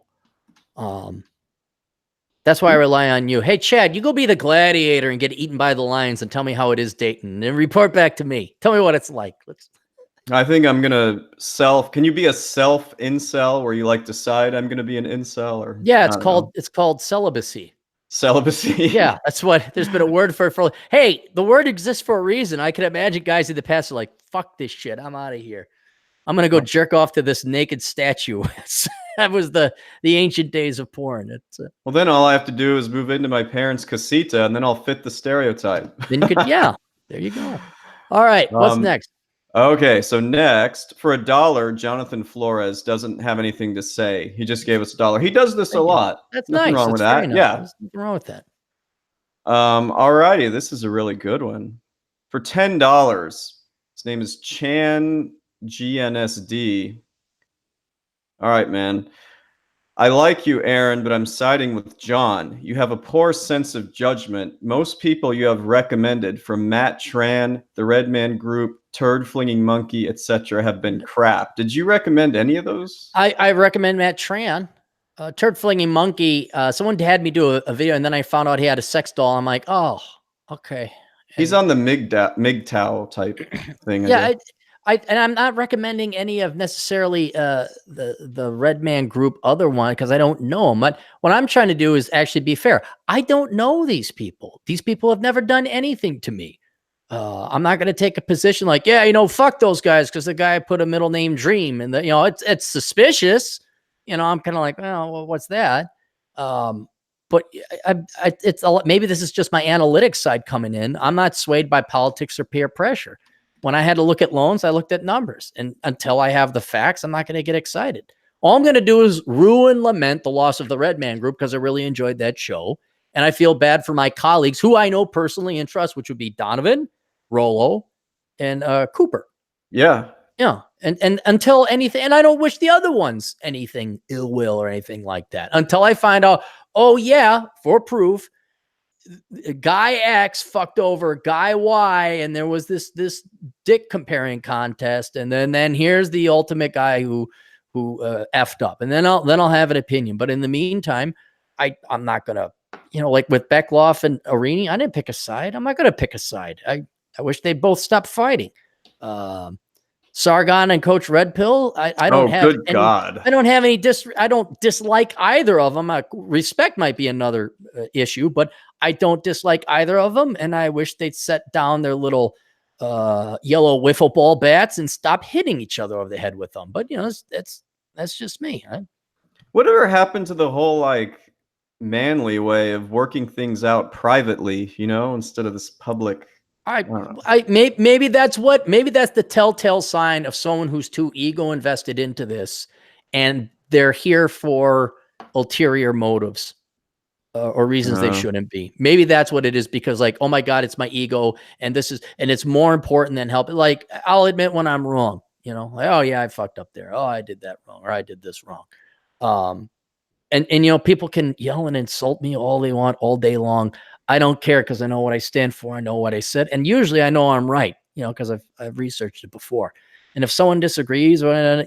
That's why I rely on you. Hey, Chad, you go be the gladiator and get eaten by the lions and tell me how it is dating and report back to me. Tell me what it's like. I think I'm gonna Can you be a self incel where you like decide I'm gonna be an incel or Yeah, I don't know. it's called celibacy. Celibacy? Yeah, that's what there's been a word for. Hey, the word exists for a reason. I can imagine guys in the past are like, fuck this shit. I'm out of here. I'm gonna go jerk off to this naked statue. That was the ancient days of porn. It's Well, then all I have to do is move into my parents' casita, and then I'll fit the stereotype. then you could, yeah. There you go. All right, what's next? Okay, so next, for $1, Jonathan Flores doesn't have anything to say. He just gave us $1. He does this a lot. That's Nothing nice. wrong with That's very that. nice. Yeah. There's nothing wrong with that. All righty, this is a really good one. For $10, his name is Chan GNSD. All right, man. I like you, Aaron, but I'm siding with John. You have a poor sense of judgment. Most people you have recommended, from Matt Tran, the Red Man Group, Turd Flinging Monkey, etc., have been crap. Did you recommend any of those? I recommend Matt Tran. Turd Flinging Monkey. Someone had me do a video, and then I found out he had a sex doll. I'm like, oh, okay. He's on the MGTOW type thing. Yeah, and I'm not recommending any of necessarily the Red Man Group other one because I don't know them. But what I'm trying to do is actually be fair. I don't know these people. These people have never done anything to me. I'm not going to take a position like, yeah, fuck those guys because the guy put a middle name Dream, and it's suspicious. I'm kind of like, well, what's that? But it's a lot. Maybe this is just my analytics side coming in. I'm not swayed by politics or peer pressure. When I had to look at loans, I looked at numbers, and until I have the facts, I'm not going to get excited. All I'm going to do is lament the loss of the Red Man Group because I really enjoyed that show. And I feel bad for my colleagues who I know personally and trust, which would be Donovan, Rollo, and Cooper. Yeah. Yeah. And until anything, and I don't wish the other ones anything ill will or anything like that until I find out, oh yeah, for proof, guy X fucked over guy Y, and there was this dick comparing contest, and then here's the ultimate guy who effed up, and then I'll have an opinion. But in the meantime, I'm not gonna, like with Beckloff and Arini, I didn't pick a side. I'm not gonna pick a side. I wish they both stopped fighting. Sargon and Coach Red Pill, I don't have good God. I don't have any I don't dislike either of them. Respect might be another issue, but I don't dislike either of them, and I wish they'd set down their little yellow wiffle ball bats and stop hitting each other over the head with them. But that's just me. Whatever happened to the whole manly way of working things out privately, instead of this public? Maybe that's the telltale sign of someone who's too ego invested into this, and they're here for ulterior motives or reasons they shouldn't be. Maybe that's what it is, because oh my God, it's my ego, and it's more important than help. Like, I'll admit when I'm wrong, oh yeah, I fucked up there. Oh, I did that wrong, or I did this wrong. And people can yell and insult me all they want all day long. I don't care, because I know what I stand for. I know what I said. And usually I know I'm right, because I've researched it before. And if someone disagrees, or,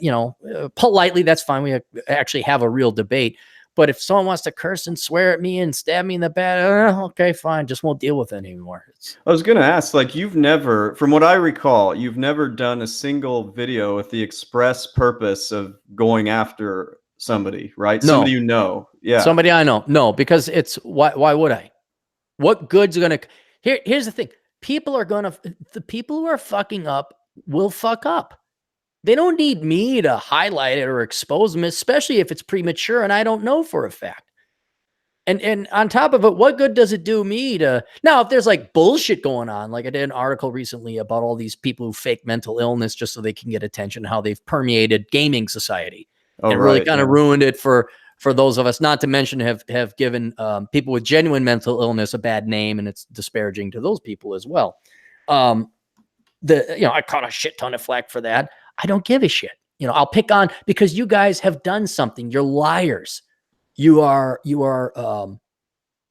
politely, that's fine. We actually have a real debate. But if someone wants to curse and swear at me and stab me in the back, okay, fine. Just won't deal with it anymore. I was going to ask, you've never, from what I recall, you've never done a single video with the express purpose of going after somebody, right? No. Somebody Yeah. Somebody I know. No, because it's, why would I? What good's going to, here's the thing. The people who are fucking up will fuck up. They don't need me to highlight it or expose them, especially if it's premature and I don't know for a fact. And on top of it, what good does it do me to, now, if there's bullshit going on, I did an article recently about all these people who fake mental illness just so they can get attention, how they've permeated gaming society and really kind of ruined it for for those of us, not to mention have given people with genuine mental illness a bad name, and it's disparaging to those people as well. I caught a shit ton of flack for that. I don't give a shit. I'll pick on, because you guys have done something. You're liars. You are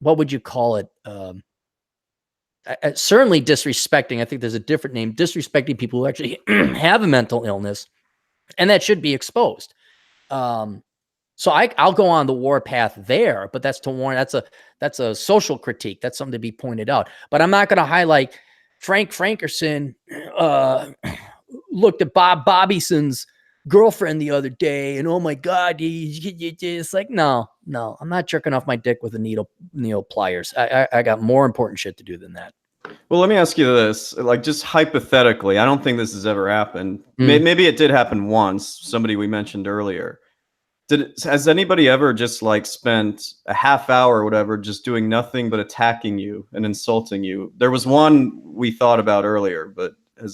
what would you call it? Certainly disrespecting. I think there's a different name, disrespecting people who actually have a mental illness, and that should be exposed. So I'll go on the war path there, but that's to warn. That's a social critique. That's something to be pointed out. But I'm not going to highlight Frank Frankerson looked at Bob Bobbyson's girlfriend the other day, and oh my God, it's like, no, I'm not jerking off my dick with a needle pliers. I got more important shit to do than that. Well, let me ask you this, like, just hypothetically, I don't think this has ever happened. Maybe it did happen once, somebody we mentioned earlier. Has anybody ever just like spent a half hour or whatever just doing nothing but attacking you and insulting you? There was one we thought about earlier, but do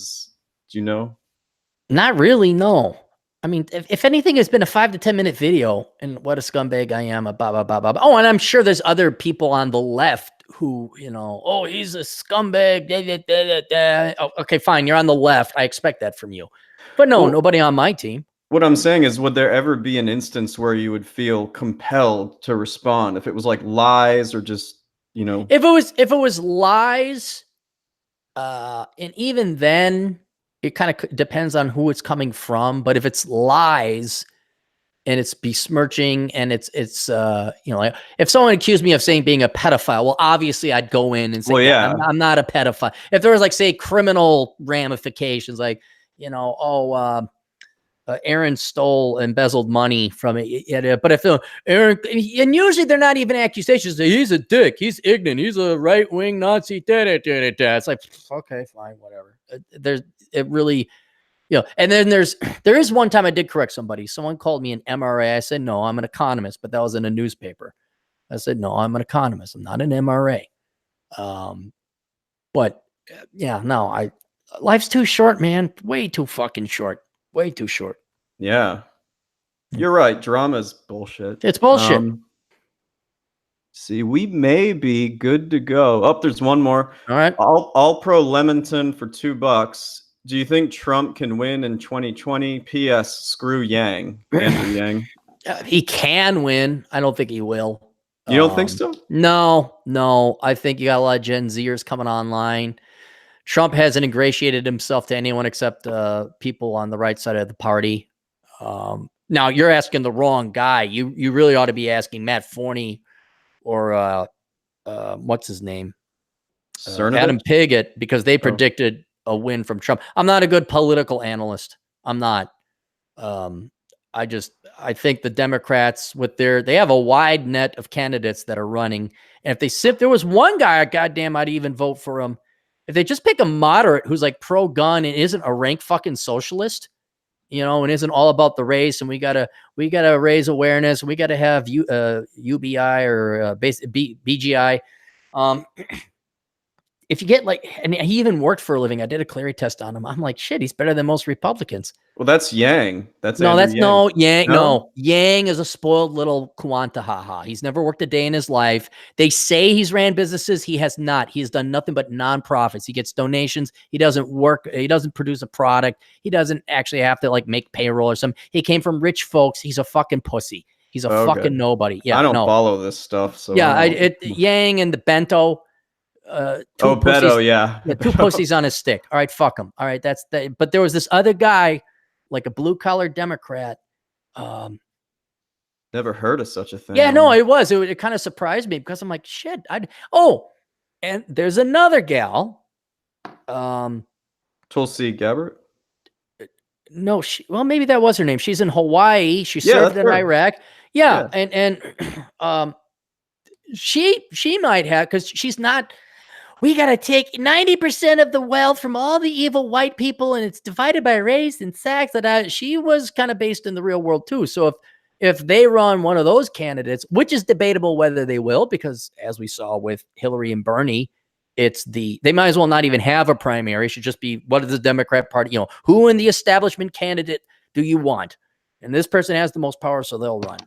you know? Not really, no. I mean, if anything, it's been a 5 to 10 minute video, and what a scumbag I am. Oh, and I'm sure there's other people on the left who, oh, he's a scumbag. Oh, okay, fine. You're on the left. I expect that from you. But no, nobody on my team. What I'm saying is, would there ever be an instance where you would feel compelled to respond if it was like lies or just, If it was lies, and even then, it kind of depends on who it's coming from. But if it's lies and it's besmirching and it's like if someone accused me of being a pedophile, well, obviously I'd go in and say, well, yeah, I'm not a pedophile. If there was like, say, criminal ramifications, like, Aaron stole, embezzled money from it. But if Aaron, and usually they're not even accusations. He's a dick. He's ignorant. He's a right-wing Nazi. It's like, okay, fine, whatever. It really, and then there is one time I did correct somebody. Someone called me an MRA. I said, no, I'm an economist, but that was in a newspaper. I said, no, I'm an economist. I'm not an MRA. But yeah, no, life's too short, man. Way too fucking short. Way too short. Yeah. You're right. Drama's bullshit. It's bullshit. See, we may be good to go. Oh, there's one more. All right. All pro Lemonton for $2. Do you think Trump can win in 2020? P.S. Screw Yang. Andrew Yang. He can win. I don't think he will. You don't think so? No. I think you got a lot of Gen Zers coming online. Trump hasn't ingratiated himself to anyone except people on the right side of the party. Now you're asking the wrong guy. You really ought to be asking Matt Forney or what's his name? Adam Piggott, because they predicted a win from Trump. I'm not a good political analyst. I'm not. I think the Democrats they have a wide net of candidates that are running. And if there was one guy, goddamn, I'd even vote for him. If they just pick a moderate who's like pro-gun and isn't a rank fucking socialist, and isn't all about the race, and we gotta raise awareness, we gotta have UBI or BGI. If you get and he even worked for a living. I did a Clary test on him. I'm like, shit, he's better than most Republicans. Well, that's Yang. Yang. No, Yang is a spoiled little Kuanta haha. He's never worked a day in his life. They say he's ran businesses. He has not. He has done nothing but nonprofits. He gets donations. He doesn't work. He doesn't produce a product. He doesn't actually have to make payroll or something. He came from rich folks. He's a fucking pussy. He's a fucking nobody. Yeah, I don't follow this stuff. So yeah, Yang and the Bento. Two pussies on his stick. All right, fuck him. All right, that's that. But there was this other guy, like a blue collar Democrat. Never heard of such a thing. Yeah, no, it was. It kind of surprised me because I'm like, shit. And there's another gal. Tulsi Gabbard. No, maybe that was her name. She's in Hawaii. She served in Iraq. Yeah. And she might have, because she's not. We got to take 90% of the wealth from all the evil white people, and it's divided by race and sex. She was kind of based in the real world too. So if they run one of those candidates, which is debatable whether they will, because as we saw with Hillary and Bernie, they might as well not even have a primary. It should just be, what is the Democrat Party? Who in the establishment candidate do you want? And this person has the most power, so they'll run.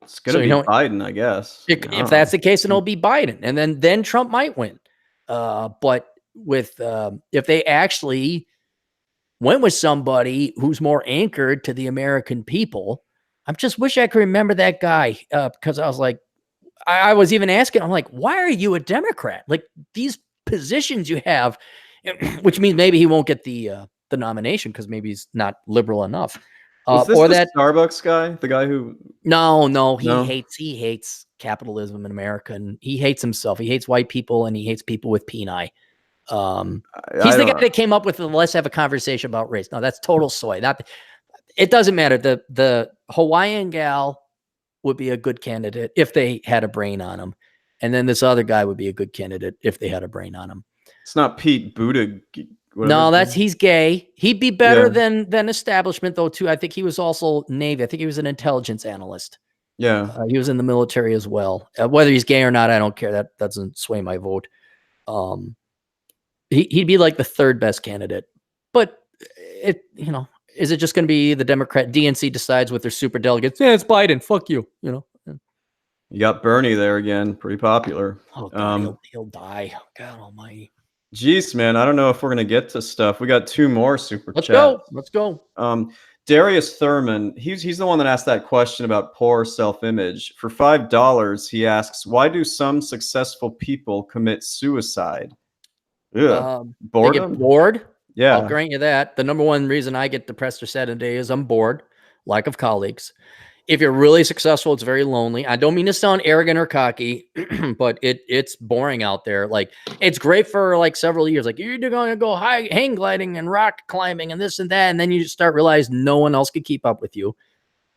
It's gonna So, be Biden, I guess. if that's the case, then it'll be Biden, and then Trump might win. But with if they actually went with somebody who's more anchored to the American people, I just wish I could remember that guy, because I was like, I was even asking, I'm like, why are you a Democrat? Like, these positions you have, which means maybe he won't get the nomination because maybe he's not liberal enough. Was this Or the that Starbucks guy? The guy who no, he No? hates capitalism in America, and he hates himself. He hates white people, and he hates people with peni. He's I the guy don't that came up with the let's have a conversation about race. No, that's total soy. It doesn't matter. The Hawaiian gal would be a good candidate if they had a brain on him. And then this other guy would be a good candidate if they had a brain on him. It's not Pete Buttigieg. No, he's gay. He'd be better Yeah. than establishment though too. I think he was also Navy. I think he was an intelligence analyst. Yeah. He was in the military as well. Whether he's gay or not, I don't care. That doesn't sway my vote. He'd be like the third best candidate. But is it just going to be the Democrat DNC decides with their super delegates? Yeah, it's Biden. Fuck you. You got Bernie there again, pretty popular. Oh God, he'll die. God Almighty. Jeez, man, I don't know if we're gonna get to stuff. We got 2 more super Let's chats. go. Darius Thurman, he's the one that asked that question about poor self-image. For $5, he asks, why do some successful people commit suicide? They get bored. Yeah. I'll grant you that. The number one reason I get depressed or sad today is I'm bored, lack of colleagues. If you're really successful, it's very lonely. I don't mean to sound arrogant or cocky, but it's boring out there. Like, it's great for like several years. Like, you're going to go hang gliding and rock climbing and this and that. And then you start realizing no one else could keep up with you.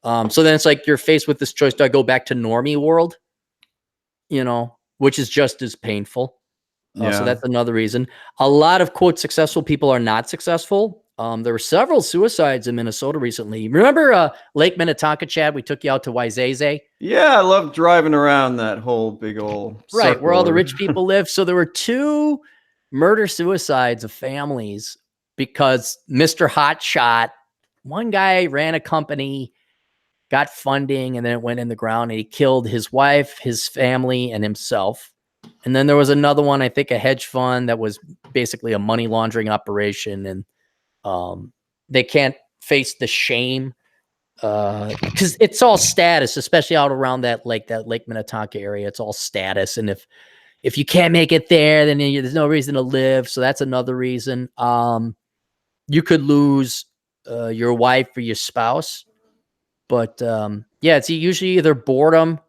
So then it's like you're faced with this choice. Do I go back to normie world? Which is just as painful. So that's another reason. A lot of quote successful people are not successful. There were several suicides in Minnesota recently. Remember Lake Minnetonka, Chad? We took you out to Wayzata. Yeah, I love driving around that whole big old right where all the circle. rich people live. So there were 2 murder suicides of families because Mr. Hotshot, one guy ran a company, got funding, and then it went in the ground, and he killed his wife, his family, and himself. And then there was another one, I think a hedge fund that was basically a money laundering operation. And they can't face the shame because it's all status, especially out around that Lake Minnetonka area. It's all status. And if you can't make it there, then there's no reason to live. So that's another reason. You could lose your wife or your spouse. But it's usually either boredom,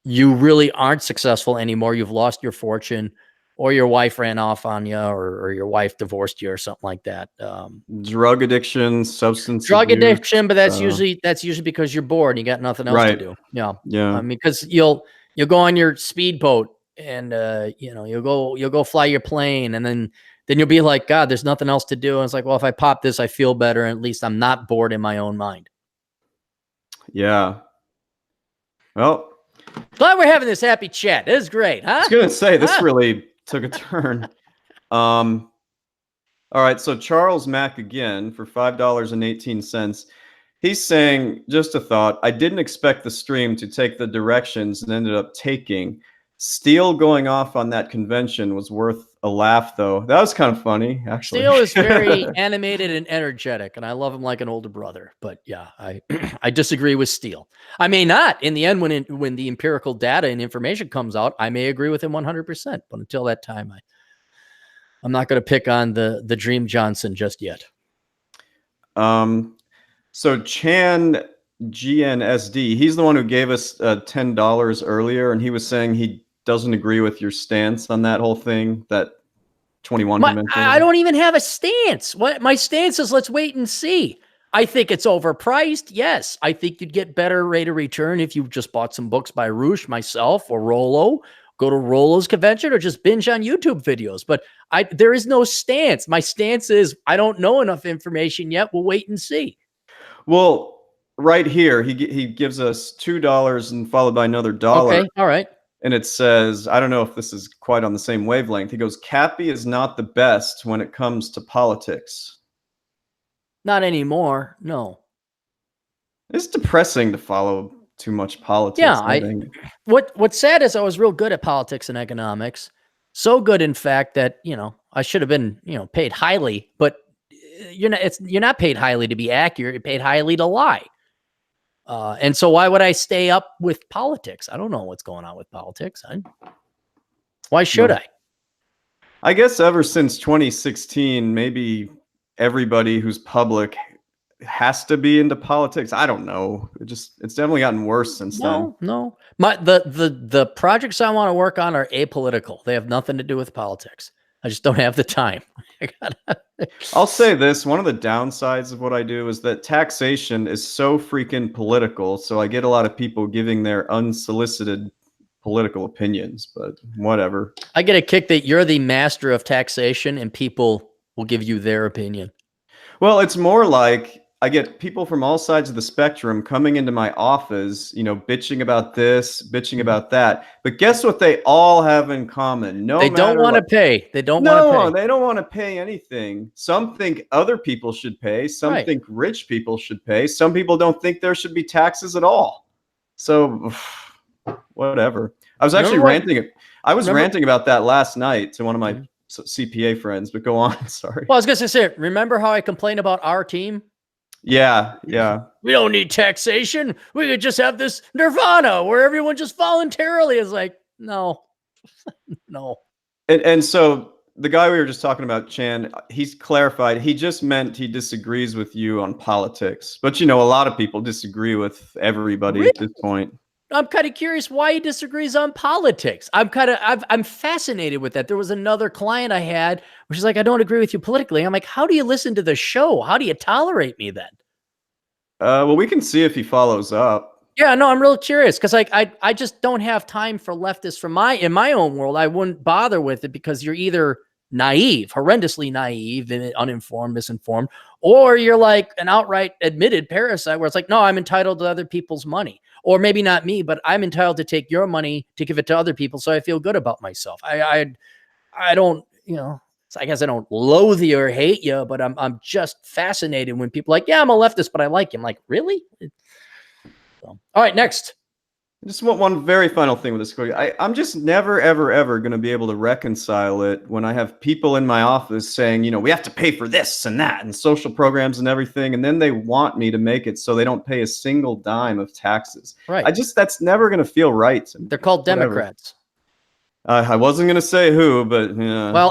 you really aren't successful anymore, you've lost your fortune, or your wife ran off on you, or your wife divorced you or something like that. Drug addiction, substance drug abuse, addiction, but that's usually because you're bored and you got nothing else to do. Yeah. Yeah. I mean, because you'll go on your speedboat and you'll go fly your plane, and then you'll be like, God, there's nothing else to do. And it's like, well, if I pop this, I feel better, and at least I'm not bored in my own mind. Yeah. Well, glad we're having this happy chat. This is great, huh? I was gonna say this really took a turn. All right, so Charles Mack again for $5.18. He's saying, just a thought, I didn't expect the stream to take the directions and ended up taking. Steele going off on that convention was worth a laugh, though. That was kind of funny, actually. Steele is very animated and energetic, and I love him like an older brother. But yeah, I disagree with Steele. I may not. In the end, when the empirical data and information comes out, I may agree with him 100%. But until that time, I'm not going to pick on the Dream Johnson just yet. So Chan GNSD, he's the one who gave us $10 earlier, and he was saying he doesn't agree with your stance on that whole thing, that 21 convention. I don't even have a stance. What my stance is, let's wait and see. I think it's overpriced. Yes. I think you'd get better rate of return if you just bought some books by Roosh, myself, or Rollo. Go to Rollo's convention or just binge on YouTube videos. But there is no stance. My stance is I don't know enough information yet. We'll wait and see. Well, right here, he gives us $2 and followed by another $1. Okay, all right. And it says, I don't know if this is quite on the same wavelength. He goes, Cappy is not the best when it comes to politics. Not anymore. No. It's depressing to follow too much politics. Yeah, I think. what's sad is I was real good at politics and economics. So good, in fact, that I should have been paid highly, but you're not paid highly to be accurate. You're paid highly to lie. And so why would I stay up with politics? I don't know what's going on with politics. Why should I? I guess ever since 2016, maybe everybody who's public has to be into politics. I don't know. It's definitely gotten worse since then. No. The projects I want to work on are apolitical. They have nothing to do with politics. I just don't have the time. I'll say this, one of the downsides of what I do is that taxation is so freaking political, so I get a lot of people giving their unsolicited political opinions, but whatever. I get a kick that you're the master of taxation and people will give you their opinion. Well, it's more like I get people from all sides of the spectrum coming into my office, bitching about this, bitching about that. But guess what they all have in common? They don't want to pay. They don't want to pay. No, they don't want to pay anything. Some think other people should pay. Some think rich people should pay. Some people don't think there should be taxes at all. So whatever. I was actually ranting. I was ranting about that last night to one of my CPA friends, but go on. Sorry. Well, I was going to say, remember how I complained about our team? Yeah. We don't need taxation. We could just have this nirvana where everyone just voluntarily is like, no. And so the guy we were just talking about, Chan, he's clarified. He just meant he disagrees with you on politics. But, a lot of people disagree with everybody at this point. I'm kind of curious why he disagrees on politics. I'm fascinated with that. There was another client I had, which is like, I don't agree with you politically. I'm like, how do you listen to the show? How do you tolerate me then? Well, we can see if he follows up. Yeah, no, I'm real curious because I just don't have time for leftists in my own world. I wouldn't bother with it because you're either naive, horrendously naive and uninformed, misinformed, or you're like an outright admitted parasite where it's like, no, I'm entitled to other people's money. Or maybe not me, but I'm entitled to take your money to give it to other people so I feel good about myself. I don't, I guess I don't loathe you or hate you, but I'm just fascinated when people are like, yeah, I'm a leftist, but I like him. Like, really? So, all right, next. Just one very final thing with this. I'm just never, ever, ever going to be able to reconcile it when I have people in my office saying, we have to pay for this and that and social programs and everything. And then they want me to make it so they don't pay a single dime of taxes. Right. That's never going to feel right. They're called Democrats. I wasn't going to say who, but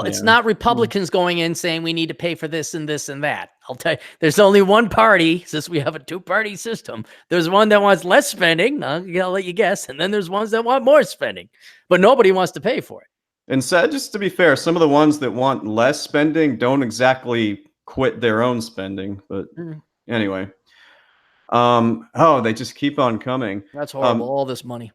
it's not Republicans going in saying we need to pay for this and this and that. I'll tell you, there's only one party, since we have a two-party system. There's one that wants less spending. I'll let you guess. And then there's ones that want more spending, but nobody wants to pay for it. And so, just to be fair, some of the ones that want less spending don't exactly quit their own spending. But anyway, they just keep on coming. That's horrible. All this money.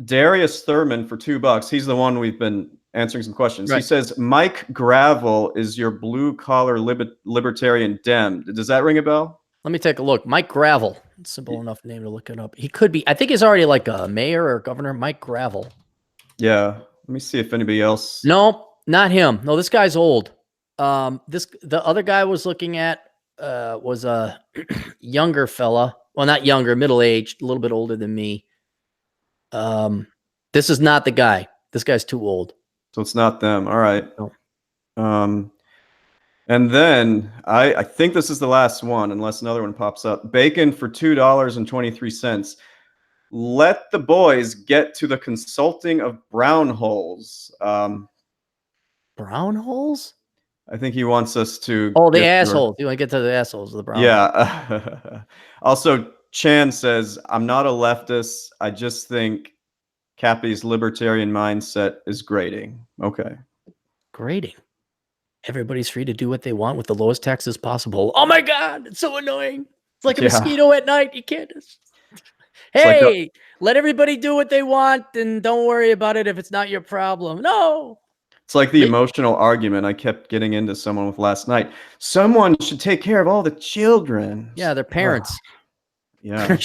Darius Thurman for $2. He's the one we've been answering some questions. Right. He says, Mike Gravel is your blue-collar libertarian Dem. Does that ring a bell? Let me take a look. Mike Gravel. Simple enough name to look it up. He could be. I think he's already like a mayor or governor. Mike Gravel. Yeah. Let me see if anybody else. No, not him. No, this guy's old. The other guy I was looking at was a younger fella. Well, not younger, middle-aged, a little bit older than me. This is not the guy. This guy's too old. So it's not them. All right. No. And then I think this is the last one, unless another one pops up. Bacon for $2.23. Let the boys get to the consulting of brown holes. Brown holes? I think he wants us to. Oh, the assholes. You want to get to the assholes of the brown holes. Yeah. Also, Chan says, I'm not a leftist. I just think Cappy's libertarian mindset is grating. Okay. Grating. Everybody's free to do what they want with the lowest taxes possible. Oh my God. It's so annoying. It's like a mosquito at night. You can't just... Hey, let everybody do what they want and don't worry about it if it's not your problem. No. It's like the emotional argument I kept getting into someone with last night. Someone should take care of all the children. Yeah, their parents. Yeah.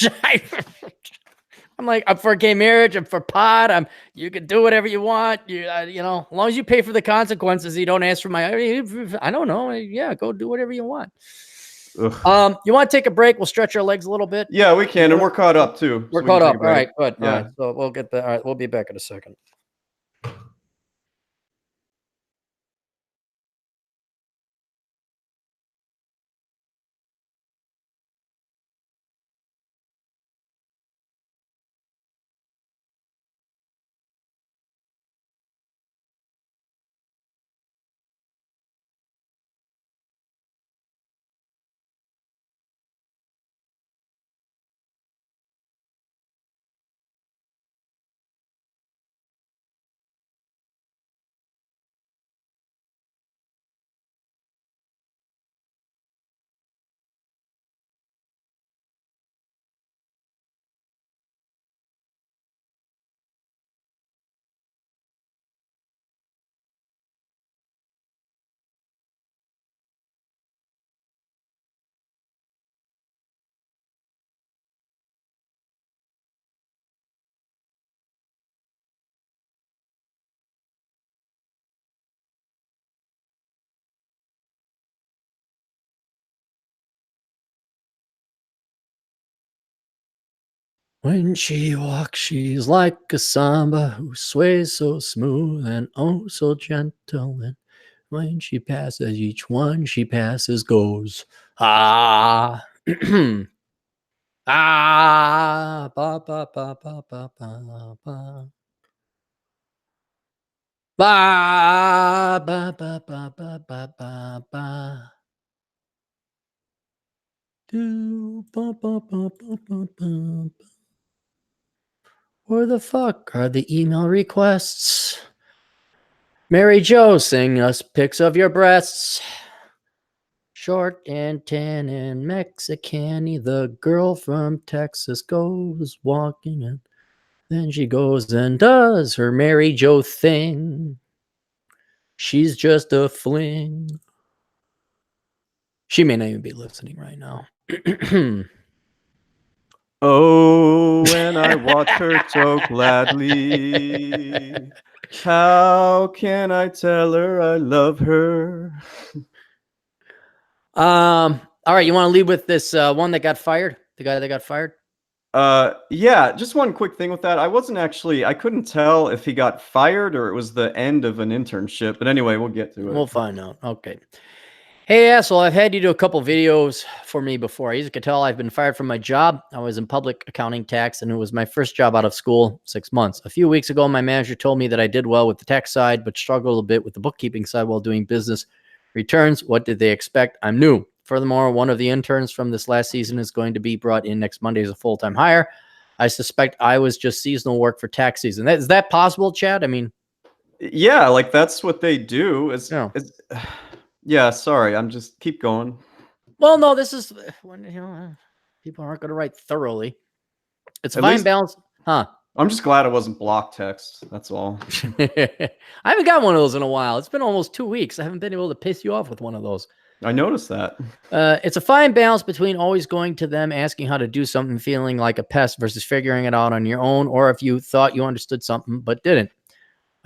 I'm like, I'm for gay marriage. I'm for pot. You can do whatever you want. As long as you pay for the consequences, you don't ask for my, I don't know. Yeah, go do whatever you want. Ugh. You want to take a break? We'll stretch our legs a little bit. Yeah, we can, and we're caught up too. We're so we can caught take up. a All break. right, good. Yeah. All right, so we'll get the. All right, we'll be back in a second. When she walks, she's like a samba who sways so smooth and oh so gentle. And when she passes, each one she passes goes, ah, ah, ba ba ba ba ba ba ba. Ba ba ba ba ba ba ba ba. Do ba ba ba ba ba ba. Where the fuck are the email requests? Mary Jo, sing us pics of your breasts. Short and tan and Mexican. The girl from Texas goes walking and then she goes and does her Mary Jo thing. She's just a fling. She may not even be listening right now. Oh, when I watch her so gladly, how can I tell her I love her? All right, you want to lead with this one that got fired? The guy that got fired? Yeah, just one quick thing with that. I couldn't tell if he got fired or it was the end of an internship. But anyway, we'll get to it. We'll find out. Okay. Hey, asshole, I've had you do a couple videos for me before. As you can tell, I've been fired from my job. I was in public accounting tax, and it was my first job out of school, 6 months. A few weeks ago, my manager told me that I did well with the tax side, but struggled a bit with the bookkeeping side while doing business returns. What did they expect? I'm new. Furthermore, one of the interns from this last season is going to be brought in next Monday as a full-time hire. I suspect I was just seasonal work for tax season. Is that possible, Chad? I mean, Yeah, like that's what they do. no. Yeah, sorry. I'm just keep going. Well, no, this is when people aren't going to write thoroughly. It's a At fine least balance, huh? I'm just glad it wasn't block text. That's all. I haven't got one of those in a while. It's been almost 2 weeks. I haven't been able to piss you off with one of those. I noticed that. It's a fine balance between always going to them, asking how to do something, feeling like a pest versus figuring it out on your own, or if you thought you understood something but didn't.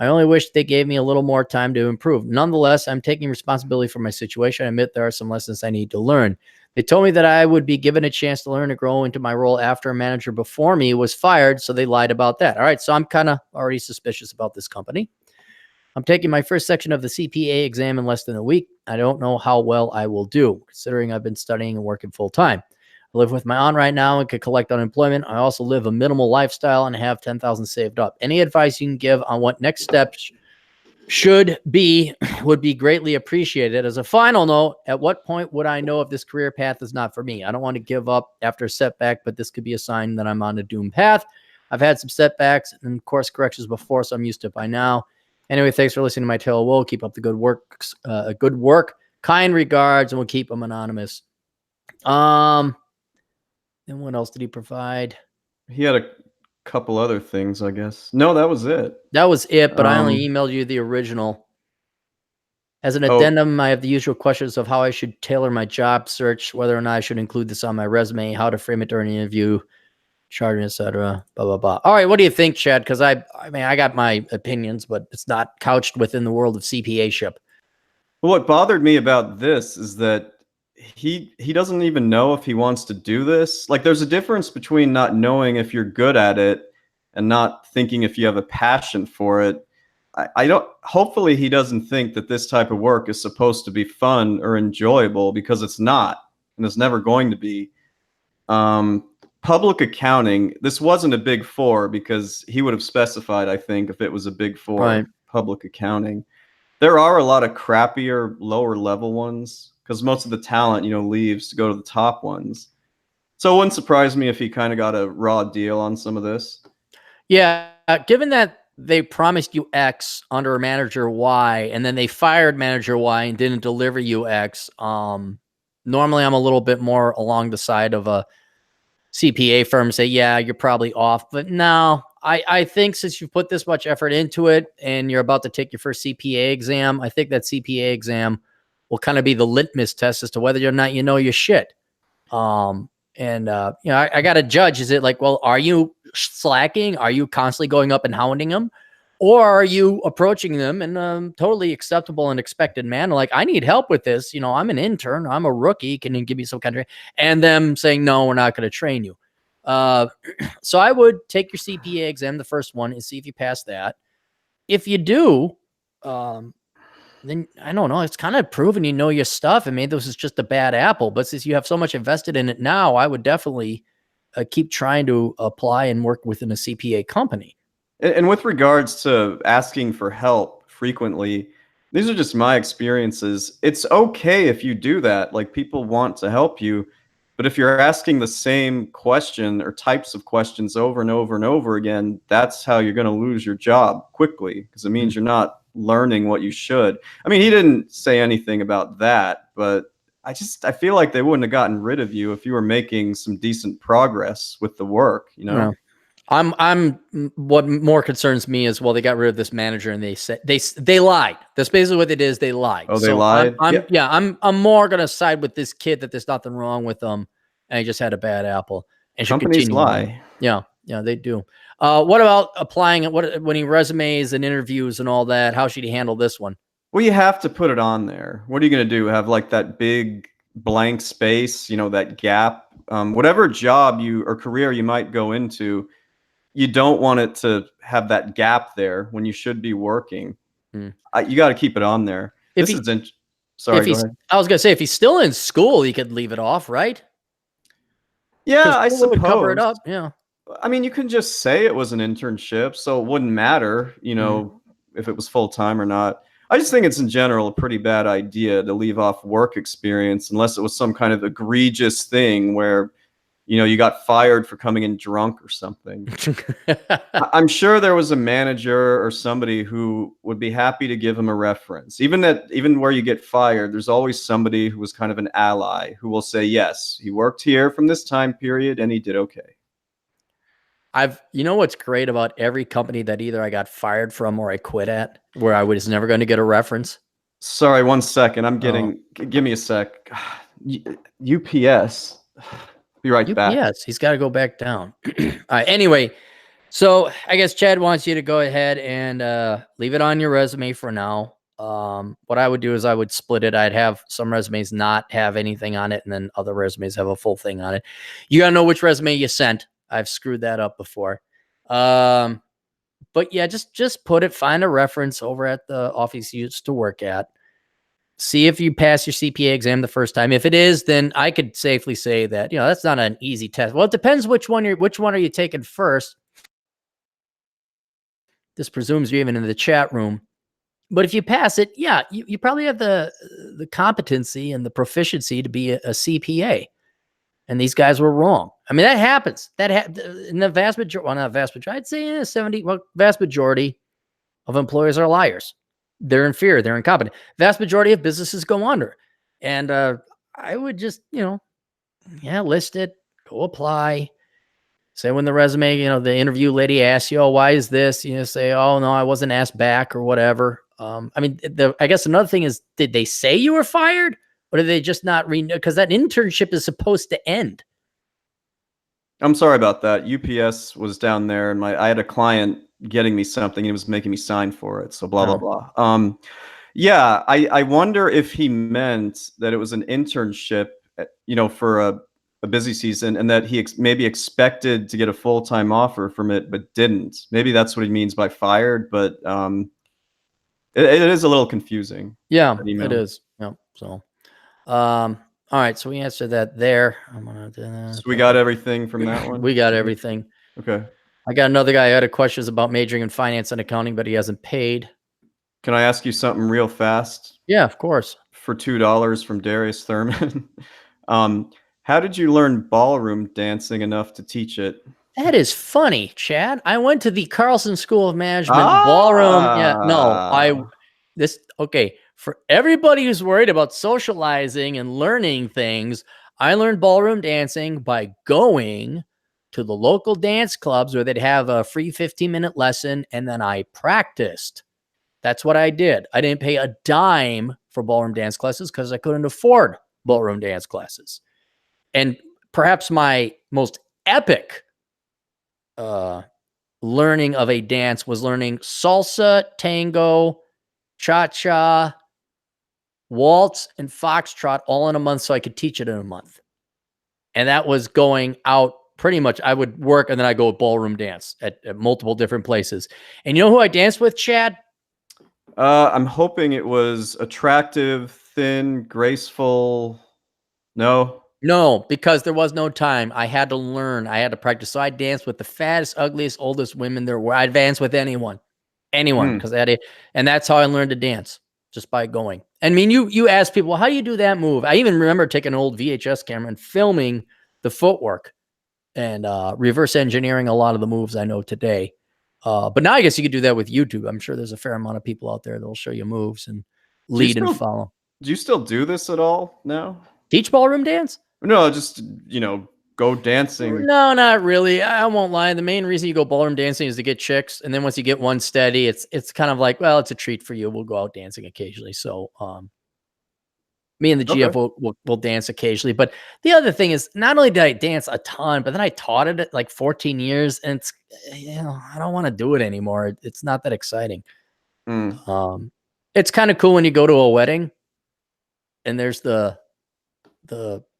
I only wish they gave me a little more time to improve. Nonetheless, I'm taking responsibility for my situation. I admit there are some lessons I need to learn. They told me that I would be given a chance to learn and grow into my role after a manager before me was fired, so they lied about that. All right, so I'm kind of already suspicious about this company. I'm taking my first section of the CPA exam in less than a week. I don't know how well I will do, considering I've been studying and working full time. I live with my aunt right now and can collect unemployment. I also live a minimal lifestyle and have $10,000 saved up. Any advice you can give on what next steps would be greatly appreciated. As a final note, at what point would I know if this career path is not for me? I don't want to give up after a setback, but this could be a sign that I'm on a doomed path. I've had some setbacks and course corrections before, so I'm used to it by now. Anyway, thanks for listening to my tale of woe. Keep up the good work. Kind regards, and we'll keep them anonymous. And what else did he provide? He had a couple other things, I guess. No, that was it. That was it, but I only emailed you the original. As an addendum, I have the usual questions of how I should tailor my job search, whether or not I should include this on my resume, how to frame it during an interview, charting, etc. Blah blah blah. All right, what do you think, Chad? Because I mean, I got my opinions, but it's not couched within the world of CPA-ship. Well, what bothered me about this is that he doesn't even know if he wants to do this. Like, there's a difference between not knowing if you're good at it and not thinking if you have a passion for it. I don't, hopefully he doesn't think that this type of work is supposed to be fun or enjoyable, because it's not, and it's never going to be. Um, Public accounting, this wasn't a big four, because he would have specified, I think, if it was a big four, Right. public accounting. There are a lot of crappier, lower level ones, because most of the talent, leaves to go to the top ones. So it wouldn't surprise me if he kind of got a raw deal on some of this. Yeah, given that they promised you X under manager Y, and then they fired manager Y and didn't deliver you X, normally I'm a little bit more along the side of a CPA firm, say, yeah, you're probably off. But no, I think since you've put this much effort into it and you're about to take your first CPA exam, I think that CPA exam will kind of be the litmus test as to whether or not you know your shit. I got to judge. Is it like, well, are you slacking? Are you constantly going up and hounding them? Or are you approaching them in a totally acceptable and expected manner? Like, I need help with this. I'm an intern. I'm a rookie. Can you give me some kind of, and them saying, no, we're not going to train you. So I would take your CPA exam, the first one, and see if you pass that. If you do, then I don't know. It's kind of proven you know your stuff. And maybe this is just a bad apple. But since you have so much invested in it now, I would definitely keep trying to apply and work within a CPA company. And with regards to asking for help frequently, these are just my experiences. It's okay if you do that. Like, people want to help you. But if you're asking the same question or types of questions over and over and over again, that's how you're going to lose your job quickly, because it means you're not learning what you should. I mean, he didn't say anything about that, but I feel like they wouldn't have gotten rid of you if you were making some decent progress with the work, Yeah. I'm what more concerns me is, well, they got rid of this manager and they said they lied. That's basically what it is. They lied. Oh, they lied? I'm more going to side with this kid that there's nothing wrong with them. And he just had a bad apple and should Companies continue. lie. Yeah, they do. What about applying it? When he resumes and interviews and all that, how should he handle this one? Well, you have to put it on there. What are you going to do? Have like that big blank space, that gap? Whatever job or career you might go into, you don't want it to have that gap there when you should be working. You got to keep it on there. Sorry, go ahead. I was going to say, if he's still in school, he could leave it off, right? Yeah, I suppose. Would cover it up. Yeah. I mean, you can just say it was an internship, so it wouldn't matter, if it was full time or not. I just think it's in general a pretty bad idea to leave off work experience unless it was some kind of egregious thing where, you got fired for coming in drunk or something. I'm sure there was a manager or somebody who would be happy to give him a reference. Even where you get fired, there's always somebody who was kind of an ally who will say, yes, he worked here from this time period and he did okay. What's great about every company that either I got fired from or I quit at, where I was never going to get a reference. Sorry, 1 second. Give me a sec. UPS. Be right back. Yes, he's got to go back down. Anyway, so I guess Chad wants you to go ahead and leave it on your resume for now. What I would do is I would split it. I'd have some resumes not have anything on it, and then other resumes have a full thing on it. You got to know which resume you sent. I've screwed that up before. But yeah, just put it, find a reference over at the office you used to work at. See if you pass your CPA exam the first time. If it is, then I could safely say that, that's not an easy test. Well, it depends which one are you taking first. This presumes you're even in the chat room. But if you pass it, yeah, you probably have the competency and the proficiency to be a CPA. And these guys were wrong. I mean, that happens. In the vast majority, well, not vast majority, I'd say vast majority of employers are liars. They're inferior. They're incompetent. Vast majority of businesses go under. And I would just, list it, go apply. Say when the resume, the interview lady asks you, oh, why is this? Say, oh, no, I wasn't asked back or whatever. I guess another thing is, did they say you were fired? Or did they just not renew? Because that internship is supposed to end. I'm sorry about that. UPS was down there, and I had a client getting me something, and he was making me sign for it. So blah blah blah. Yeah, I wonder if he meant that it was an internship, for a busy season, and that he maybe expected to get a full-time offer from it, but didn't. Maybe that's what he means by fired, but it is a little confusing. Yeah, That it email. is. Yeah. So, all right. So we answered that there. I'm gonna do that. So we got everything from that one. We got everything. Okay. I got another guy who had a questions about majoring in finance and accounting, but he hasn't paid. Can I ask you something real fast? Yeah, of course. For $2 from Darius Thurman. How did you learn ballroom dancing enough to teach it? That is funny, Chad. I went to the Carlson School of Management ballroom. Yeah, no, okay. For everybody who's worried about socializing and learning things, I learned ballroom dancing by going to the local dance clubs where they'd have a free 15-minute lesson, and then I practiced. That's what I did. I didn't pay a dime for ballroom dance classes because I couldn't afford ballroom dance classes. And perhaps my most epic learning of a dance was learning salsa, tango, cha-cha, waltz, and foxtrot all in a month so I could teach it in a month. And that was going out pretty much. I would work and then I go ballroom dance at multiple different places. And you know who I danced with, Chad? I'm hoping it was attractive, thin, graceful. No, because there was no time. I had to learn. I had to practice. So I danced with the fattest, ugliest, oldest women there were. I danced with anyone, because I had it. And that's how I learned to dance, just by going. I mean, you ask people, well, how do you do that move? I even remember taking an old VHS camera and filming the footwork and reverse engineering a lot of the moves I know today. But now I guess you could do that with YouTube. I'm sure there's a fair amount of people out there that will show you moves and lead and follow. Do you still do this at all now? Teach ballroom dance? No, just, go dancing. No, not really. I won't lie. The main reason you go ballroom dancing is to get chicks. And then once you get one steady, it's kind of like, well, it's a treat for you. We'll go out dancing occasionally. So me and the GF will dance occasionally. But the other thing is, not only did I dance a ton, but then I taught it at like 14 years. And it's, I don't want to do it anymore. It's not that exciting. It's kind of cool when you go to a wedding and there's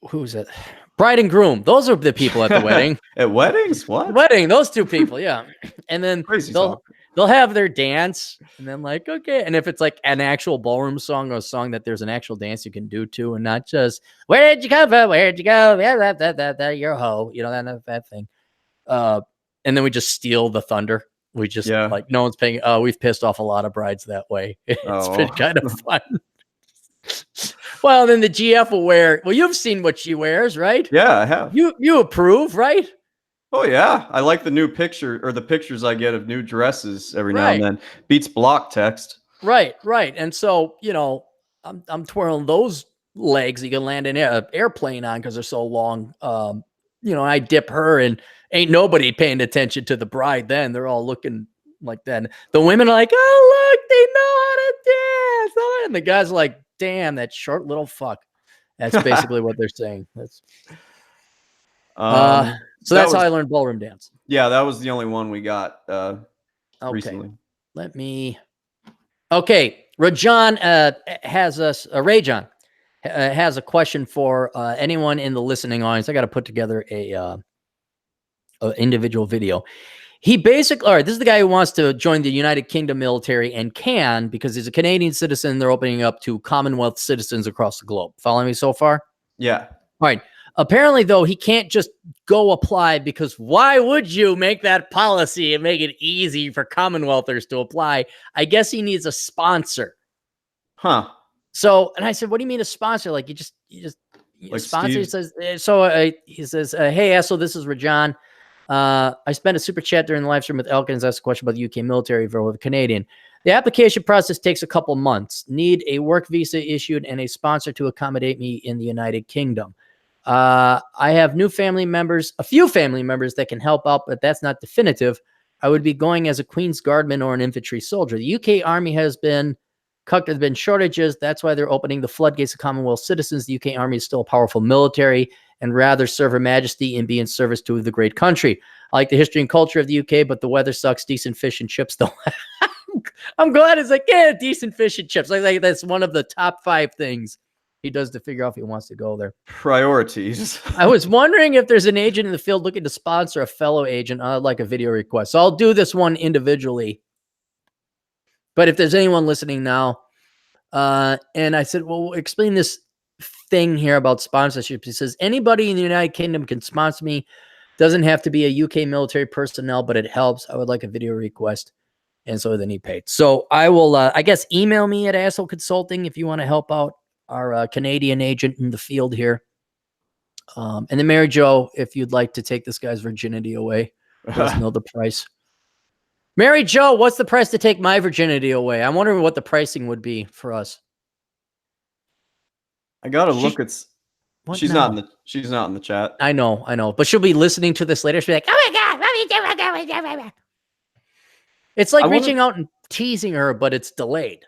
who's it? Bride and groom. Those are the people at the wedding. At weddings? What? Wedding, those two people, yeah. And then Crazy they'll have their dance, and then like, okay. And if it's like an actual ballroom song or a song that there's an actual dance you can do to, and not just, where did you come from? Where'd you go? Yeah, that, you're a hoe. That thing. And then we just steal the thunder. We just like, no one's paying. We've pissed off a lot of brides that way. It's been kind of fun. Well, then the GF will wear. Well, you've seen what she wears, right? Yeah, I have. You approve, right? Oh yeah, I like the new picture or the pictures I get of new dresses every now and then. Beats block text. Right. And so I'm twirling those legs you can land an airplane on because they're so long. I dip her, and ain't nobody paying attention to the bride. Then they're all looking like that. The women are like, oh look, they know how to dance, and the guys are like, damn, that short little fuck. That's basically what they're saying. That's so that's how I learned ballroom dance. Yeah, that was the only one we got recently. Okay, Rajan Rajan has a question for anyone in the listening audience. I got to put together a individual video. He basically, all right, this is the guy who wants to join the United Kingdom military and can, because he's a Canadian citizen. They're opening up to Commonwealth citizens across the globe. Follow me so far? Yeah. All right. Apparently, though, he can't just go apply, because why would you make that policy and make it easy for Commonwealthers to apply? I guess he needs a sponsor. Huh. So, and I said, what do you mean a sponsor? Like you just like sponsor? Steve? He says, hey, Essel, this is Rajan. I spent a super chat during the live stream with Elkins, asked a question about the UK military for the Canadian. The application process takes a couple months. Need a work visa issued and a sponsor to accommodate me in the United Kingdom. I have a few family members that can help out, but that's not definitive. I would be going as a Queen's Guardman or an infantry soldier. The UK Army has been shortages. That's why they're opening the floodgates of Commonwealth citizens. The UK Army is still a powerful military and rather serve Her Majesty and be in service to the great country. I like the history and culture of the UK, but the weather sucks. Decent fish and chips, though. I'm glad it's like, yeah, decent fish and chips. Like that's one of the top 5 things he does to figure out if he wants to go there. Priorities. I was wondering if there's an agent in the field looking to sponsor a fellow agent. I'd like a video request. So I'll do this one individually. But if there's anyone listening now, and I said, well, explain this thing here about sponsorships. He says, anybody in the United Kingdom can sponsor me. Doesn't have to be a UK military personnel, but it helps. I would like a video request. And so then he paid. So I will, I guess, email me at Asshole Consulting if you want to help out our Canadian agent in the field here. And then Mary Jo, if you'd like to take this guy's virginity away, let us know the price. Mary Jo, what's the price to take my virginity away? I'm wondering what the pricing would be for us. I gotta look at. She's now? She's not in the chat. I know, but she'll be listening to this later. She'll be like, "Oh my god, it's like reaching out and teasing her, but it's delayed."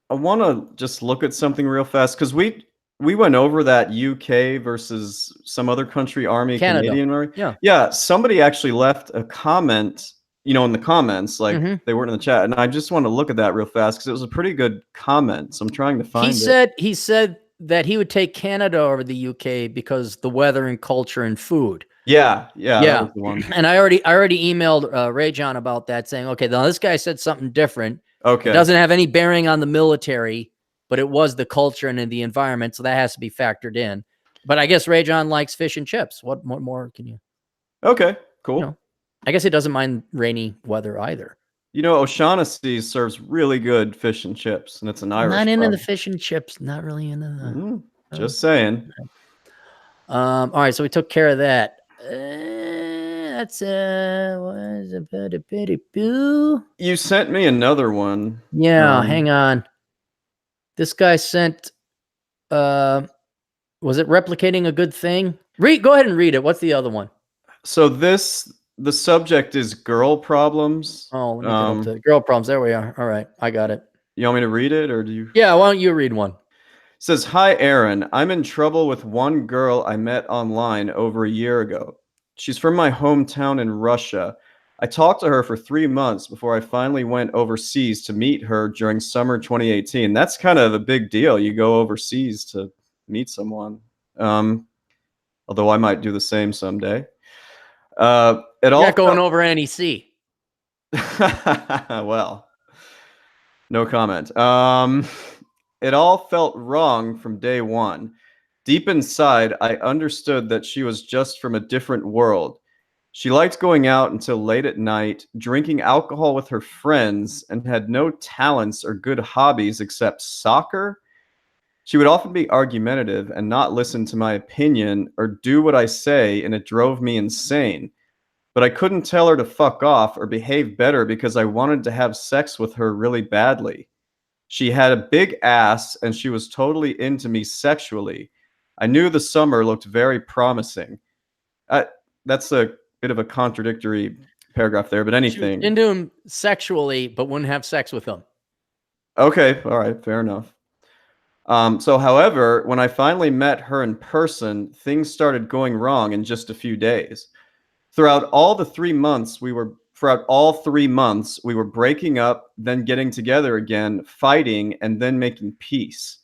I want to just look at something real fast because we went over that UK versus some other country army, Canada. Canadian army. Yeah. Yeah. Somebody actually left a comment, in the comments, like they weren't in the chat. And I just want to look at that real fast because it was a pretty good comment. So I'm trying to find it. He said that he would take Canada over the UK because the weather and culture and food. Yeah. That was the one. And I already emailed Ray John about that, saying, okay, now this guy said something different. Okay. It doesn't have any bearing on the military, but it was the culture and the environment, so that has to be factored in. But I guess Ray John likes fish and chips. What more can you? Okay, cool. I guess he doesn't mind rainy weather either. O'Shaughnessy serves really good fish and chips, and it's an Irish. Not into the fish and chips. Not really into the. Just saying. All right, so we took care of that. That's what is it? You sent me another one. Yeah, hang on. This guy sent. Was it replicating a good thing? Go ahead and read it. What's the other one? So the subject is girl problems. Oh, let me get up to girl problems. There we are. All right, I got it. You want me to read it, or do you? Yeah, why don't you read one? It says, "Hi, Aaron. I'm in trouble with one girl I met online over a year ago. She's from my hometown in Russia. I talked to her for 3 months before I finally went overseas to meet her during summer 2018. That's kind of a big deal. You go overseas to meet someone. Although I might do the same someday. You're not going over NEC. Well, no comment. It all felt wrong from day one. Deep inside, I understood that she was just from a different world. She liked going out until late at night, drinking alcohol with her friends, and had no talents or good hobbies except soccer. She would often be argumentative and not listen to my opinion or do what I say, and it drove me insane. But I couldn't tell her to fuck off or behave better because I wanted to have sex with her really badly. She had a big ass and she was totally into me sexually. I knew the summer looked very promising." That's a bit of a contradictory paragraph there, but anything. Into him sexually, but wouldn't have sex with him. Okay, all right, fair enough. However, when I finally met her in person, things started going wrong in just a few days. Throughout all 3 months, we were breaking up, then getting together again, fighting, and then making peace.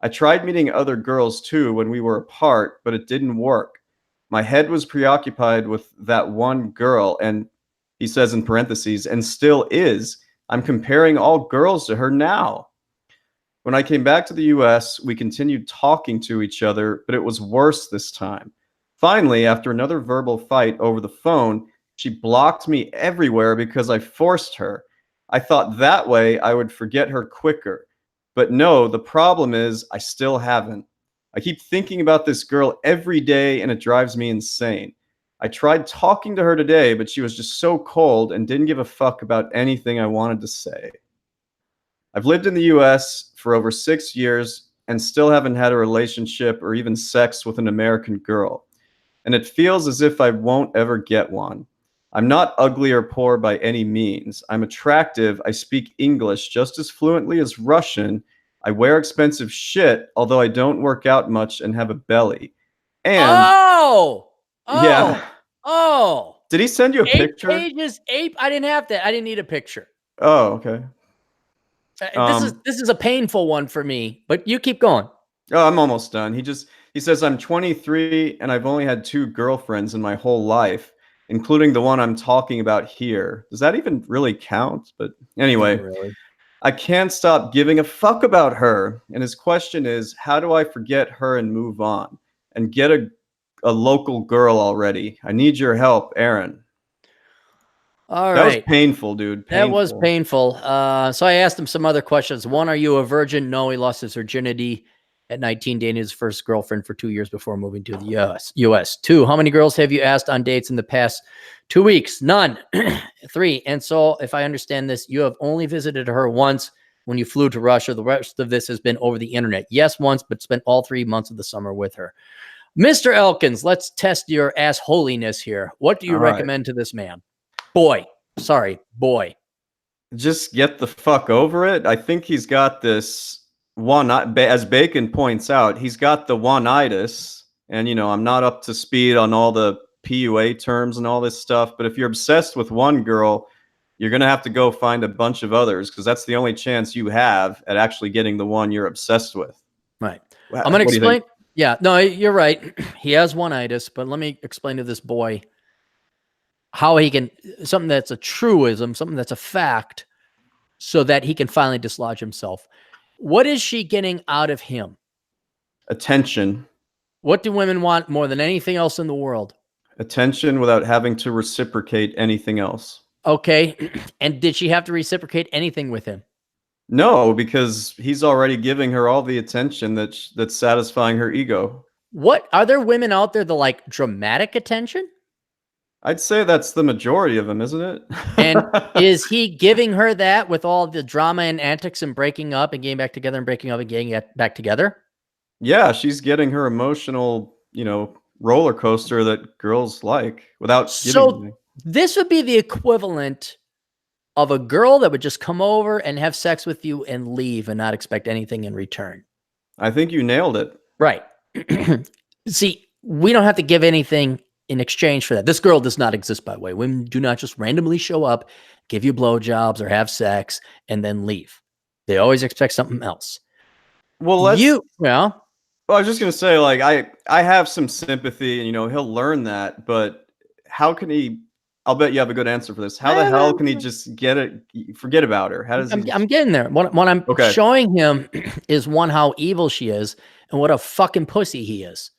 I tried meeting other girls too when we were apart, but it didn't work. My head was preoccupied with that one girl, and he says in parentheses, and still is. I'm comparing all girls to her now. When I came back to the US, we continued talking to each other, but it was worse this time. Finally, after another verbal fight over the phone, she blocked me everywhere because I forced her. I thought that way I would forget her quicker. But no, the problem is I still haven't. I keep thinking about this girl every day and it drives me insane. I tried talking to her today, but she was just so cold and didn't give a fuck about anything I wanted to say. I've lived in the US for over 6 years and still haven't had a relationship or even sex with an American girl. And it feels as if I won't ever get one. I'm not ugly or poor by any means. I'm attractive. I speak English just as fluently as Russian. I wear expensive shit, although I don't work out much and have a belly. And yeah. Oh, Did he send you a 8 picture? pages, 8. I didn't have that. I didn't need a picture. Oh, okay. This is a painful one for me, but you keep going. Oh, I'm almost done. He says I'm 23 and I've only had 2 girlfriends in my whole life, including the one I'm talking about here. Does that even really count? But Not anyway, really. I can't stop giving a fuck about her. And his question is, how do I forget her and move on and get a local girl already? I need your help, Aaron. All That was right. painful, dude. That was Painful. painful. So I asked him some other questions. One, are you a virgin? No, he lost his virginity at 19, dating his first girlfriend for 2 years before moving to the US. Two, how many girls have you asked on dates in the past 2 weeks? None. Three, and so if I understand this, you have only visited her once when you flew to Russia. The rest of this has been over the internet. Yes, once, but spent all 3 months of the summer with her. Mr. Elkins, let's test your ass holiness here. What do you All right. recommend to this man? Boy. Just get the fuck over it. I think he's got this one, as Bacon points out, he's got the one-itis. And, I'm not up to speed on all the PUA terms and all this stuff. But if you're obsessed with one girl, you're going to have to go find a bunch of others because that's the only chance you have at actually getting the one you're obsessed with. Right. What I'm going to do you think? explain. Yeah, no, you're right. He has one-itis, but let me explain to this boy how he can, something that's a truism, something that's a fact, so that he can finally dislodge himself. What is she getting out of him? Attention. What do women want more than anything else in the world? Attention without having to reciprocate anything else. Okay. And did she have to reciprocate anything with him? No, because he's already giving her all the attention that's satisfying her ego. What are there women out there that like dramatic attention? I'd say that's the majority of them, isn't it? And is he giving her that with all the drama and antics and breaking up and getting back together and breaking up and getting back together? Yeah, she's getting her emotional, roller coaster that girls like without giving anything. This would be the equivalent of a girl that would just come over and have sex with you and leave and not expect anything in return. I think you nailed it. Right. See, we don't have to give anything in exchange for that. This girl does not exist, by the way. Women do not just randomly show up, give you blowjobs or have sex and then leave. They always expect something else. Well, well, I was just gonna say, like, I have some sympathy, and he'll learn that. But how can he? I'll bet you have a good answer for this. How the hell can he just forget about her? How does he? I'm getting there. What I'm showing him is one, how evil she is, and what a fucking pussy he is.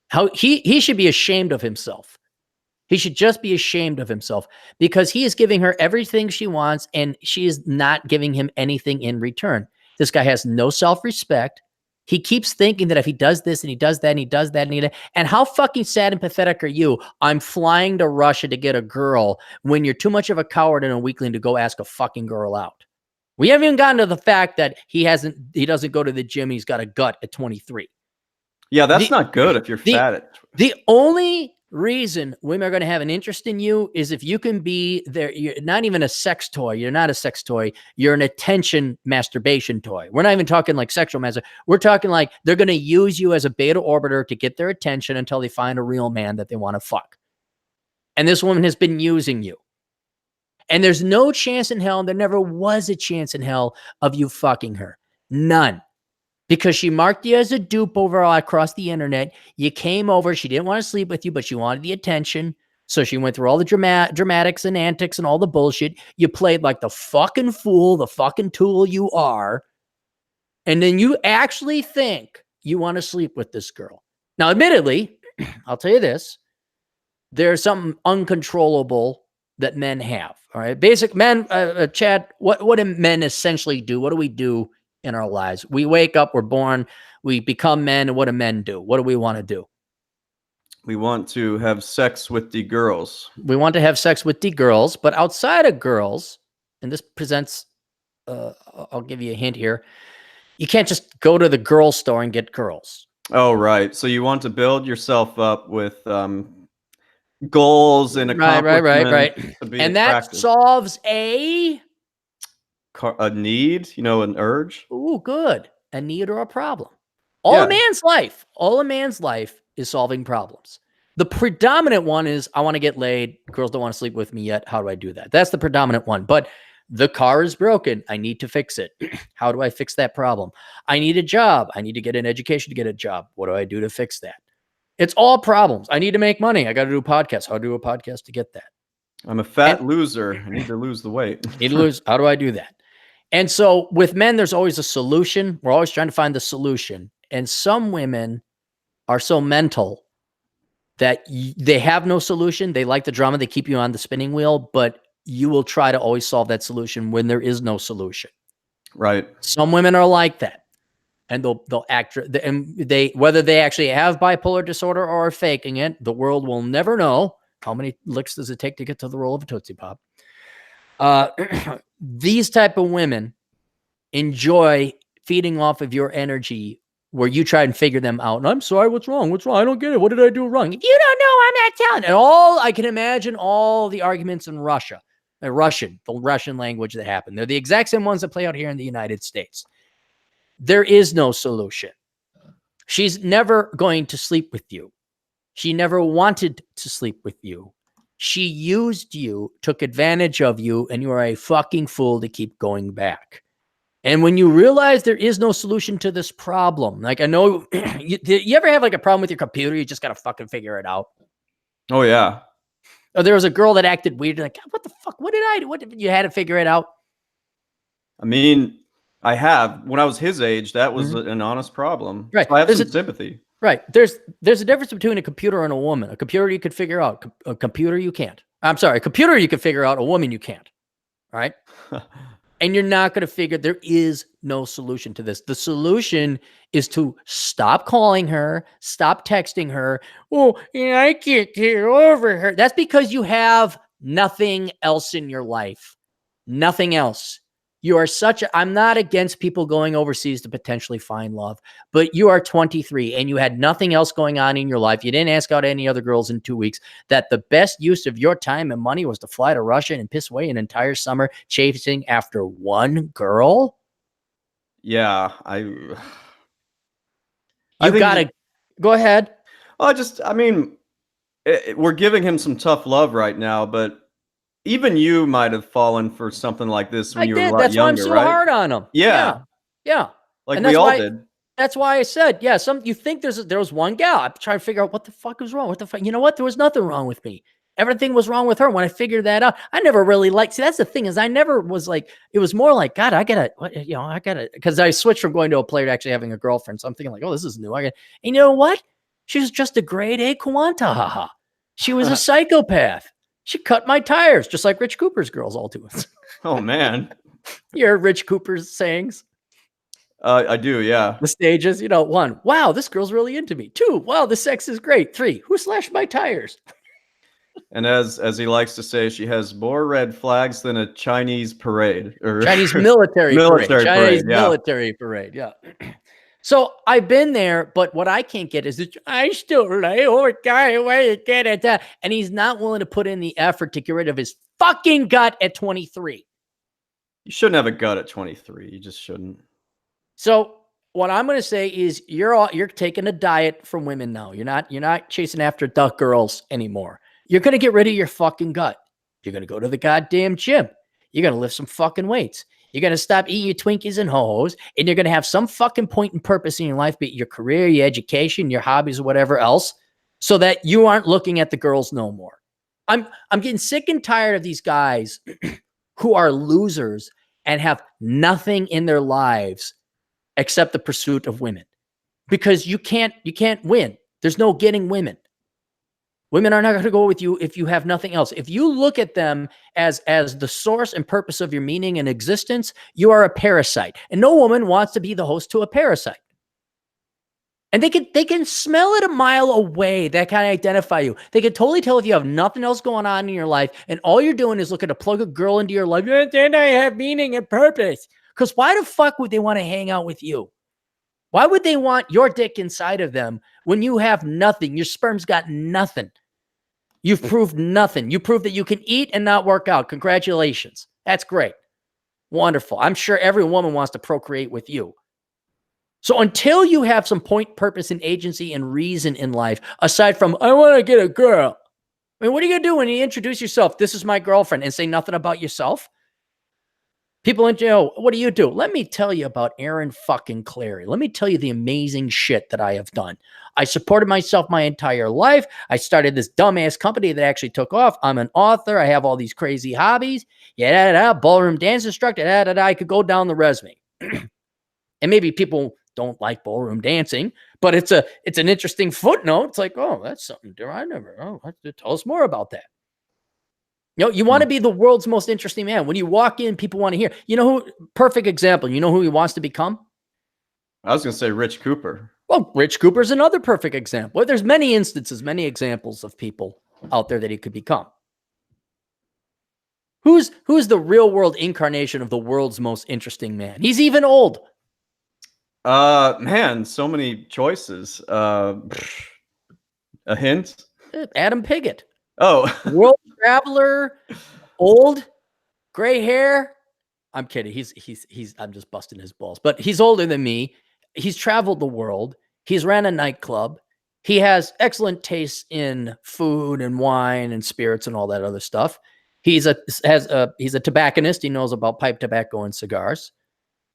How he should be ashamed of himself. He should just be ashamed of himself because he is giving her everything she wants and she is not giving him anything in return. This guy has no self-respect. He keeps thinking that if he does this and he does that and he does that and how fucking sad and pathetic are you? I'm flying to Russia to get a girl when you're too much of a coward and a weakling to go ask a fucking girl out. We haven't even gotten to the fact that he doesn't go to the gym. He's got a gut at 23. Yeah, that's not good if you're fat. The only reason women are going to have an interest in you is if you can be there. You're not even a sex toy. You're not a sex toy. You're an attention masturbation toy. We're not even talking like sexual masturbation. We're talking like they're going to use you as a beta orbiter to get their attention until they find a real man that they want to fuck. And this woman has been using you. And there's no chance in hell, and there never was a chance in hell of you fucking her. None. Because she marked you as a dupe over all across the internet. You came over. She didn't want to sleep with you, but she wanted the attention. So she went through all the dramatics and antics and all the bullshit. You played like the fucking fool, the fucking tool you are. And then you actually think you want to sleep with this girl. Now, admittedly, I'll tell you this. There's something uncontrollable that men have. All right. Basic men, Chad, what do men essentially do? What do we do in our lives? We wake up, we're born, we become men, and what do men do? What do we want to do? We want to have sex with the girls. We want to have sex with the girls, but outside of girls, and this presents, I'll give you a hint here, you can't just go to the girl store and get girls. Oh, right. So you want to build yourself up with goals and accomplishments. Right. And that solves a need, an urge. Ooh, good. A need or a problem. A man's life is solving problems. The predominant one is I want to get laid. Girls don't want to sleep with me yet. How do I do that? That's the predominant one. But The car is broken. I need to fix it. How do I fix that problem? I need a job. I need to get an education to get a job. What do I do to fix that? It's all problems. I need to make money. I got to do a podcast. How do I do a podcast to get that? I'm a fat loser. I need to lose the weight. Need to lose. How do I do that? And so with men, there's always a solution. We're always trying to find the solution. And some women are so mental that they have no solution. They like the drama. They keep you on the spinning wheel, but you will try to always solve that solution when there is no solution. Right. Some women are like that. And they'll act, and they, whether they actually have bipolar disorder or are faking it, the world will never know. How many licks does it take to get to the roll of a Tootsie Pop? These type of women enjoy feeding off of your energy where you try and figure them out. And I'm sorry, what's wrong? What's wrong? I don't get it. What did I do wrong? If you don't know, I'm not telling. And I can imagine all the arguments in Russia, the Russian language that happen. They're the exact same ones that play out here in the United States. There is no solution. She's never going to sleep with you. She never wanted to sleep with you. She used you, took advantage of you, and you are a fucking fool to keep going back. And when you realize there is no solution to this problem, like I know, you ever have like a problem with your computer? You just got to fucking figure it out. Oh, yeah. Or there was a girl that acted weird. Like, what the fuck? What did I do? What did you had to figure it out? I mean, I have. When I was his age, that was an honest problem. Right. So I have some sympathy. Right. There's a difference between a computer and a woman. A computer you could figure out. A computer you can't. I'm sorry. A computer you could figure out. A woman you can't. All right. And you're not going to figure, there is no solution to this. The solution is to stop calling her, stop texting her. Oh, yeah, I can't get over her. That's because you have nothing else in your life. Nothing else. You are I'm not against people going overseas to potentially find love, but you are 23 and you had nothing else going on in your life. You didn't ask out any other girls in 2 weeks. That the best use of your time and money was to fly to Russia and piss away an entire summer chasing after one girl. Yeah. You gotta go ahead. I mean, we're giving him some tough love right now, but even you might have fallen for something like this when you were a lot That's younger, why I'm so right? hard on him. Yeah. Like we all did. That's why I said, yeah, you think there was one gal. I'm trying to figure out what the fuck was wrong. What the fuck? You know what? There was nothing wrong with me. Everything was wrong with her. When I figured that out, I never really that's the thing is I never was like, it was more like, God, because I switched from going to a player to actually having a girlfriend. So I'm thinking like, oh, this is new. And you know what? She was just a grade A Quantahaha. She was a psychopath. She cut my tires, just like Rich Cooper's girls all do. Oh, man. You heard Rich Cooper's sayings? I do, yeah. The stages, 1, wow, this girl's really into me. 2, wow, the sex is great. 3, who slashed my tires? And as he likes to say, she has more red flags than a Chinese parade. Or Chinese military parade. Chinese yeah. military parade, yeah. So I've been there, but what I can't get is that I still lay over guy where you get it. And he's not willing to put in the effort to get rid of his fucking gut at 23. You shouldn't have a gut at 23. You just shouldn't. So what I'm going to say is you're taking a diet from women now. You're not chasing after duck girls anymore. You're going to get rid of your fucking gut. You're going to go to the goddamn gym. You're going to lift some fucking weights. You're going to stop eating your Twinkies and ho-hos, and you're going to have some fucking point and purpose in your life, be it your career, your education, your hobbies, or whatever else, so that you aren't looking at the girls no more. I'm getting sick and tired of these guys who are losers and have nothing in their lives except the pursuit of women, because you can't win. There's no getting women. Women are not going to go with you if you have nothing else. If you look at them as the source and purpose of your meaning and existence, you are a parasite. And no woman wants to be the host to a parasite. And they can smell it a mile away. That can identify you. They can totally tell if you have nothing else going on in your life and all you're doing is looking to plug a girl into your life. Then I have meaning and purpose. Because why the fuck would they want to hang out with you? Why would they want your dick inside of them when you have nothing? Your sperm's got nothing. You've proved nothing. You proved that you can eat and not work out. Congratulations. That's great. Wonderful. I'm sure every woman wants to procreate with you. So until you have some point, purpose, and agency and reason in life, aside from, I want to get a girl. I mean, what are you going to do when you introduce yourself? This is my girlfriend, and say nothing about yourself? People in jail, what do you do? Let me tell you about Aaron fucking Clary. Let me tell you the amazing shit that I have done. I supported myself my entire life. I started this dumbass company that actually took off. I'm an author. I have all these crazy hobbies. Yeah, ballroom dance instructor. I could go down the resume. And maybe people don't like ballroom dancing, but it's an interesting footnote. It's like, oh, that's something I never. Oh, tell us more about that. You want to be the world's most interesting man. When you walk in, people want to hear. You know who? Perfect example. You know who he wants to become? I was going to say Rich Cooper. Well, Rich Cooper's another perfect example. There's many instances, many examples of people out there that he could become. Who's the real world incarnation of the world's most interesting man? He's even old. Man, so many choices. A hint? Adam Piggott. Oh. World traveler, old, gray hair. I'm kidding. I'm just busting his balls, but he's older than me. He's traveled the world. He's ran a nightclub. He has excellent taste in food and wine and spirits and all that other stuff. He's a tobacconist. He knows about pipe tobacco and cigars.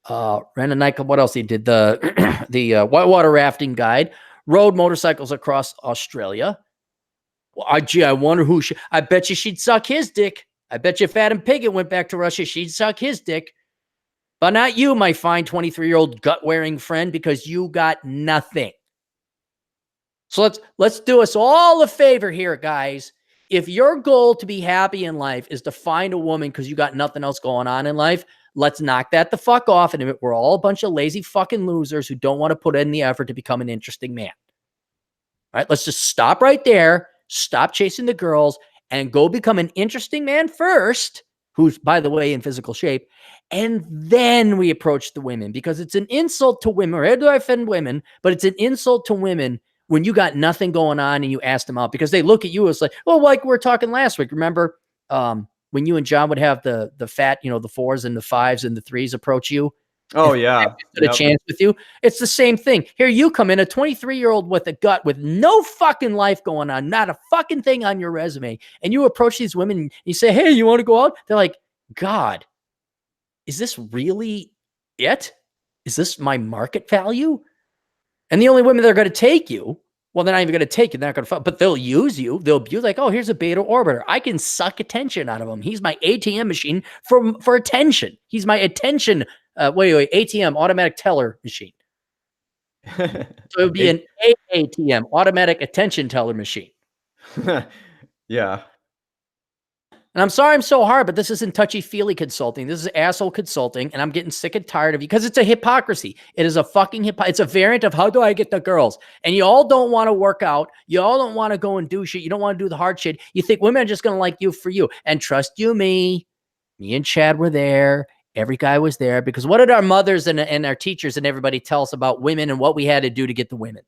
Ran a nightclub. What else he did? The whitewater rafting guide. Rode motorcycles across Australia. Well, I wonder who I bet you she'd suck his dick. I bet you if Adam Piggott went back to Russia, she'd suck his dick. But not you, my fine 23-year-old gut-wearing friend, because you got nothing. So let's do us all a favor here, guys. If your goal to be happy in life is to find a woman because you got nothing else going on in life, let's knock that the fuck off. And we're all a bunch of lazy fucking losers who don't want to put in the effort to become an interesting man. All right, let's just stop right there. Stop chasing the girls and go become an interesting man first, who's, by the way, in physical shape. And then we approach the women, because it's an insult to women. Or do I offend women? But it's an insult to women when you got nothing going on and you ask them out, because they look at you as like, well, like we were talking last week. Remember when you and John would have the fat, the 4s and the 5s and the 3s approach you? Oh, yeah. A chance with you. It's the same thing. Here you come in, a 23-year-old with a gut with no fucking life going on, not a fucking thing on your resume. And you approach these women and you say, hey, you want to go out? They're like, God, is this really it? Is this my market value? And the only women that are going to take you, well, they're not even going to take you. They're not going to, but they'll use you. They'll be like, oh, here's a beta orbiter. I can suck attention out of him. He's my ATM machine for attention. He's my attention. ATM, automatic teller machine. So it would be an AATM, automatic attention teller machine. Yeah. And I'm sorry I'm so hard, but this isn't touchy-feely consulting. This is asshole consulting, and I'm getting sick and tired of you, because it's a hypocrisy. It is a fucking it's a variant of how do I get the girls? And you all don't want to work out. You all don't want to go and do shit. You don't want to do the hard shit. You think women are just going to like you for you. And trust you me and Chad were there. Every guy was there, because what did our mothers and our teachers and everybody tell us about women and what we had to do to get the women?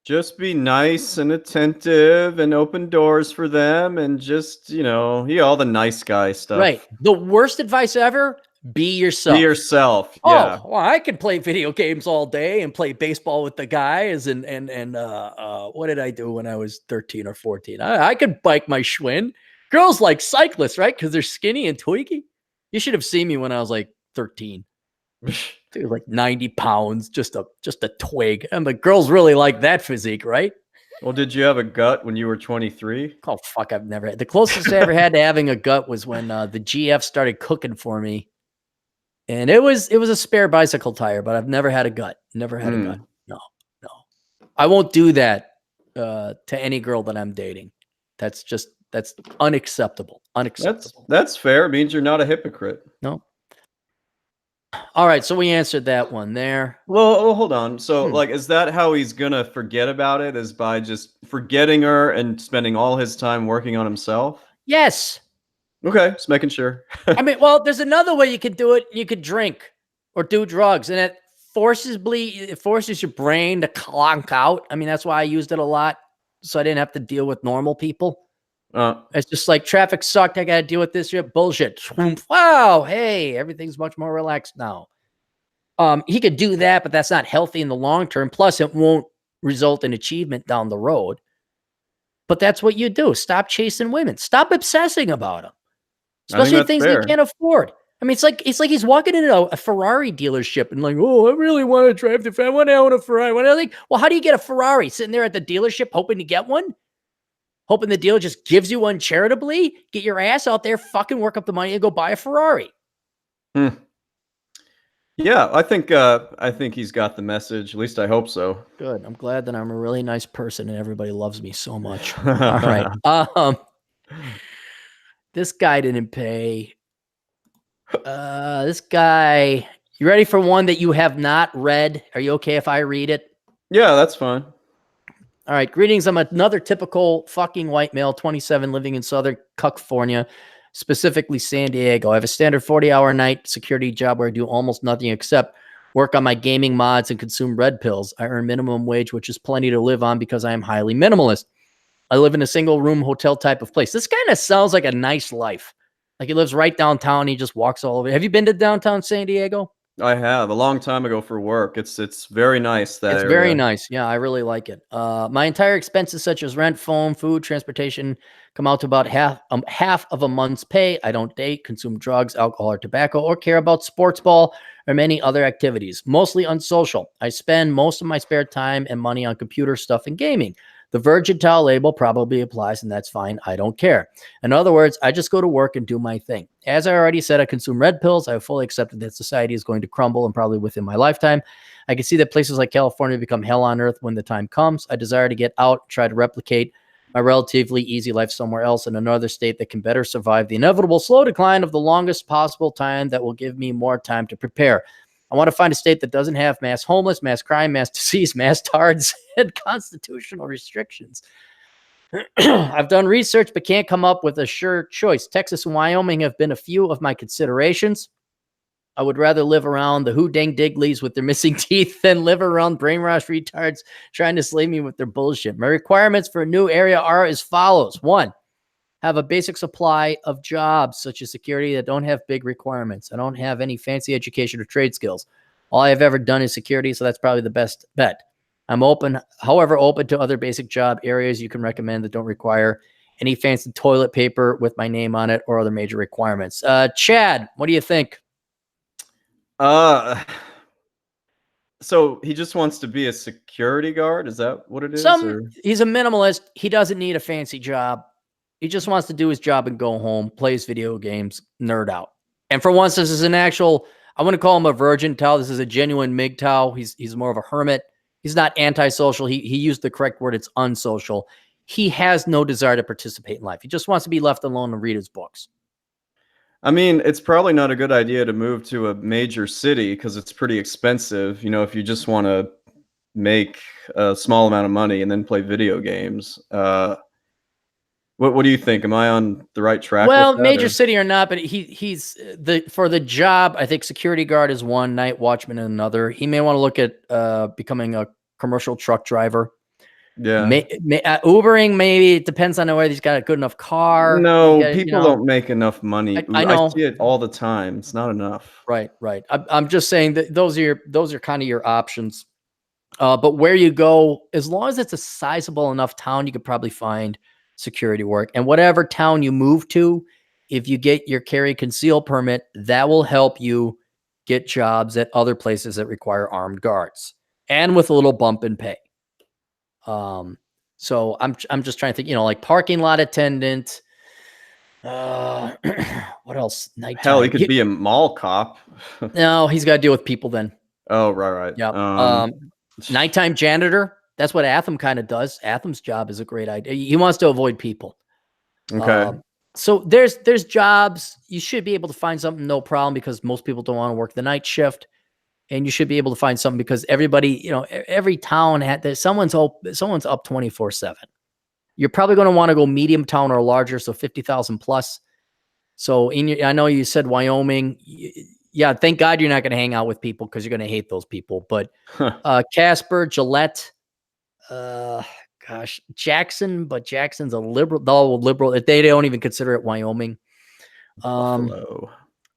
Just be nice and attentive and open doors for them, and just, all the nice guy stuff. Right. The worst advice ever, be yourself. Be yourself. Yeah. Oh, well, I could play video games all day and play baseball with the guys and what did I do when I was 13 or 14? I could bike my Schwinn. Girls like cyclists, right? Because they're skinny and tweaky. You should have seen me when I was like 13. Dude, like 90 pounds, just a twig. And the girls really like that physique, right? Well, did you have a gut when you were 23? Oh, fuck, I've never had. The closest I ever had to having a gut was when the GF started cooking for me. And it was a spare bicycle tire, but I've never had a gut. Never had a gut. No. I won't do that to any girl that I'm dating. That's unacceptable. Unacceptable. That's fair. It means you're not a hypocrite. No. All right, so we answered that one there. Well, hold on. So, is that how he's gonna forget about it? Is by just forgetting her and spending all his time working on himself? Yes. Okay, just making sure. I mean, well, there's another way you could do it. You could drink or do drugs, and it forces your brain to clonk out. I mean, that's why I used it a lot, so I didn't have to deal with normal people. It's just like, traffic sucked. I got to deal with this shit. Bullshit. Wow. Hey, everything's much more relaxed now. He could do that, but that's not healthy in the long term. Plus, it won't result in achievement down the road. But that's what you do. Stop chasing women. Stop obsessing about them, especially things you can't afford. I mean, it's like he's walking into a Ferrari dealership and like, oh, I really want to drive the. I want to own a Ferrari. What are they? Well, how do you get a Ferrari? Sitting there at the dealership hoping to get one, hoping the dealer just gives you one charitably. Get your ass out there, fucking work up the money, and go buy a Ferrari. Hmm. Yeah, I think he's got the message. At least I hope so. Good. I'm glad that I'm a really nice person and everybody loves me so much. All right. This guy didn't pay. This guy. You ready for one that you have not read? Are you okay if I read it? Yeah, that's fine. All right. Greetings. I'm another typical fucking white male, 27, living in Southern California, specifically San Diego. I have a standard 40-hour night security job where I do almost nothing except work on my gaming mods and consume red pills. I earn minimum wage, which is plenty to live on because I am highly minimalist. I live in a single room hotel type of place. This kind of sounds like a nice life. Like he lives right downtown. He just walks all over. Have you been to downtown San Diego? I have a long time ago for work. It's very nice, that It's area. very nice. Yeah, I really like it. My entire expenses, such as rent, phone, food, transportation, come out to about half of a month's pay. I don't date, consume drugs, alcohol, or tobacco, or care about sports ball or many other activities. Mostly unsocial. I spend most of my spare time and money on computer stuff and gaming. The Virgin Towel label probably applies, and that's fine. I don't care. In other words, I just go to work and do my thing. As I already said, I consume red pills. I have fully accepted that society is going to crumble and probably within my lifetime. I can see that places like California become hell on earth when the time comes. I desire to get out, try to replicate my relatively easy life somewhere else in another state that can better survive the inevitable slow decline of the longest possible time that will give me more time to prepare. I want to find a state that doesn't have mass homeless, mass crime, mass disease, mass tards, and constitutional restrictions. I've done research but can't come up with a sure choice. Texas and Wyoming have been a few of my considerations. I would rather live around the Who Dang Digleys with their missing teeth than live around brainwashed retards trying to slay me with their bullshit. My requirements for a new area are as follows. 1, have a basic supply of jobs such as security that don't have big requirements. I don't have any fancy education or trade skills. All I have ever done is security, so that's probably the best bet. I'm open, however, open to other basic job areas you can recommend that don't require any fancy toilet paper with my name on it or other major requirements. Chad, what do you think? So he just wants to be a security guard? Is that what it is? He's a minimalist. He doesn't need a fancy job. He just wants to do his job and go home, plays video games, nerd out. And for once, this is an actual, I wouldn't call him a virgin Tao. This is a genuine MGTOW. He's more of a hermit. He's not antisocial. He used the correct word. It's unsocial. He has no desire to participate in life. He just wants to be left alone and read his books. I mean, it's probably not a good idea to move to a major city because it's pretty expensive. You know, if you just want to make a small amount of money and then play video games. What do you think? Am I on the right track? Well, with that, major or? city or not, but he's for the job. I think security guard is one, night watchman another. He may want to look at becoming a commercial truck driver. Yeah. Ubering, maybe. It depends on whether he's got a good enough car. No, people don't make enough money. I know. I see it all the time. It's not enough. Right. I'm just saying that those are kind of your options. But where you go, as long as it's a sizable enough town, you could probably find security work. And whatever town you move to, if you get your carry conceal permit, that will help you get jobs at other places that require armed guards and with a little bump in pay. So I'm just trying to think, like parking lot attendant. What else? Nighttime. Hell, he could be a mall cop. No, he's got to deal with people then. Oh, right. Yeah. Nighttime janitor. That's what Atham kind of does. Atham's job is a great idea. He wants to avoid people. Okay. So there's jobs. You should be able to find something, no problem, because most people don't want to work the night shift. And you should be able to find something because everybody, every town someone's up 24/7. You're probably going to want to go medium town or larger, so 50,000 plus. So I know you said Wyoming. Yeah, thank God you're not going to hang out with people because you're going to hate those people. But Casper, Gillette, Jackson, but Jackson's a liberal. They don't even consider it Wyoming. Buffalo.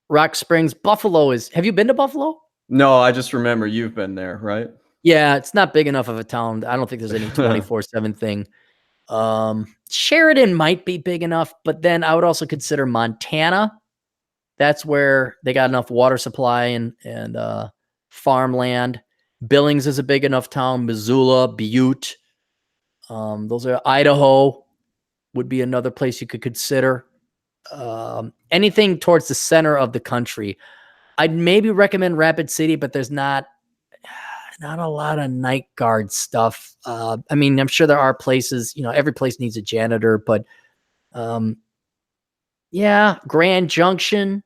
Rock Springs, Buffalo is. Have you been to Buffalo? No, I just remember you've been there, right? Yeah, it's not big enough of a town. I don't think there's any 24/7 thing. Sheridan might be big enough, but then I would also consider Montana. That's where they got enough water supply and farmland. Billings is a big enough town. Missoula, Butte. Those are Idaho would be another place you could consider. Anything towards the center of the country. I'd maybe recommend Rapid City, but there's not a lot of night guard stuff. I mean, I'm sure there are places, every place needs a janitor, but yeah, Grand Junction,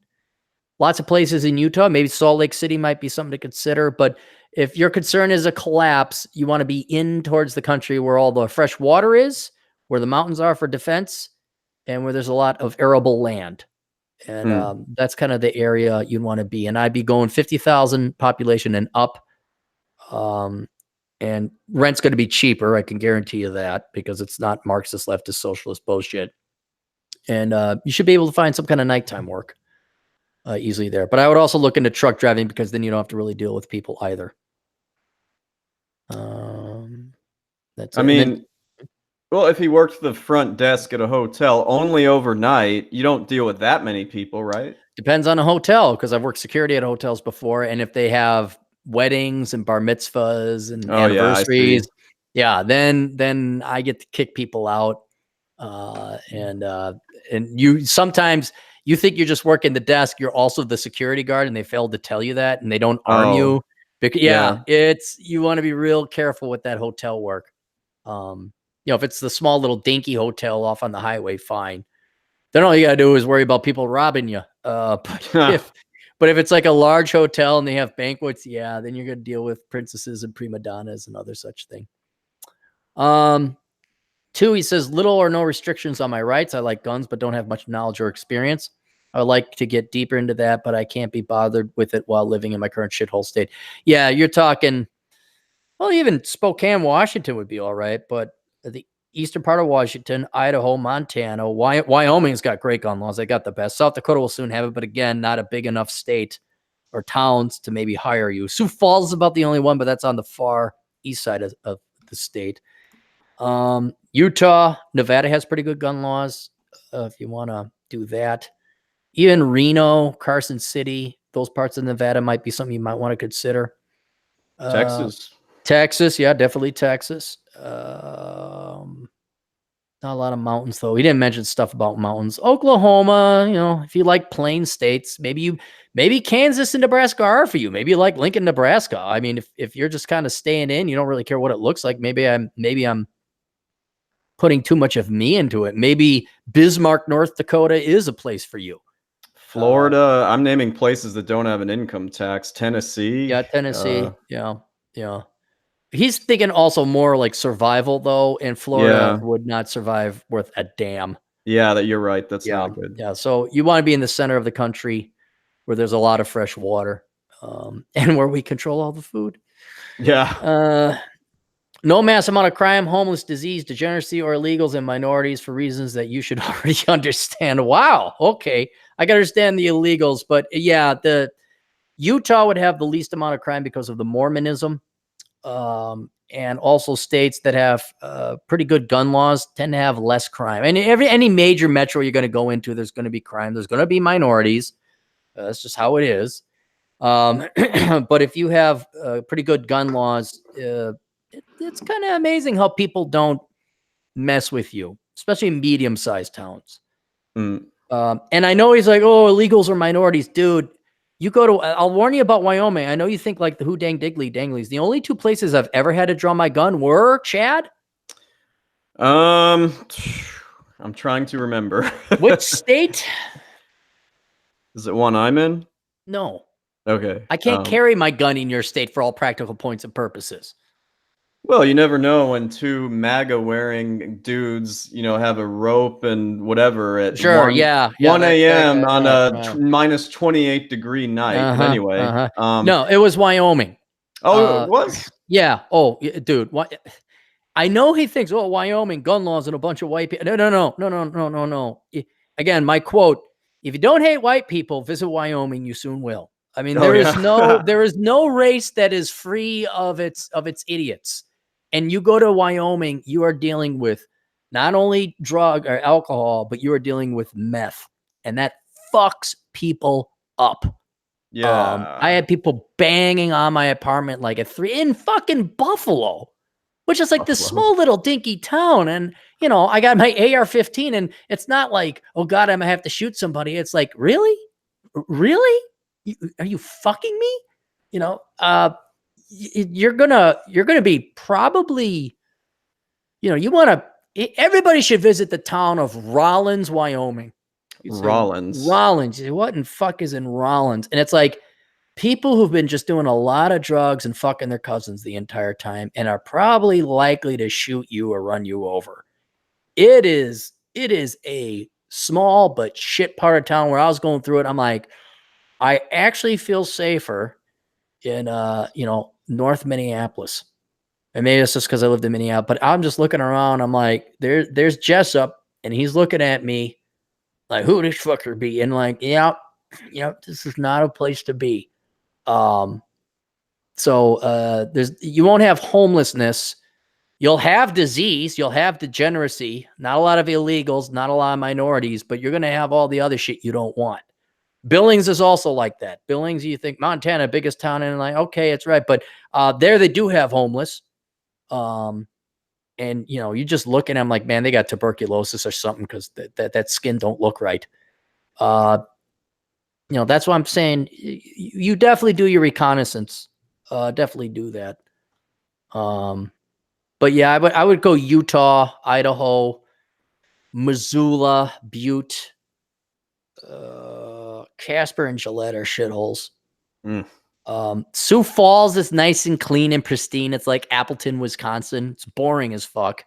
lots of places in Utah. Maybe Salt Lake City might be something to consider. But if your concern is a collapse, you want to be in towards the country where all the fresh water is, where the mountains are for defense, and where there's a lot of arable land. And that's kind of the area you'd want to be. And I'd be going 50,000 population and up. And rent's going to be cheaper. I can guarantee you that, because it's not Marxist, leftist, socialist bullshit. And you should be able to find some kind of nighttime work easily there. But I would also look into truck driving, because then you don't have to really deal with people either. That's I mean, well, if he worked the front desk at a hotel only overnight, you don't deal with that many people, right? Depends on a hotel, because I've worked security at hotels before, and if they have weddings and bar mitzvahs and anniversaries, then I get to kick people out. And you sometimes you think you're just working the desk, you're also the security guard, and they failed to tell you that, and they don't arm you. Because you want to be real careful with that hotel work. If it's the small little dinky hotel off on the highway, fine. Then all you gotta do is worry about people robbing you. But if it's like a large hotel and they have banquets, then you're gonna deal with princesses and prima donnas and other such thing. 2, he says, little or no restrictions on my rights. I like guns, but don't have much knowledge or experience. I would like to get deeper into that, but I can't be bothered with it while living in my current shithole state. Yeah, you're talking, well, even Spokane, Washington would be all right, but the eastern part of Washington, Idaho, Montana, Wyoming's got great gun laws. They got the best. South Dakota will soon have it, but again, not a big enough state or towns to maybe hire you. Sioux Falls is about the only one, but that's on the far east side of the state. Utah, Nevada has pretty good gun laws if you want to do that. Even Reno, Carson City, those parts of Nevada might be something you might want to consider. Texas, yeah, definitely Texas. Not a lot of mountains, though. He didn't mention stuff about mountains. Oklahoma, if you like plain states, maybe Kansas and Nebraska are for you. Maybe you like Lincoln, Nebraska. I mean, if you're just kind of staying in, you don't really care what it looks like. Maybe I'm putting too much of me into it. Maybe Bismarck, North Dakota is a place for you. Florida, I'm naming places that don't have an income tax. Tennessee. Yeah, Tennessee. Yeah. He's thinking also more like survival, though, and Florida would not survive worth a damn. Yeah, you're right. That's not good. Yeah, so you want to be in the center of the country where there's a lot of fresh water, and where we control all the food. Yeah. No mass amount of crime, homeless, disease, degeneracy, or illegals and minorities for reasons that you should already understand. Wow. Okay. I can understand the illegals, but the Utah would have the least amount of crime because of the Mormonism. And also states that have pretty good gun laws tend to have less crime. And any major metro you're going to go into, there's going to be crime. There's going to be minorities. That's just how it is. But if you have pretty good gun laws, it's kind of amazing how people don't mess with you, especially in medium-sized towns. And I know he's like, oh, illegals or minorities. Dude, you go to, I'll warn you about Wyoming. I know you think like the who dang diggly danglies. The only 2 places I've ever had to draw my gun were, Chad? I'm trying to remember. Which state? Is it one I'm in? No. Okay. I can't carry my gun in your state for all practical points and purposes. Well, you never know when 2 MAGA-wearing dudes, have a rope and whatever at 1 a.m. on a minus 28-degree night. But anyway, no, it was Wyoming. Oh, it was? Yeah. Oh, dude. I know he thinks, oh, Wyoming, gun laws and a bunch of white people. No. Again, my quote: if you don't hate white people, visit Wyoming. You soon will. I mean, there is no race that is free of its idiots. And you go to Wyoming, you are dealing with not only drug or alcohol, but you are dealing with meth. And that fucks people up. Yeah. I had people banging on my apartment like at 3 in fucking Buffalo, which is like this Buffalo. small little dinky town. And, you know, I got my AR-15 and it's not like, oh God, I'm gonna have to shoot somebody. It's like, really? Really? Are you fucking me? You know, you're gonna be probably, you know, you want to, everybody should visit the town of Rollins, Wyoming. You'd say, Rollins. Rollins. What in fuck is in Rollins? And it's like people who've been just doing a lot of drugs and fucking their cousins the entire time and are probably likely to shoot you or run you over. It is a small but shit part of town where I was going through it. I'm like, I actually feel safer in you know, North Minneapolis. And maybe it's just because I lived in Minneapolis, but I'm just looking around. I'm like, there's Jessup, and he's looking at me like, who this fucker be? And like, yeah, this is not a place to be. So you won't have homelessness. You'll have disease. You'll have degeneracy. Not a lot of illegals, not a lot of minorities, but you're going to have all the other shit you don't want. Billings is also like that. Billings, you think Montana, biggest town, and like, okay, it's right. But there they do have homeless. And you know, you just look at them like, man, they got tuberculosis or something because that skin don't look right. You know, that's what I'm saying. You definitely do your reconnaissance. Definitely do that. But yeah, I would go Utah, Idaho, Missoula, Butte, Casper and Gillette are shitholes. Sioux Falls is nice and clean and pristine. It's like Appleton, Wisconsin. It's boring as fuck.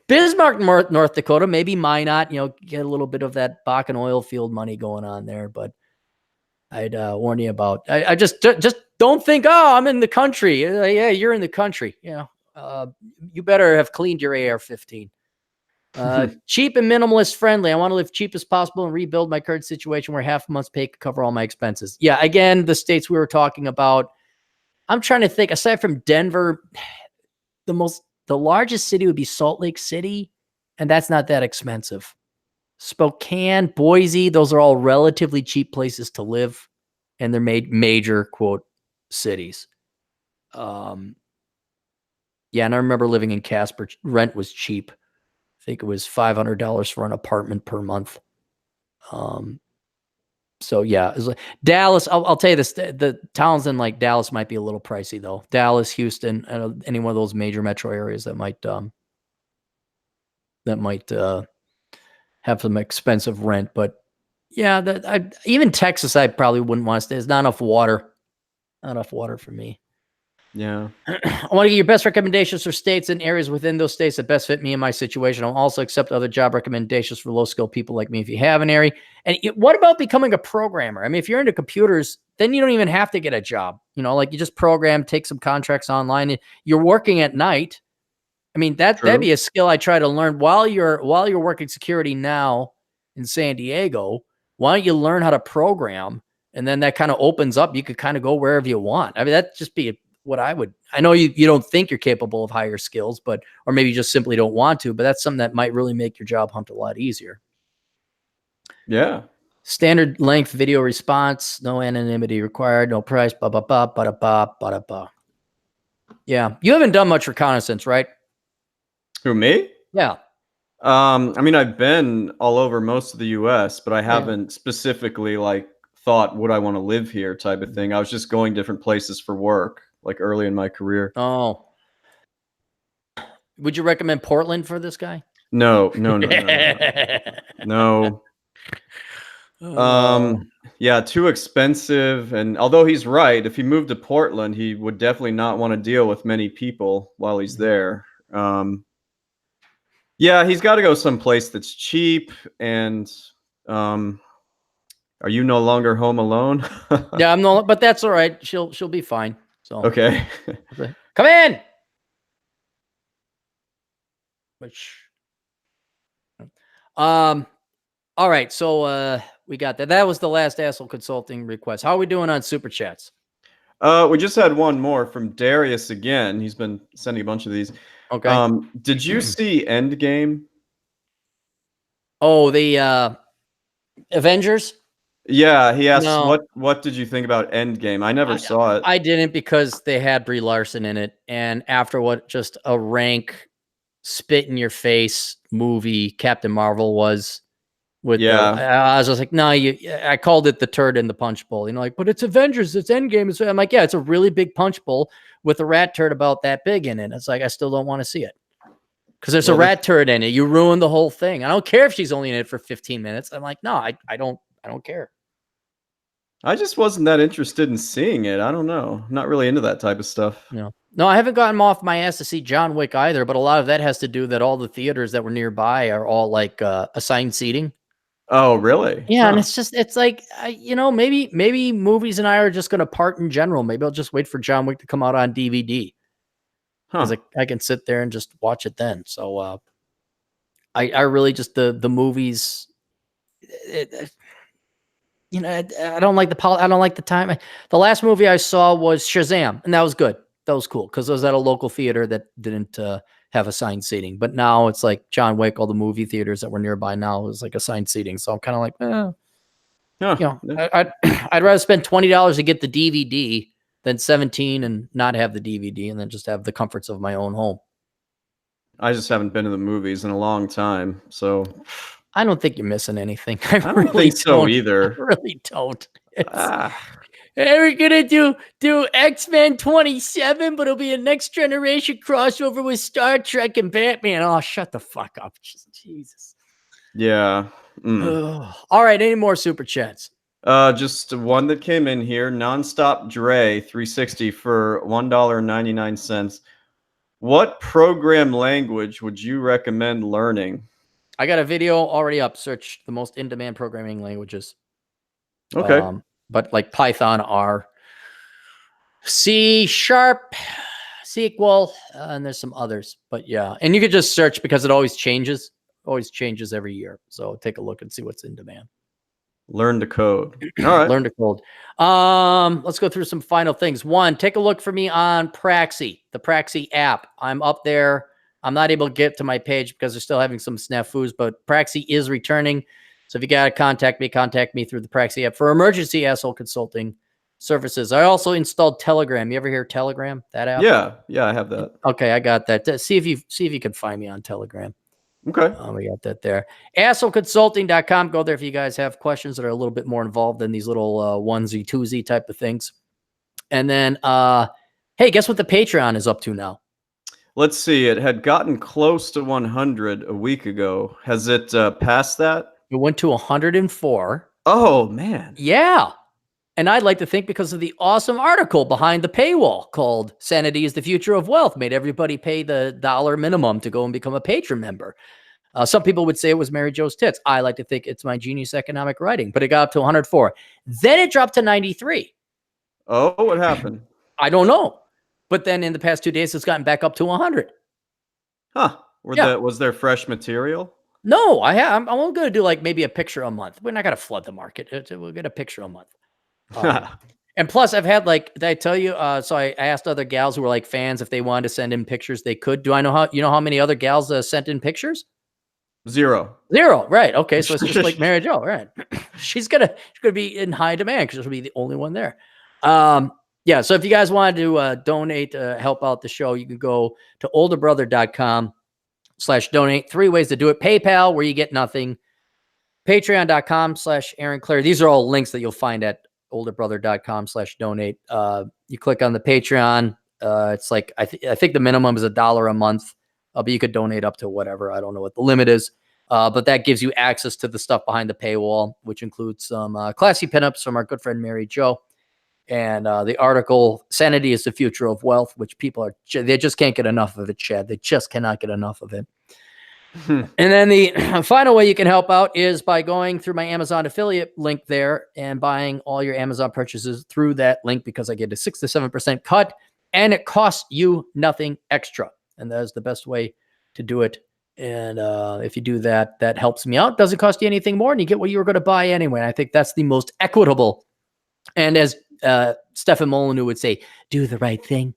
Bismarck, North Dakota, maybe Minot, you know, get a little bit of that Bakken oil field money going on there, but I'd warn you about. I just don't think, oh, I'm in the country. Yeah, you're in the country. You know, you better have cleaned your AR-15. Cheap and minimalist friendly. I want to live cheap as possible and rebuild my current situation where half a month's pay could cover all my expenses. Yeah, again, the states we were talking about. I'm trying to think. Aside from Denver, the largest city would be Salt Lake City, and that's not that expensive. Spokane, Boise, those are all relatively cheap places to live, and they're major quote cities. Yeah, and I remember living in Casper. Rent was cheap. I think it was $500 for an apartment per month. So yeah, it's like Dallas. I'll tell you this: the towns in like Dallas might be a little pricey though. Dallas, Houston, any one of those major metro areas that might have some expensive rent. But yeah, even Texas, I probably wouldn't want to stay. There's not enough water. Not enough water for me. Yeah. I want to get your best recommendations for states and areas within those states that best fit me and my situation. I'll also accept other job recommendations for low-skilled people like me if you have an area. And what about becoming a programmer? I mean, if you're into computers, then you don't even have to get a job. You know, like you just program, take some contracts online. And you're working at night. I mean, that'd be a skill I try to learn while you're working security now in San Diego. Why don't you learn how to program? And then that kind of opens up. You could kind of go wherever you want. I mean, that'd just be what I would. I know you don't think you're capable of higher skills, or maybe you just simply don't want to, but that's something that might really make your job hunt a lot easier. Yeah. Standard length video response, no anonymity required, no price, blah, blah, blah, blah, blah, blah, blah. Yeah. You haven't done much reconnaissance, right? Who, me? Yeah. I mean, I've been all over most of the US, but I haven't specifically like thought, would I want to live here type of thing. I was just going different places for work, like early in my career. Oh. Would you recommend Portland for this guy? No. Yeah, too expensive. And although he's right, if he moved to Portland, he would definitely not want to deal with many people while he's there. Yeah, he's got to go someplace that's cheap. And are you no longer home alone? Yeah, I'm no, but that's all right. She'll be fine. So okay. Come in. All right, so we got that. That was the last Asshole Consulting request. How are we doing on super chats? We just had one more from Darius again. He's been sending a bunch of these. Okay. Did you see Endgame? Oh, Avengers? Yeah, he asks, No. what did you think about Endgame? I never saw it. I didn't because they had Brie Larson in it, and after what just a rank spit in your face movie Captain Marvel was with Yeah. I was just like, no, I called it the turd in the punch bowl, like, but it's Avengers, it's Endgame. I'm like, yeah, it's a really big punch bowl with a rat turd about that big in it. It's like, I still don't want to see it because there's a rat turd in it. You ruined the whole thing. I don't care if she's only in it for 15 minutes. I'm like, no, I don't care. I just wasn't that interested in seeing it. I don't know. I'm not really into that type of stuff. No, I haven't gotten off my ass to see John Wick either, but a lot of that has to do that all the theaters that were nearby are all like assigned seating. Oh, really? Yeah, Huh. and it's like, maybe movies and I are just going to part in general. Maybe I'll just wait for John Wick to come out on DVD. Because I can sit there and just watch it then. So I really just the movies. I don't like I don't like the time. The last movie I saw was Shazam, and that was good. That was cool because it was at a local theater that didn't have assigned seating. But now it's like John Wick. All the movie theaters that were nearby now is like assigned seating. So I'm kind of like, I'd rather spend $20 to get the DVD than 17 and not have the DVD, and then just have the comforts of my own home. I just haven't been to the movies in a long time, so I don't think you're missing anything. I don't think so either. I really don't. We're gonna do X-Men 27, but it'll be a next generation crossover with Star Trek and Batman. Oh, shut the fuck up. Jesus. Yeah. All right, any more super chats? Just one that came in here. Nonstop Dre 360 for $1.99. What program language would you recommend learning? I got a video already up. Search the most in-demand programming languages. Okay. But like Python, R, C#, SQL, and there's some others. But yeah, and you could just search because it always changes every year. So take a look and see what's in demand. Learn to code. All right. Learn to code. Let's go through some final things. One, take a look for me on Praxi, the Praxi app. I'm up there. I'm not able to get to my page because they're still having some snafus, but Praxi is returning. So if you got to contact me through the Praxi app for emergency asshole consulting services. I also installed Telegram. You ever hear Telegram, that app? Yeah, I have that. Okay, I got that. See if you can find me on Telegram. Okay. We got that there. Assholeconsulting.com. Go there if you guys have questions that are a little bit more involved than these little onesie, twosie type of things. And then, hey, guess what the Patreon is up to now? Let's see. It had gotten close to 100 a week ago. Has it passed that? It went to 104. Oh, man. Yeah. And I'd like to think because of the awesome article behind the paywall called Sanity is the Future of Wealth, made everybody pay the $1 minimum to go and become a patron member. Some people would say it was Mary Jo's tits. I like to think it's my genius economic writing, but it got up to 104. Then it dropped to 93. Oh, what happened? I don't know. But then in the past 2 days, it's gotten back up to 100. Huh. Was there fresh material? No, I'm only going to do like maybe a picture a month. We're not going to flood the market. We'll get a picture a month. And plus, I've had did I tell you? So I asked other gals who were like fans if they wanted to send in pictures, they could. Do I know how many other gals sent in pictures? Zero. Right. Okay. So it's just like Mary Jo, right? She's gonna be in high demand because she'll be the only one there. Yeah. So if you guys wanted to donate to help out the show, you can go to olderbrother.com/donate. 3 ways to do it. PayPal, where you get nothing. Patreon.com/Aaron Claire. These are all links that you'll find at olderbrother.com/donate. You click on the Patreon. It's like, I think the minimum is $1 a month, but you could donate up to whatever. I don't know what the limit is. But that gives you access to the stuff behind the paywall, which includes some classy pinups from our good friend Mary Jo. And the article, Sanity is the Future of Wealth, which people they just can't get enough of it, Chad. They just cannot get enough of it. And then the final way you can help out is by going through my Amazon affiliate link there and buying all your Amazon purchases through that link, because I get a 6 to 7% cut and it costs you nothing extra. And that is the best way to do it. And if you do that, that helps me out. Doesn't cost you anything more, and you get what you were going to buy anyway. And I think that's the most equitable. And as Stefan Molyneux would say, do the right thing.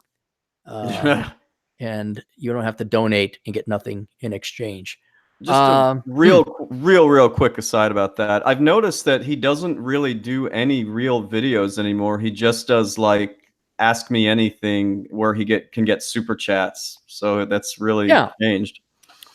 And you don't have to donate and get nothing in exchange. Just a real quick aside about that. I've noticed that he doesn't really do any real videos anymore. He just does like ask me anything where he can get super chats. So that's really changed.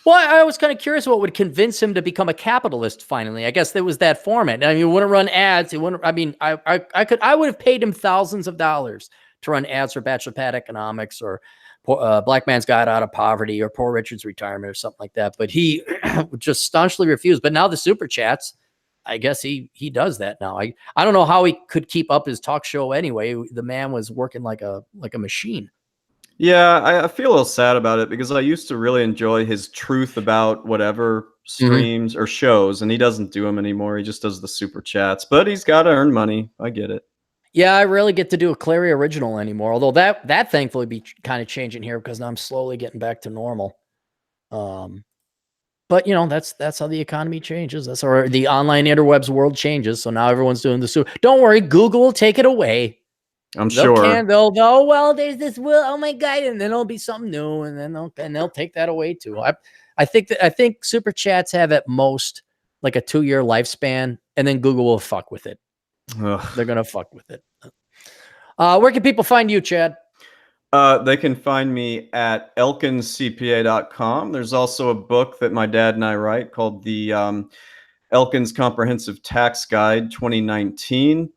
Well, I was kind of curious what would convince him to become a capitalist finally. I guess there was that format. I mean, he wouldn't run ads. He wouldn't, I mean, I would have paid him thousands of dollars to run ads for Bachelor Pad Economics or Black Man's Guide Out of Poverty or Poor Richard's Retirement or something like that. But he just staunchly refused. But now the super chats, I guess he does that now. I don't know how he could keep up his talk show anyway. The man was working like a machine. Yeah, I feel a little sad about it because I used to really enjoy his truth about whatever streams or shows, and he doesn't do them anymore. He just does the super chats, but he's got to earn money. I get it. Yeah, I rarely get to do a Clary original anymore, although that thankfully be kind of changing here because I'm slowly getting back to normal. But you know, that's how the economy changes. That's how the online interwebs world changes. So now everyone's doing the super. Don't worry, Google will take it away. I'm sure they'll go, well, there's this oh my god, and then it'll be something new, and then they'll take that away too. I think super chats have at most like a 2-year lifespan, and then Google will fuck with it. Ugh. They're gonna fuck with it. Where can people find you, Chad? They can find me at elkinscpa.com. There's also a book that my dad and I write called the Elkins Comprehensive Tax Guide 2019.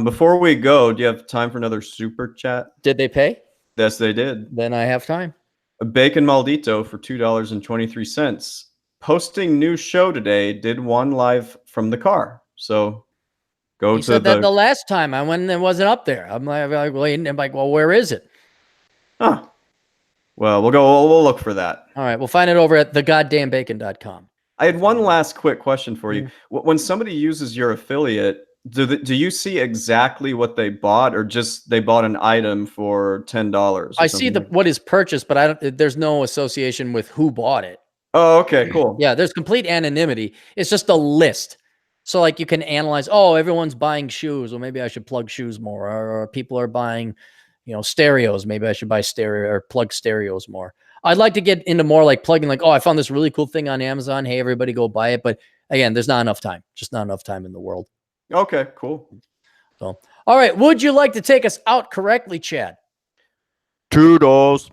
Before we go, do you have time for another super chat? Did they pay? Yes, they did. Then I have time. A Bacon Maldito for $2.23. Posting new show today. Did one live from the car. So go he said that the last time I went and it wasn't up there. I'm like waiting. I'm like, well, where is it? Huh. Well, we'll look for that. All right. We'll find it over at thegoddamnbacon.com. I had one last quick question for you. When somebody uses your affiliate, do you see exactly what they bought, or just they bought an item for $10? I see what is purchased, but there's no association with who bought it. Oh, okay, cool. Yeah, there's complete anonymity. It's just a list. So like you can analyze, oh, everyone's buying shoes. Well, maybe I should plug shoes more. Or people are buying, stereos. Maybe I should buy stereo or plug stereos more. I'd like to get into more like plugging, like, oh, I found this really cool thing on Amazon. Hey, everybody go buy it. But again, there's not enough time. Just not enough time in the world. Okay, cool. So, all right. Would you like to take us out correctly, Chad? $2.